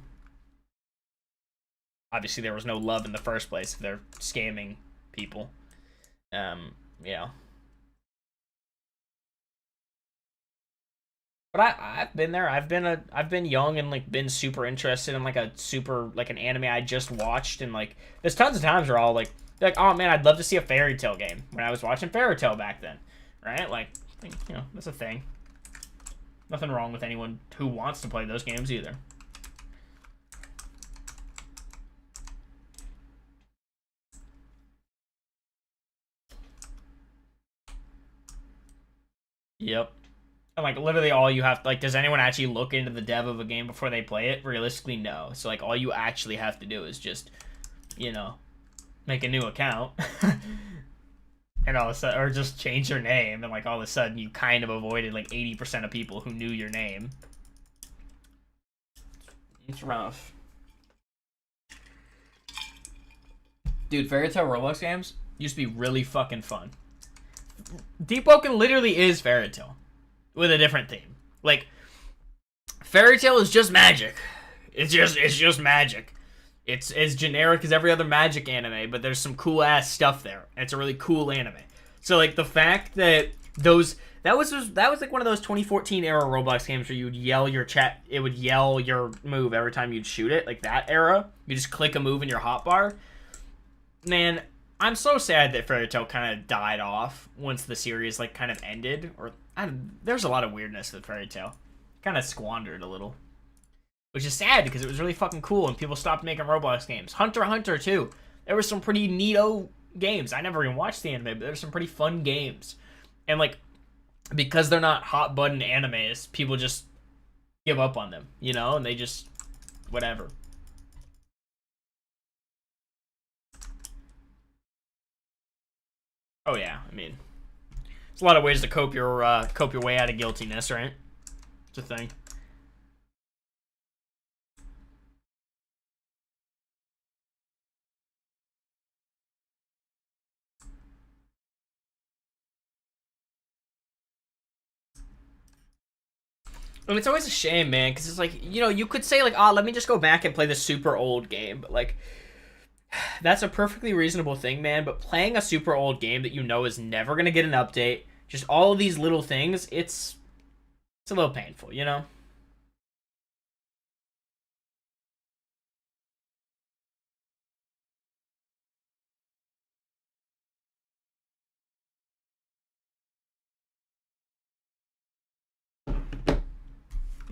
Obviously, there was no love in the first place if they're scamming people. Yeah. But I've been there. I've been young and like been super interested in like an anime I just watched, and like there's tons of times where I'll like oh man, I'd love to see a Fairy Tail game when I was watching Fairy Tail back then, right? Like, you know, that's a thing. Nothing wrong with anyone who wants to play those games either. Yep. And like literally all you have, like, does anyone actually look into the dev of a game before they play it? Realistically, no. So like all you actually have to do is just, you know, make a new account. and all of a sudden, or just change your name, and like all of a sudden you kind of avoided like 80% of people who knew your name. It's rough. Dude, Fairy Tail Roblox games used to be really fucking fun. Deep Woken literally is Fairy Tail with a different theme. Like, Fairy Tail is just magic. It's just magic. It's as generic as every other magic anime, but there's some cool ass stuff there. And it's a really cool anime. So like the fact that that was like one of those 2014 era Roblox games where you would yell your chat, it would yell your move every time you'd shoot it, like that era. You just click a move in your hotbar. Man, I'm so sad that Fairy Tail kind of died off once the series like kind of ended. There's a lot of weirdness with Fairy Tail. Kind of squandered a little. Which is sad because it was really fucking cool and people stopped making Roblox games. Hunter x Hunter too. There were some pretty neato games. I never even watched the anime, but there were some pretty fun games. And like, because they're not hot button animes, people just give up on them, you know? And they just, whatever. Oh yeah, I mean, there's a lot of ways to cope your way out of guiltiness, right? It's a thing. And it's always a shame, man, because it's like, you know, you could say like, oh, let me just go back and play this super old game, but like, that's a perfectly reasonable thing, man. But playing a super old game that you know is never gonna get an update, just all of these little things, it's a little painful, you know?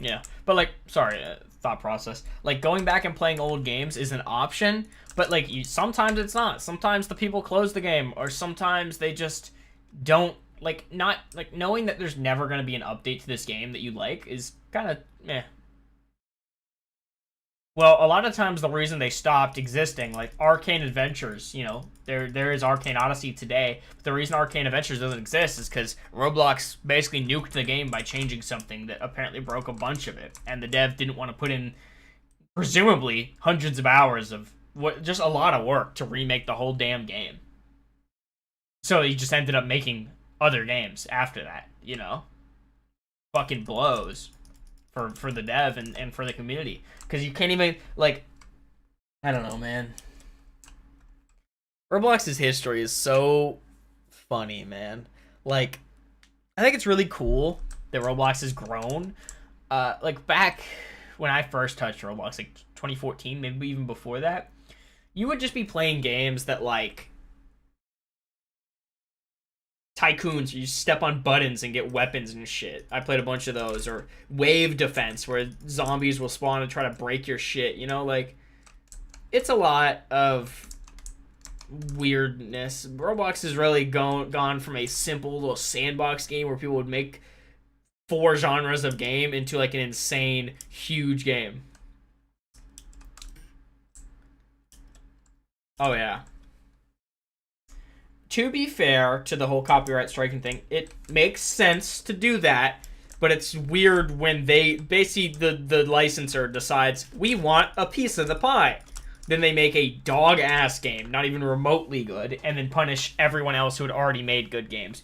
Yeah, but like, sorry, thought process. Like going back and playing old games is an option, but like sometimes it's not. Sometimes the people close the game, or sometimes they just don't like not like knowing that there's never gonna be an update to this game that you like is kind of meh. Well, a lot of times the reason they stopped existing, like Arcane Adventures, you know, there is Arcane Odyssey today. But the reason Arcane Adventures doesn't exist is because Roblox basically nuked the game by changing something that apparently broke a bunch of it, and the dev didn't want to put in presumably hundreds of hours of what just a lot of work to remake the whole damn game. So he just ended up making other games after that, you know? Fucking blows for the dev and for the community. Because you can't even, like, I don't know, man. Roblox's history is so funny, man. Like, I think it's really cool that Roblox has grown. Like, back when I first touched Roblox, like 2014, maybe even before that, you would just be playing games that, like, tycoons, you step on buttons and get weapons and shit. I played a bunch of those. Or wave defense, where zombies will spawn and try to break your shit, you know? Like, it's a lot of weirdness. Roblox has really gone from a simple little sandbox game where people would make 4 genres of game into like an insane, huge game. Oh yeah. To be fair to the whole copyright striking thing, it makes sense to do that, but it's weird when they basically the licensor decides we want a piece of the pie. Then they make a dog ass game, not even remotely good, and then punish everyone else who had already made good games.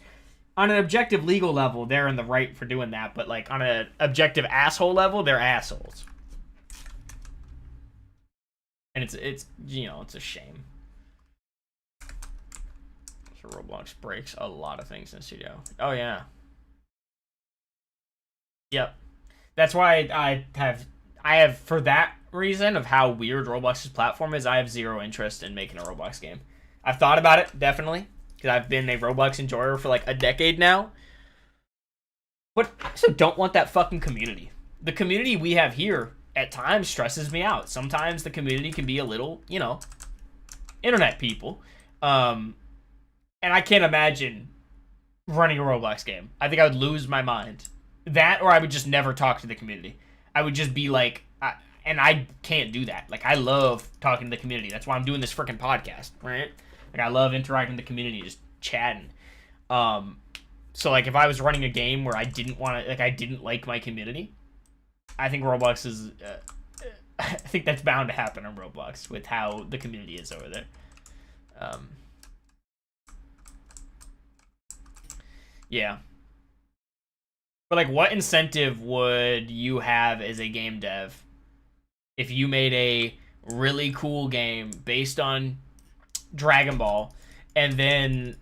On an objective legal level, they're in the right for doing that, but like on an objective asshole level, they're assholes. And it's you know, it's a shame. Roblox breaks a lot of things in studio. Oh yeah. Yep. That's why I have for that reason of how weird Roblox's platform is, I have zero interest in making a Roblox game. I've thought about it, definitely, because I've been a Roblox enjoyer for like a decade now. But I also don't want that fucking community. The community we have here at times stresses me out. Sometimes the community can be a little, you know, internet people. And I can't imagine running a Roblox game. I think I would lose my mind. That, or I would just never talk to the community. I would just be like, and I can't do that. Like, I love talking to the community. That's why I'm doing this freaking podcast, right? Like, I love interacting with the community, just chatting. So like if I was running a game where I didn't want to, like I didn't like my community, I think Roblox is. I think that's bound to happen on Roblox with how the community is over there. Yeah. But like, what incentive would you have as a game dev if you made a really cool game based on Dragon Ball, and then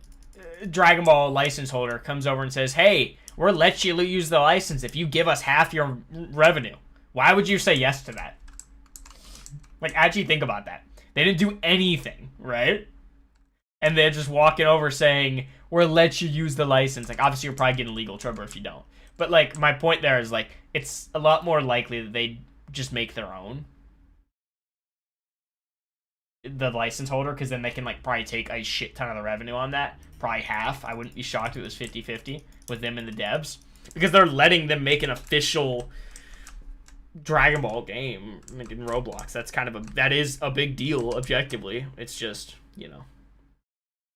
Dragon Ball license holder comes over and says, "Hey, we'll let you use the license if you give us half your revenue." Why would you say yes to that? Like, actually think about that. They didn't do anything, right? And they're just walking over saying, "We'll let you use the license." Like, obviously, you're probably getting legal trouble if you don't. But like, my point there is like, it's a lot more likely that they just make their own, the license holder, because then they can like probably take a shit ton of the revenue on that, probably half. I wouldn't be shocked if it was 50-50 with them and the devs, because they're letting them make an official Dragon Ball game in Roblox. That's kind of that is a big deal objectively. It's just, you know,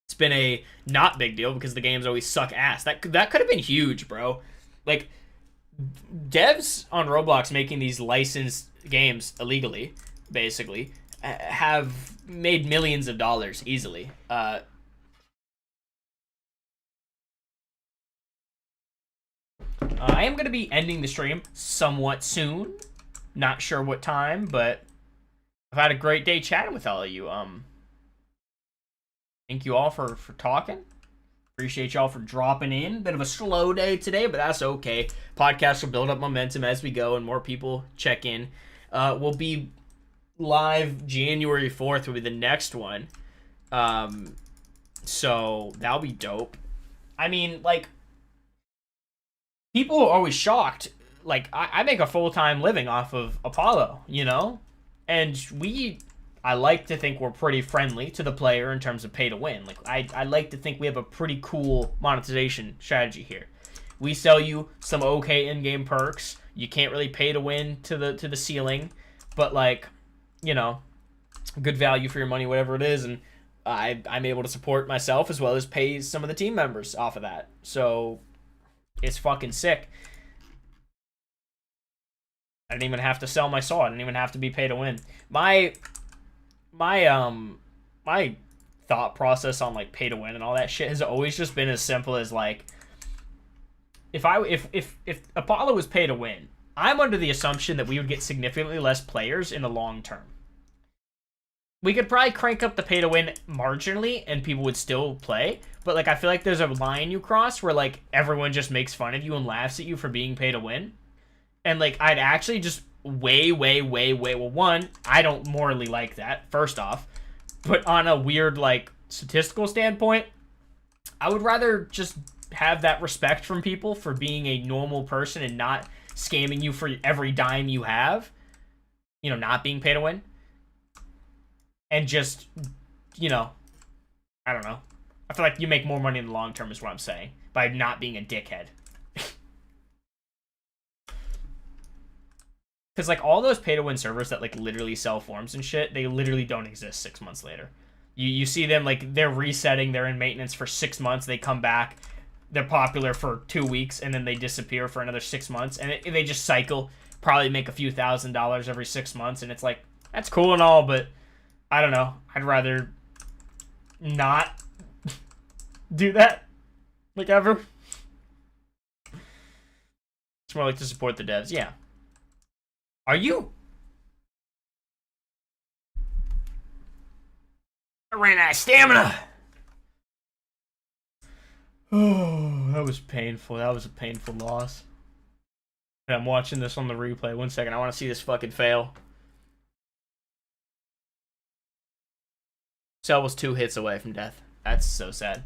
it's been a not big deal because the games always suck ass. That could have been huge, bro. Like, devs on Roblox making these licensed games illegally, basically, have made millions of dollars easily. I am going to be ending the stream somewhat soon. Not sure what time, but I've had a great day chatting with all of you. Thank you all for talking. Appreciate y'all for dropping in. Bit of a slow day today, but that's okay. Podcast will build up momentum as we go and more people check in. We'll be live January 4th will be the next one. So that'll be dope. I mean, like, people are always shocked. Like, I make a full-time living off of Apollo, you know? And I like to think we're pretty friendly to the player in terms of pay to win. Like, I like to think we have a pretty cool monetization strategy here. We sell you some okay in-game perks. You can't really pay to win to the ceiling, but like, you know, good value for your money, whatever it is, and I'm able to support myself as well as pay some of the team members off of that. So it's fucking sick. I didn't even have to sell my soul. I didn't even have to be pay to win. My thought process on like pay to win and all that shit has always just been as simple as like, if Apollo was pay to win, I'm under the assumption that we would get significantly less players in the long term. We could probably crank up the pay to win marginally and people would still play, but like I feel like there's a line you cross where like everyone just makes fun of you and laughs at you for being pay to win. And like I'd actually just way well, one, I don't morally like that, first off. But on a weird like statistical standpoint, I would rather just have that respect from people for being a normal person and not scamming you for every dime you have, you know, not being pay to win. And just, you know, I don't know. I feel like you make more money in the long term is what I'm saying, by not being a dickhead. Because like all those pay to win servers that like literally sell forms and shit, they literally don't exist 6 months later. You see them like they're resetting, they're in maintenance for 6 months, they come back, they're popular for 2 weeks, and then they disappear for another 6 months, and they just cycle, probably make a few $1,000s every 6 months, and it's like, that's cool and all, but I don't know. I'd rather not do that, like, ever. It's more like to support the devs. Yeah. Are you? I ran out of stamina. Oh, that was painful. That was a painful loss. And I'm watching this on the replay. 1 second. I want to see this fucking fail. Cell was 2 hits away from death. That's so sad.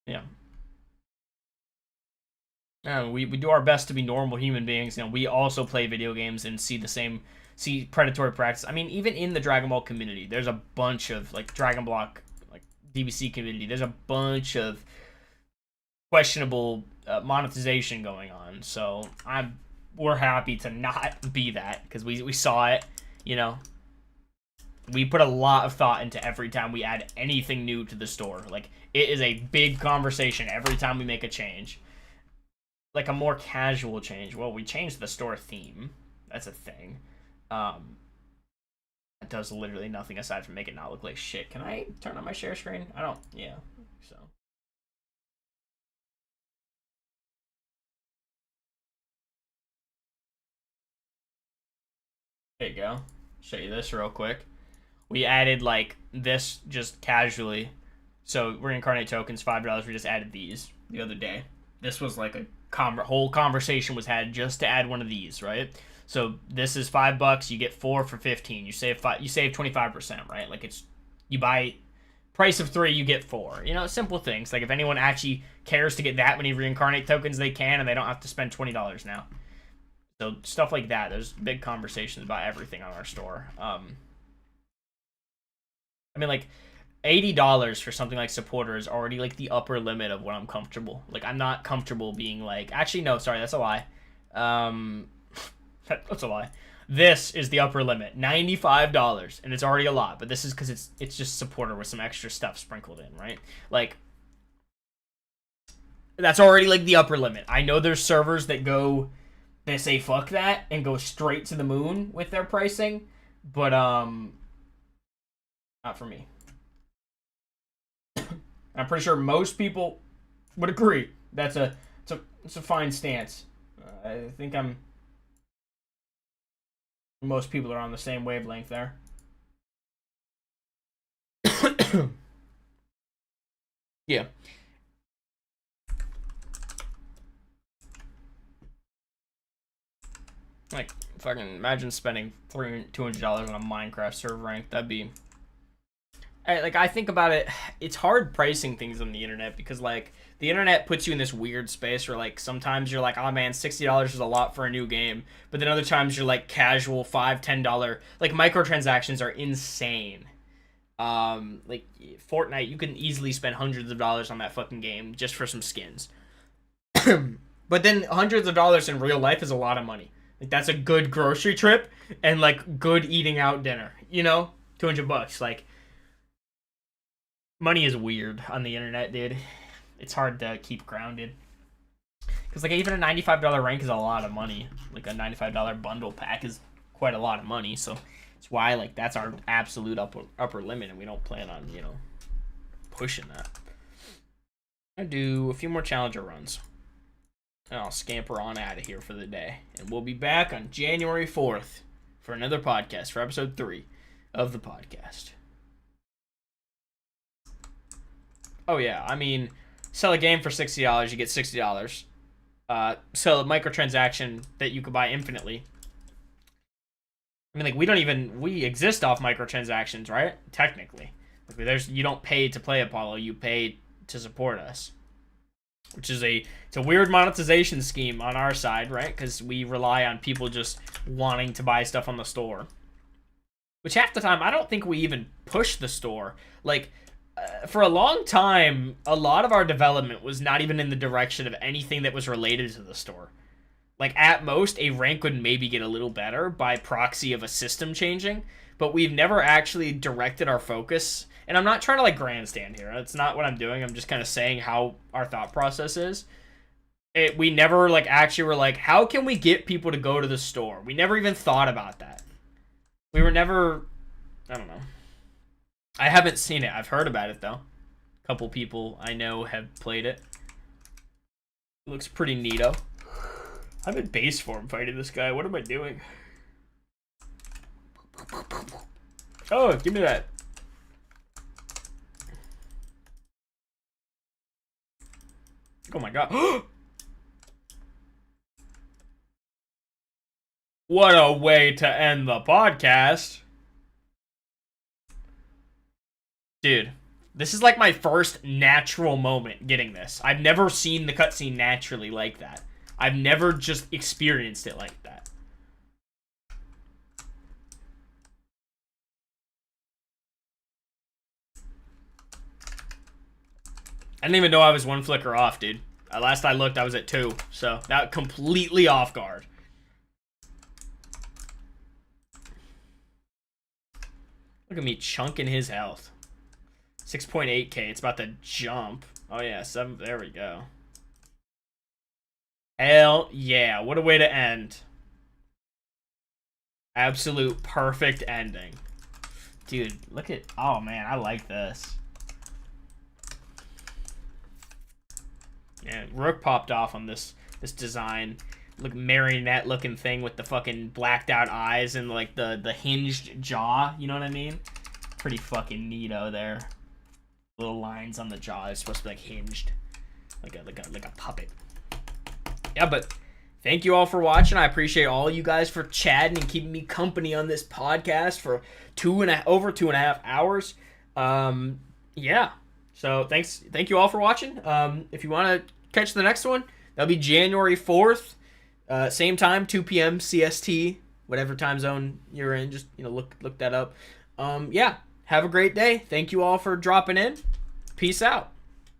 Yeah. We do our best to be normal human beings. You know, we also play video games and see predatory practice. I mean, even in the Dragon Ball community, there's a bunch of like Dragon Block, like DBC community. There's a bunch of questionable monetization going on. So we're happy to not be that because we saw it. You know, We put a lot of thought into every time we add anything new to the store. Like, it is a big conversation every time we make a change. Like a more casual change. Well, we changed the store theme. That's a thing. It does literally nothing aside from make it not look like shit. Can I turn on my share screen? I don't. Yeah. So. There you go. Show you this real quick. We added like this just casually. So reincarnate tokens, $5. We just added these the other day. This was like a whole conversation was had just to add one of these, right? So this is $5. You get 4 for 15. You save 25%, right? Like it's you buy price of 3, you get 4. You know, simple things. Like if anyone actually cares to get that many reincarnate tokens, they can, and they don't have to spend $20 now. So stuff like that. There's big conversations about everything on our store. I mean, like $80 for something like supporter is already like the upper limit of what I'm comfortable. Like I'm not comfortable being like, actually no, sorry, that's a lie. That's a lie. This is the upper limit, $95, and it's already a lot. But this is because it's just supporter with some extra stuff sprinkled in, right? Like that's already like the upper limit. I know there's servers that they say fuck that and go straight to the moon with their pricing, but not for me. I'm pretty sure most people would agree. It's a fine stance. I think most people are on the same wavelength there. Yeah. Like, fucking imagine spending $200 on a Minecraft server rank. That'd be... Like, I think about it, it's hard pricing things on the internet because, like, the internet puts you in this weird space where, like, sometimes you're like, oh, man, $60 is a lot for a new game. But then other times you're, like, casual $5, $10. Like, microtransactions are insane. Like, Fortnite, you can easily spend hundreds of dollars on that fucking game just for some skins. But then hundreds of dollars in real life is a lot of money. Like, that's a good grocery trip and, like, good eating out dinner, you know? $200, like... Money is weird on the internet, dude. It's hard to keep grounded. Because, like, even a $95 rank is a lot of money. Like, a $95 bundle pack is quite a lot of money. So, it's why, like, that's our absolute upper limit. And we don't plan on, you know, pushing that. I'm going to do a few more Challenger runs. And I'll scamper on out of here for the day. And we'll be back on January 4th for another podcast, for episode 3 of the podcast. Oh, yeah. I mean, sell a game for $60, you get $60. Sell a microtransaction that you could buy infinitely. I mean, like, we exist off microtransactions, right? Technically. You don't pay to play Apollo, you pay to support us. Which is it's a weird monetization scheme on our side, right? Because we rely on people just wanting to buy stuff on the store. Which half the time, I don't think we even push the store. Like... for a long time, a lot of our development was not even in the direction of anything that was related to the store. Like, at most, a rank would maybe get a little better by proxy of a system changing, but we've never actually directed our focus. And I'm not trying to, like, grandstand here. That's not what I'm doing. I'm just kind of saying how our thought process is. We never, like, actually were like, how can we get people to go to the store? We never even thought about that. We were never... I don't know. I haven't seen it. I've heard about it, though. A couple people I know have played it. It looks pretty neato. I'm in base form fighting this guy. What am I doing? Oh, give me that. Oh my god. What a way to end the podcast. Dude, this is like my first natural moment getting this. I've never seen the cutscene naturally like that. I've never just experienced it like that. I didn't even know I was 1 flicker off, dude. Last I looked, I was at 2. So, that completely off guard. Look at me chunking his health. 6.8k. It's about to jump. Oh yeah, 7. There we go. Hell yeah. What a way to end. Absolute perfect ending. Dude, look at... Oh man, I like this. Yeah, Rook popped off on this design. Look, marionette looking thing with the fucking blacked out eyes and like the hinged jaw. You know what I mean? Pretty fucking neato there. Little lines on the jaw is supposed to be like hinged, like a puppet. Yeah, but thank you all for watching. I appreciate all you guys for chatting and keeping me company on this podcast for over 2.5 hours. Yeah. So thank you all for watching. If you want to catch the next one, that'll be January 4th, same time, 2 p.m. CST, whatever time zone you're in. Just look that up. Yeah. Have a great day. Thank you all for dropping in. Peace out.